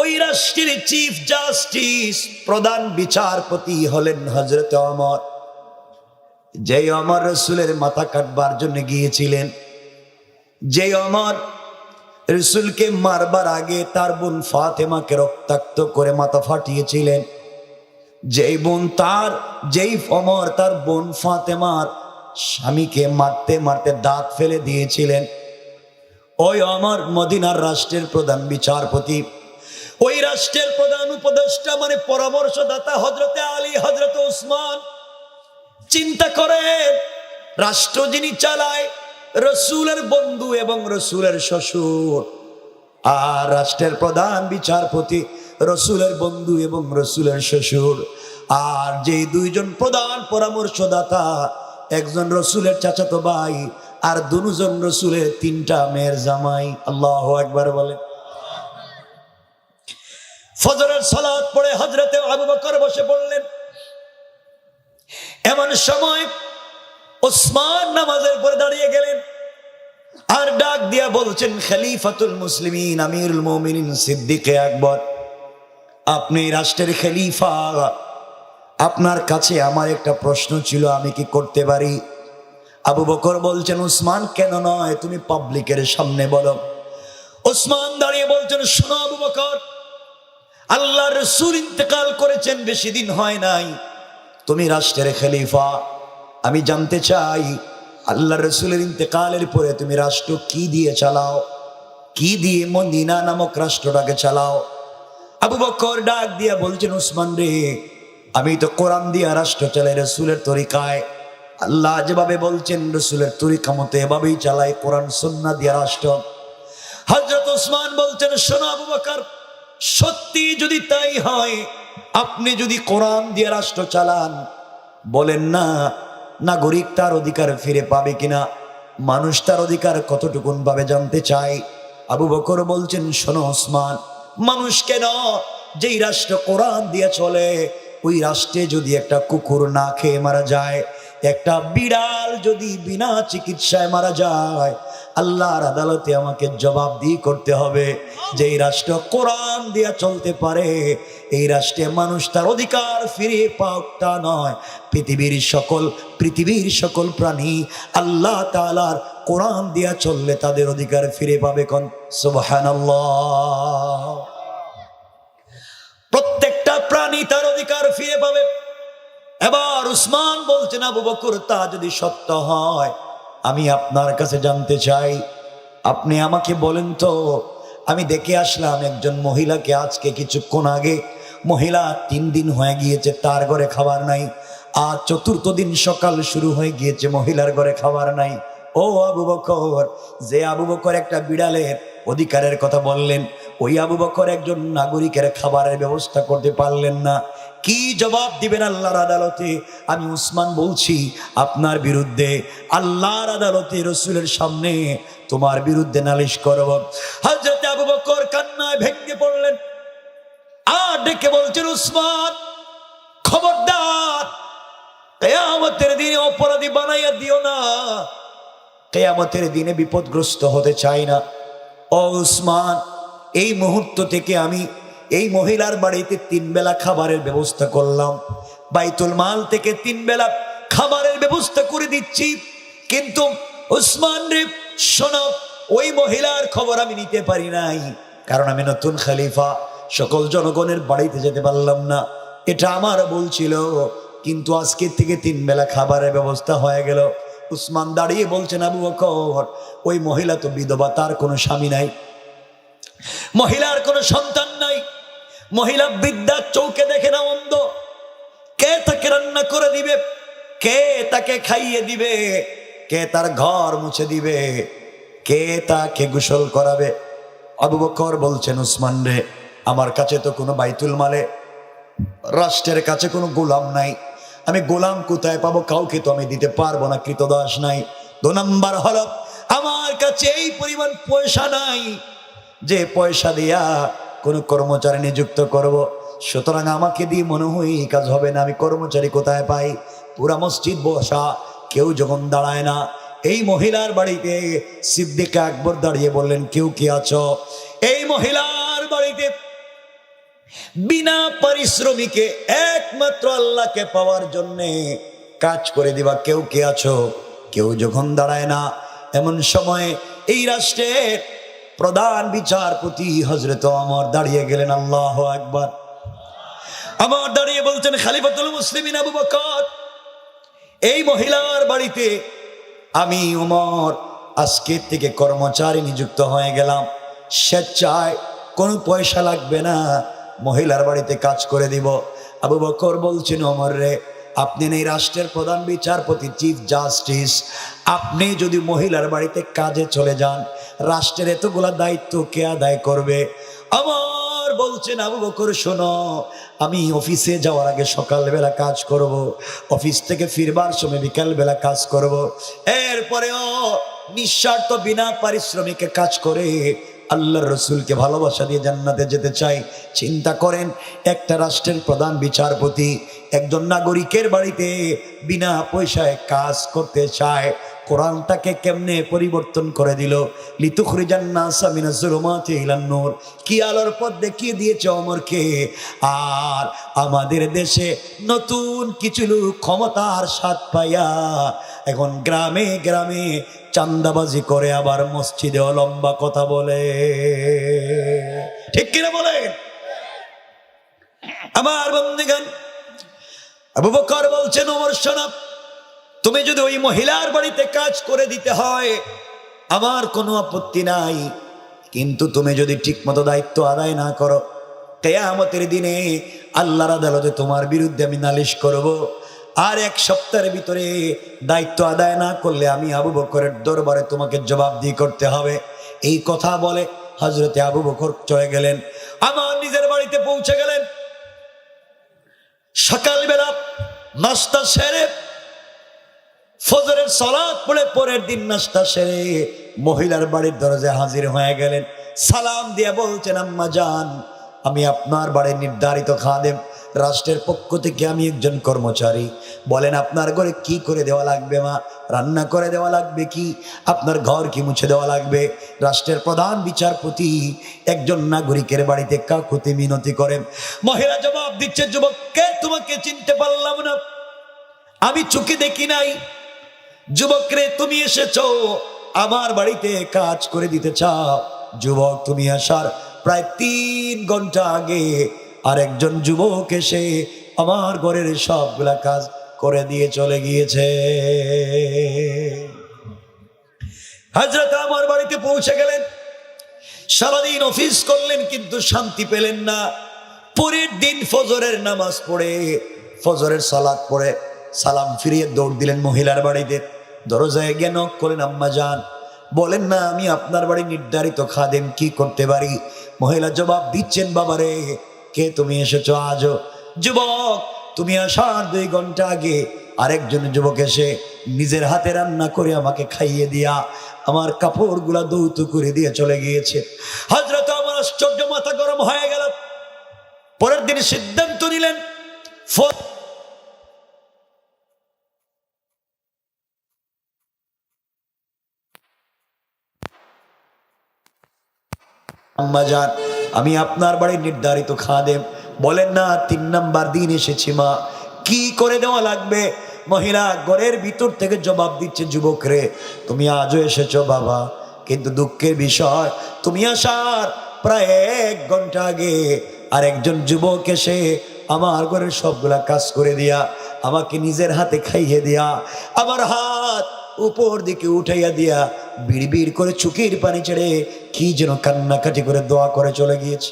ওই রাষ্ট্রের চিফ জাস্টিস, প্রধান বিচারপতি হলেন হযরত ওমর। যে ওমর রাসূলের মাথা কাটবার জন্য গিয়েছিলেন, যে ওমর রাসূলকে মারবার আগে তার বোন ফাতেমাকে রক্তাক্ত করে মাথা ফাটিয়েছিলেন, যেই ওমর তার বোন ফাতেমার স্বামীকে মারতে মারতে দাঁত ফেলে দিয়েছিলেন, ওই ওমর মদিনার রাষ্ট্রের প্রধান বিচারপতি, ওই রাষ্ট্রের প্রধান উপদেষ্টা মানে পরামর্শদাতা হযরতে আলী, হযরতে ওসমান। চিন্তা করেন, রাষ্ট্র যিনি চালায় রসুলের বন্ধু এবং রসুলের শ্বশুর, আর রাষ্ট্রের প্রধান বিচারপতি রসুলের বন্ধু এবং রসুলের শ্বশুর, আর যে দুইজন প্রধান পরামর্শদাতা, একজন রসুলের চাচাতো ভাই আর দুজন রসুলের তিনটা মেয়ের জামাই। আল্লাহু আকবার বলে। ফজরের সালাত পড়ে হযরতে আবু বকর বসে পড়লেন। এমন সময় ওসমান নামাজের পরে দাঁড়িয়ে গেলেন আর ডাক দিয়া বলছেন, খলিফাতুল মুসলিমিন আমিরুল মুমিনিন সিদ্দিক আকবর, আপনি রাষ্ট্রের খলিফা, আপনার কাছে আমার একটা প্রশ্ন ছিল, আমি কি করতে পারি? আবু বকর বলছেন, ওসমান কেন নয়, তুমি পাবলিকের সামনে বলো। ওসমান দাঁড়িয়ে বলছেন, শোনো আবু বকর, আল্লাহর রাসূল ইন্তেকাল করেছেন, বেশি দিন হয় নাই, তুমি রাষ্ট্রের খলিফা। আমি জানতে চাই, আল্লাহর রাসূলের ইন্তেকালের পরে তুমি রাষ্ট্র কি দিয়ে চালাও, কি দিয়ে মদিনা নামক রাষ্ট্রটাকে চালাও? আবু বকর ডাক দিয়া বলছেন, ওসমান রে, আমি তো কোরআন দিয়া রাষ্ট্র চালাই, রাসূলের তরিকায়। আল্লাহ যেভাবে বলছেন রাসূলের তরিকা মতো এভাবেই চালাই, কোরআন সুন্নাহ দিয়া রাষ্ট্র। হযরত ওসমান বলছেন, শোনো আবু বকর, সত্যি যদি তাই হয়, আপনি যদি কোরআন দিয়ে রাষ্ট্র চালান, বলেন না নাগরিক তার অধিকার ফিরে পাবে কিনা, মানুষ তার অধিকার কতটুকুন ভাবে জানতে চাই। আবু বকর বলছেন, শোনো ওসমান, মানুষ কেন, যেই রাষ্ট্র কোরআন দিয়ে চলে, ওই রাষ্ট্রে যদি একটা কুকুর না খেয়ে মারা যায়, একটা বিড়াল যদি বিনা চিকিৎসায় মারা যায়, আল্লাহর আদালতে আমাকে জবাবদিহি করতে হবে। যেই রাষ্ট্র কোরআন দিয়া চলতে পারে, এই রাষ্ট্রে মানুষ তার অধিকার ফিরে পাক তা নয়, পৃথিবীর সকল প্রাণী আল্লাহ তাআলার কোরআন দিয়া চললে তাদের অধিকার ফিরে পাবে। কোন সুবহানাল্লাহ। প্রত্যেকটা প্রাণী তার অধিকার ফিরে পাবে। এবার উসমান বলছেন, আবু বকর, তা যদি সত্য হয়, আমি আপনার কাছে জানতে চাই, আপনি আমাকে বলেন তো, আমি দেখে আসলাম একজন মহিলাকে আজকে কিছুক্ষণ আগে, মহিলা 3 দিন হয়ে গিয়েছে তার ঘরে খাবার নাই, আর 4র্থ দিন সকাল শুরু হয়ে গিয়েছে মহিলার ঘরে খাবার নাই। ও আবু বকর, যে আবু বকর একটা বিড়ালের অধিকারের কথা বললেন, ওই আবু বকর একজন নাগরিকের খাবারের ব্যবস্থা করতে পারলেন না। কি জবাব দিবেন আল্লাহর আদালতে? আমি উসমান বলছি আপনার বিরুদ্ধে আল্লাহর আদালতে রসুলের সামনে তোমার বিরুদ্ধে নালিশ করব। হযরত আবু বকর কান্নায় ভেঙে পড়লেন, আর ডেকে বলছেন, উসমান খবরদার, কিয়ামতের দিনে অপরাধী বানাইয়া দিও না, কিয়ামতের দিনে বিপদগ্রস্ত হতে চাই না। ও উসমান, এই মুহূর্ত থেকে আমি এই মহিলার বাড়িতে 3 বেলা খাবারের ব্যবস্থা করলাম, বাইতুল মাল থেকে 3 বেলা খাবারের ব্যবস্থা করে দিচ্ছি। কিন্তু উসমান রে শোনো, ওই মহিলার খবর আমি নিতে পারি নাই, কারণ আমি নতুন খলিফা, সকল জনগণের বাড়িতে যেতে পারলাম না, এটা আমার ভুল ছিল। কিন্তু আজকে থেকে 3 বেলা খাবারের ব্যবস্থা হয়ে গেল। উসমান দাঁড়িয়ে বলছেন, আবু বকর, ওই মহিলা তো বিধবা, তার কোনো স্বামী নাই, মহিলার কোনো সন্তান নাই, মহিলা বৃদ্ধা, চৌকে দেখে না, অন্ধ। কে তাকে রান্না করে দিবে? কে তাকে খাইয়ে দিবে? কে তার ঘর মুছে দিবে? কে তাকে গোসল করাবে? আবু বকর বলছেন, উসমান রে, আমার কাছে তো কোনো বাইতুল মালে, রাষ্ট্রের কাছে কোনো গোলাম নাই, আমি গোলাম কোথায় পাবো? কাউকে তো আমি দিতে পারবো না, কৃতদাস নাই। 2 নাম্বার হলো, আমার কাছে এই পরিমাণ পয়সা নাই যে পয়সা দিয়া কোনো কর্মচারী নিযুক্ত করব। সুতরাং আমাকে দিয়ে মনে হয় এই কাজ হবে না, আমি কর্মচারী কোথায় পাই? পুরা মসজিদ বসা, কেউ যখন দাঁড়ায় না। এই মহিলার বাড়িতে সিদ্দিক আকবর দাঁড়িয়ে বললেন, কেউ কি আছো? এই মহিলার বাড়িতে বিনা পারিশ্রমিকে একমাত্র আল্লাহকে পাওয়ার জন্যে কাজ করে দিবা, কেউ কে আছো? কেউ যখন দাঁড়ায় না, এমন সময় এই রাষ্ট্রের প্রধান বিচারপতি হযরত ওমর দাঁড়িয়ে গেলেন। আল্লাহু আকবার। আমার দাঁড়িয়ে বলছেন, খলিফাতুল মুসলিমিন আবু বকর, এই মহিলার বাড়িতে আমি ওমর আজকে থেকে কর্মচারী নিযুক্ত হয়ে গেলাম, স্বেচ্ছায়, কোনো পয়সা লাগবে না, মহিলার বাড়িতে কাজ করে দিব। আবু বকর বলছেন, ওমর রে, আপনি এই রাষ্ট্রের প্রধান বিচারপতি, চিফ জাস্টিস, আপনি যদি মহিলার বাড়িতে কাজে চলে যান, রাষ্ট্রের এতগুলা দায়িত্ব কে আদায় করবে? আমার বলছেন, আবু বকর শোনো, আমি অফিসে যাওয়ার আগে সকালবেলা কাজ করব, অফিস থেকে ফিরবার সময় বিকালবেলা কাজ করব, এরপরেও নিঃস্বার্থ বিনা পারিশ্রমিকে কাজ করে আল্লাহর রসুলকে ভালোবাসা দিয়ে জান্নাতে যেতে চাই। চিন্তা করেন, একটা রাষ্ট্রের প্রধান বিচারপতি একজন নাগরিকের বাড়িতে বিনা পয়সায় কাজ করতে চায়। কোরআনটাকে কেমনে পরিবর্তন করে দিল, লিতুখরিজান নাসা মিনাজ যুলুমাতি ইলান নূর, কি আলোর পথ দেখিয়ে দিয়েছে ওমরকে। আর আমাদের দেশে নতুন কিছু লোক ক্ষমতার স্বাদ পাইয়া এখন গ্রামে গ্রামে চান্দাবাজি করে, আবার মসজিদে লম্বা কথা বলে, ঠিক কিনা বলেন? আমার বন্ধুগণ, আবু বকর বলছেন, ওমর শোনো, তুমি যদি ওই মহিলার বাড়িতে কাজ করে দিতে হয় আমার কোনো আপত্তি নাই, কিন্তু তুমি যদি ঠিকমতো দায়িত্ব আদায় না করো, কিয়ামতের দিনে আল্লাহর আদালতে তোমার বিরুদ্ধে আমি নালিশ করব। আর 1 সপ্তাহের ভিতরে দায়িত্ব আদায় না করলে আমি আবু বকরের দরবারে তোমাকে জবাবদিহি করতে হবে। এই কথা বলে হযরতে আবু বকর চলে গেলেন, আমার নিজের বাড়িতে পৌঁছে গেলেন। সকালবেলা নাস্তা সেরে, ফজরের সালাত পড়ে পরের দিন নাস্তা সেরে মহিলার বাড়ির দরজায় হাজির হয়ে গেলেন। সালাম দিয়ে বলছেন, আম্মা জান, আমি আপনার বাড়ির নির্ধারিত খাদেম, রাষ্ট্রের পক্ষ থেকে আমি একজন কর্মচারী, বলেন আপনার ঘরে কি করে দেওয়া লাগবে? মা, রান্না করে দেওয়া লাগবে কি? আপনার ঘর কি মুছে দেওয়া লাগবে? রাষ্ট্রের প্রধান বিচারপতি একজন নাগরিকের বাড়িতে কাকুতি মিনতি করেন। মহিলা জবাব দিচ্ছে, যুবককে তোমাকে চিনতে পারলাম না, আমি চোখে দেখি নাই। যুবক রে, তুমি এসেছো আমার বাড়িতে কাজ করে দিতে চাও? যুবক, তুমি আসার প্রায় 3 ঘন্টা আগে আর একজন যুবক এসে আমার ঘরের সবগুলা কাজ করে দিয়ে চলে গিয়েছে। হযরত আমার বাড়িতে পৌঁছে গেলেন। সারাদিন অফিস করলেন কিন্তু শান্তি পেলেন না। পরের দিন ফজরের নামাজ পড়ে, ফজরের সালাত পড়ে সালাম ফিরিয়ে দৌড় দিলেন মহিলার বাড়িতে। দরজায় গিয়ে নক করলেন, আম্মা যান বলেন না আমি আপনার বাড়ি নির্ধারিত খাদেম, কি করতে পারি? মহিলা জবাব দিচ্ছেন, বাবারে কে তুমি এসেছো আজও? যুবক, তুমি আসার 2 ঘন্টা আগে আরেকজন যুবক এসে নিজের হাতে রান্না করে আমাকে খাইয়ে দিয়া আমার কাপড়গুলা দৌত করে দিয়ে চলে গিয়েছে। হযরত আমার আশ্চর্য, মাথা গরম হয়ে গেল। পরের দিন সিদ্ধান্ত নিলেন, আম্মা জান আমি আপনার বাড়ির নির্ধারিত খাদেম, বলেন না 3 নাম্বার দিন এসেছি মা, কি করে দেওয়া লাগবে? মহিলা ঘরের ভিতর থেকে জবাব দিচ্ছে, যুবক রে তুমি আজও এসেছো বাবা, কিন্তু দুঃখের বিষয় তুমি আসার প্রায় 1 ঘন্টা আগে আরেকজন যুবক এসে আমার ঘরের সবগুলা কাজ করে দিয়া আমাকে নিজের হাতে খাইয়ে দিয়া আমার হাত উপর দিকে উঠাইয়া দিয়া বিড় করে চোখের পানি ছেড়ে কি যেন কান্নাকাটি করে দোয়া করে চলে গিয়েছে।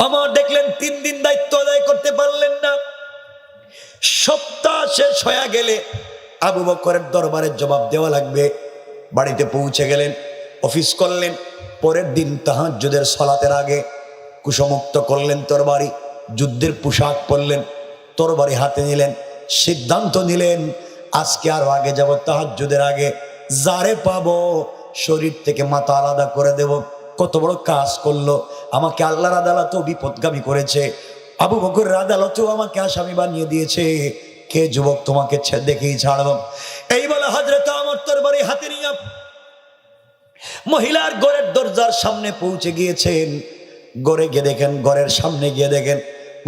আমার দেখলেন 3 দিন দায়িত্ব আদায় করতে পারলেন না। সপ্তাহ শেষ হয়ে গেলে আবু বকরের দরবারে জবাব দেওয়া লাগবে। বাড়িতে পৌঁছে গেলেন, অফিস করলেন। পরের দিন তাহাজ্জুদের সালাতের আগে কুশমুক্ত করলেন তরবারি, যুদ্ধের পোশাক পরলেন, তরবারি হাতে নিলেন, সিদ্ধান্ত নিলেন আজকে আরো আগে যাব, তাহাজ্জুদের আগে যারে পাবো শরীর থেকে মাথা আলাদা করে দেব। কত বড় কাজ করলো, আমাকে আল্লাহর আদালতেও বিপদগামী করেছে, আবু বকরের আদালতেও আমাকে আসামি বানিয়ে দিয়েছে। কে যুবক তোমাকে দেখেই ছাড়ব? এই বলে হযরত আমার তরবারি হাতে নিয়ে মহিলার ঘরের দরজার সামনে পৌঁছে গিয়েছেন। ঘরে গিয়ে দেখেন, ঘরের সামনে গিয়ে দেখেন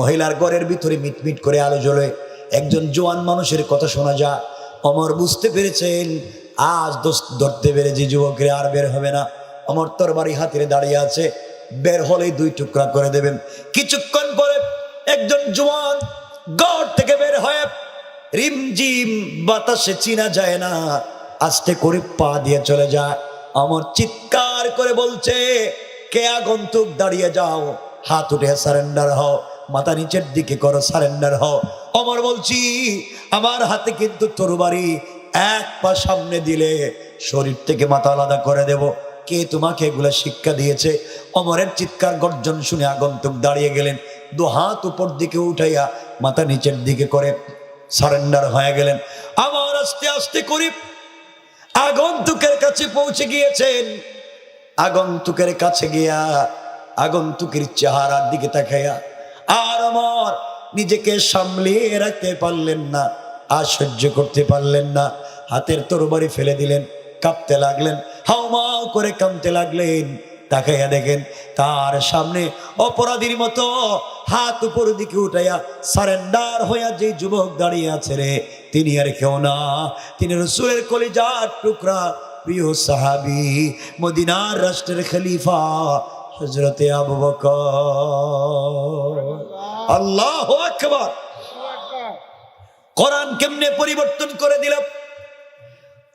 মহিলার ঘরের ভিতরে মিটমিট করে আলো জ্বলে, একজন জোয়ান মানুষের কথা শোনা যায়। অমর বুঝতে পেরেছেন আজ ধরতে পেরেছি, যুবকরা আর বের হবে না। অমর তরবারি হাতে দাঁড়িয়ে আছে, বের হলেই 2 টুকরা করে দেবেন। কিছুক্ষণ পরে একজন জোয়ান ঘর থেকে বের হয়ে রিমঝিম বাতাসে চিনা যায় না আস্তে করে পা দিয়ে চলে যায়। অমর চিৎকার করে বলছে, কে আগন্তুক দাঁড়িয়ে যাও, হাত উঠে সারেন্ডার হও, মাথা নিচের দিকে করো, সারেন্ডার হও। অমর বলছি আমার হাতে কিন্তু তরবারি, 1 পা সামনে দিলে শরীর থেকে মাথা আলাদা করে দেব। কে তোমাকে এগুলা শিক্ষা দিয়েছে? অমরের চিৎকার গর্জন শুনে আগন্তুক দাঁড়িয়ে গেলেন, 2 হাত উপর দিকে উঠাইয়া মাথা নিচের দিকে করে সারেন্ডার হয়ে গেলেন। আমার আস্তে আস্তে করে আগন্তুকের কাছে পৌঁছে গিয়েছেন। আগন্তুকের কাছে গিয়া আগন্তুকের চেহারার দিকে তাকাইয়া আর আমার নিজেকে সামলিয়ে রাখতে পারলেন না, আর সহ্য করতে পারলেন না, হাতের তরবারি ফেলে দিলেন, কাঁপতে লাগলেন, হাউমাউ করে কাঁপতে লাগলেন। তাকাইয়া দেখেন তার সামনে অপরাধীর মতো হাত উপর দিকে উঠাইয়া সারেন্ডার হইয়া যে যুবক দাঁড়িয়ে আছে রে, তিনি আর কেউ না, তিনি রাসূলের কলিজার টুকরা প্রিয় সাহাবী, মদিনার রাষ্ট্রের খলিফা হযরতে আবু বকর। আল্লাহু আকবার। কোরআন কেমনে পরিবর্তন করে দিল।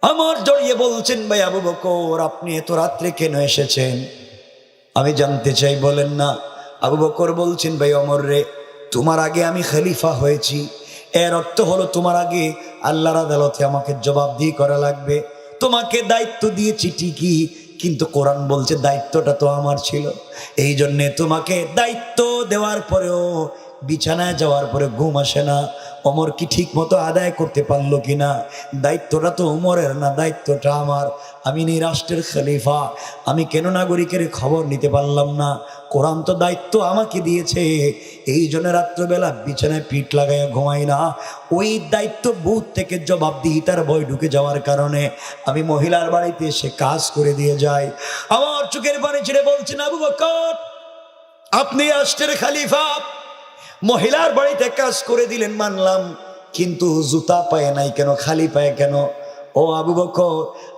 আমার জড়িয়ে বলছেন, ভাই আবু বকর আপনি এত রাত্রে কেন এসেছেন? আমি জানতে চাই, বলেন না। আবু বকর বলছেন, ভাই ওমর রে, তোমার আগে আমি খলিফা হয়েছি, এর অর্থ হলো তোমার আগে আল্লাহর আদালতে আমাকে জবাবদিহি করা লাগবে। তোমাকে দায়িত্ব দিয়েছি ঠিকই, কিন্তু কোরআন বলছে দায়িত্বটা তো আমার ছিল। এই জন্যে তোমাকে দায়িত্ব দেওয়ার পরেও বিছানায় যাওয়ার পরে ঘুম আসে না। ওমর কি ঠিক মতো আদায় করতে পারলো কিনা? দায়িত্বটা তো ওমরের না, দায়িত্বটা আমার। আমি এই রাষ্ট্রের খলিফা, আমি কেন নাগরিকের খবর নিতে পারলাম না? কোরআন তো দায়িত্ব আমাকে দিয়েছে, এই জন্য রাত্রবেলা বিছানায় পিঠ লাগাইয়া ঘুমাই না। ওই দায়িত্ব বুথ থেকে জবাবদিহিতার ভয় ঢুকে যাওয়ার কারণে আমি মহিলার বাড়িতে এসে কাজ করে দিয়ে যাই। আমার চোখের পানি ছেড়ে বলছেন, আবু বকর আপনি রাষ্ট্রের খলিফা, মহিলার বাড়িতে কাজ করে দিলেন মানলাম, কিন্তু জুতা পায়ে নাই কেন, খালি পায়ে কেন? ও আবু বকর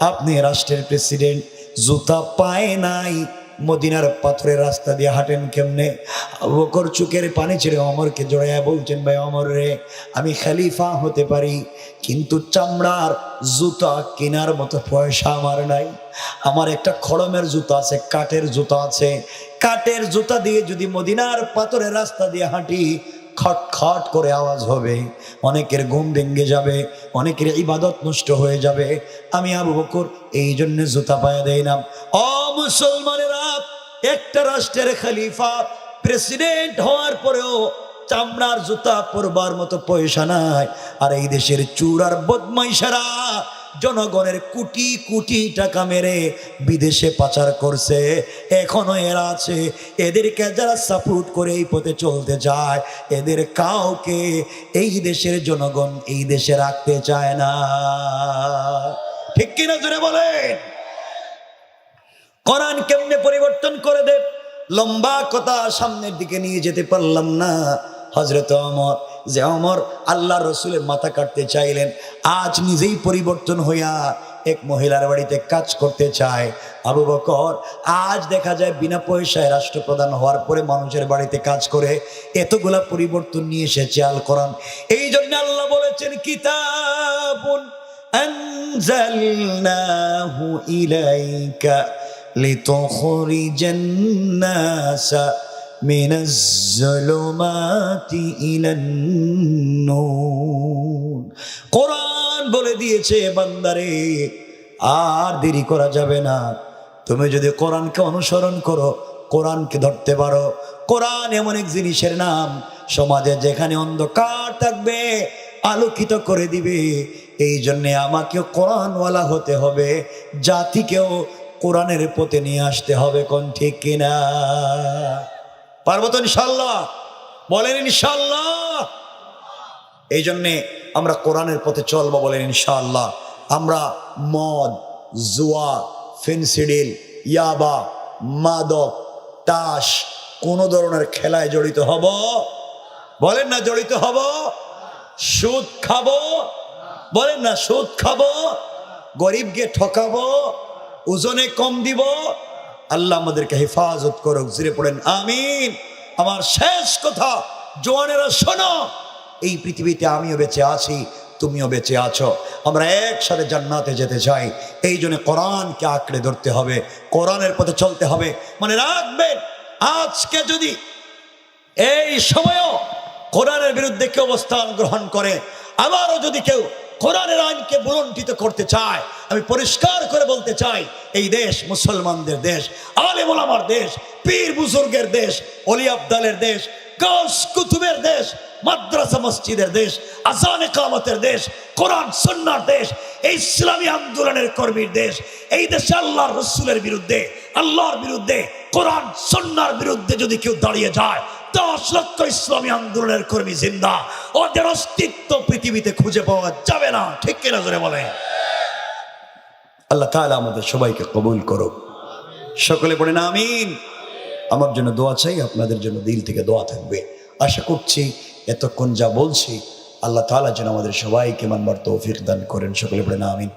আপনি রাষ্ট্রের প্রেসিডেন্ট, জুতা পায়ে নাই মদিনার পাথরের রাস্তা দিয়ে হাঁটেন কেমনে? আবু বকর চোখের পানি ছেড়ে ওমরকে জড়াইয়া বলছেন, ভাই ওমর রে, আমি খলিফা হতে পারি, কিন্তু চামড়ার জুতা কেনার মতো পয়সা আমার নাই। আমার একটা খড়মের জুতা আছে, কাঠের জুতা আছে। কাঠের জুতা দিয়ে যদি মদিনার পাথরের রাস্তা দিয়ে হাঁটি, খট খট করে আওয়াজ হবে, অনেকের ঘুম ভেঙে যাবে, অনেকের ইবাদত নষ্ট হয়ে যাবে। আমি আবু বকর এই জন্য জুতা পায়ে দেই না। ও মুসলমানেরা, একটা রাষ্ট্রের খলিফা প্রেসিডেন্ট হওয়ার পরেও চামড়ার জুতা পরবার মতো পয়সা নাই। আর এই দেশের চুর আর বদমাইশেরা জনগণের কোটি কোটি টাকা মেরে বিদেশে পাচার করছে, এখনো এরা আছে। এদেরকে যারা সাপোর্ট করে এই পথে চলতে চায়, এদের কাউকে এই দেশের জনগণ এই দেশে রাখতে চায় না। ঠিক কিনা জোরে বলেন? কোরআন কেমনে পরিবর্তন করে দেব? লম্বা কথা, সামনের দিকে নিয়ে যেতে পারলাম না। হযরত ওমর, যে ওমর আল্লাহ রসুলের মাথা কাটতে চাইলেন, আজ নিজেই পরিবর্তন হইয়া এক মহিলার বাড়িতে কাজ করতে চায়। আবু বকর আজ দেখা যায় বিনা পয়সায় রাষ্ট্রপ্রধান হওয়ার পরে মানুষের বাড়িতে কাজ করে। এতগুলা পরিবর্তন নিয়ে এসেছে আল কোরআন। এই জন্য আল্লাহ বলেছেন, কিতাবুন আনজালনাহু ইলাইকা লিতুখরিজান নাসা মিনাজ যুলুমাতি ইলান নূর। কোরআন বলে দিয়েছে, বান্দারে আর দেরি করা যাবে না। তুমি যদি কোরআনকে অনুসরণ করো, কোরআনকে ধরতে পারো, কোরআন এমন এক জিনিসের নাম, সমাজে যেখানে অন্ধকার থাকবে আলোকিত করে দিবে। এই জন্যে আমাকেও কোরআনওয়ালা হতে হবে, জাতিকেও কোরআনের পথে নিয়ে আসতে হবে। কোন ঠিক কিনা? পারবো তো ইনশাল্লাহ? বলেন ইনশাল্লাহ। এই জন্যে আমরা কোরআনের পথে চলবো, বলেন ইনশাল্লাহ। আমরা মদ, জুয়া, ফেন্সিডিল, ইয়াবা, মাদক, তাস কোন ধরনের খেলায় জড়িত হব? বলেন না জড়িত হব। সুদ খাবো? বলেন না সুদ খাবো। গরিবকে ঠকাবো, ওজনে কম দিব। আল্লাহ আমাদেরকে হেফাজত করুক। জিরে পড়েন আমিন। আমার শেষ কথা, জওয়ানেরা শোনো, এই পৃথিবীতে আমিও বেঁচে আছি, তুমিও বেঁচে আছো, আমরা একসাথে জান্নাতে যেতে চাই। এই জন্য কোরআনকে আঁকড়ে ধরতে হবে, কোরআনের পথে চলতে হবে। মনে রাখবেন, আজকে যদি এই সময়ও কোরআনের বিরুদ্ধে কেউ অবস্থান গ্রহণ করে, আবারও যদি কেউ কোরআনের আইনকে বুলন্ডিত করতে চায়, আমি পরিষ্কার করে বলতে চাই, এই দেশ মুসলমানদের দেশ, আলেম ওলামার দেশ, পীর বুজুর্গের দেশ, ওলি আবদালের দেশ, গাউস কুতুবের দেশ, মাদ্রাসা মসজিদের দেশ, আযান ইকামতের দেশ, কোরআন সুন্নাহর দেশ, এই ইসলামী আন্দোলনের কর্মীর দেশ। এই দেশে আল্লাহর রাসূলের বিরুদ্ধে, আল্লাহর বিরুদ্ধে, কোরআন সুন্নাহর বিরুদ্ধে যদি কেউ দাঁড়িয়ে যায়, 10 লক্ষ ইসলামী আন্দোলনের কর্মী জিন্দা, ওদের অস্তিত্ব পৃথিবীতে খুঁজে পাওয়া যাবে না। ঠিক কিনা জোরে বলে? আল্লাহ তাআলা আমাদের সবাইকে কবুল করুক। সকলে পড়েন আমিন। আমার জন্য দোয়া চাই, আপনাদের জন্য দিল থেকে দোয়া থাকবে। আশা করছি এতক্ষণ যা বলছি, আল্লাহ তাআলা যেন আমাদের সবাইকে মানবার তৌফিক দান করেন। সকলে পড়েন আমিন।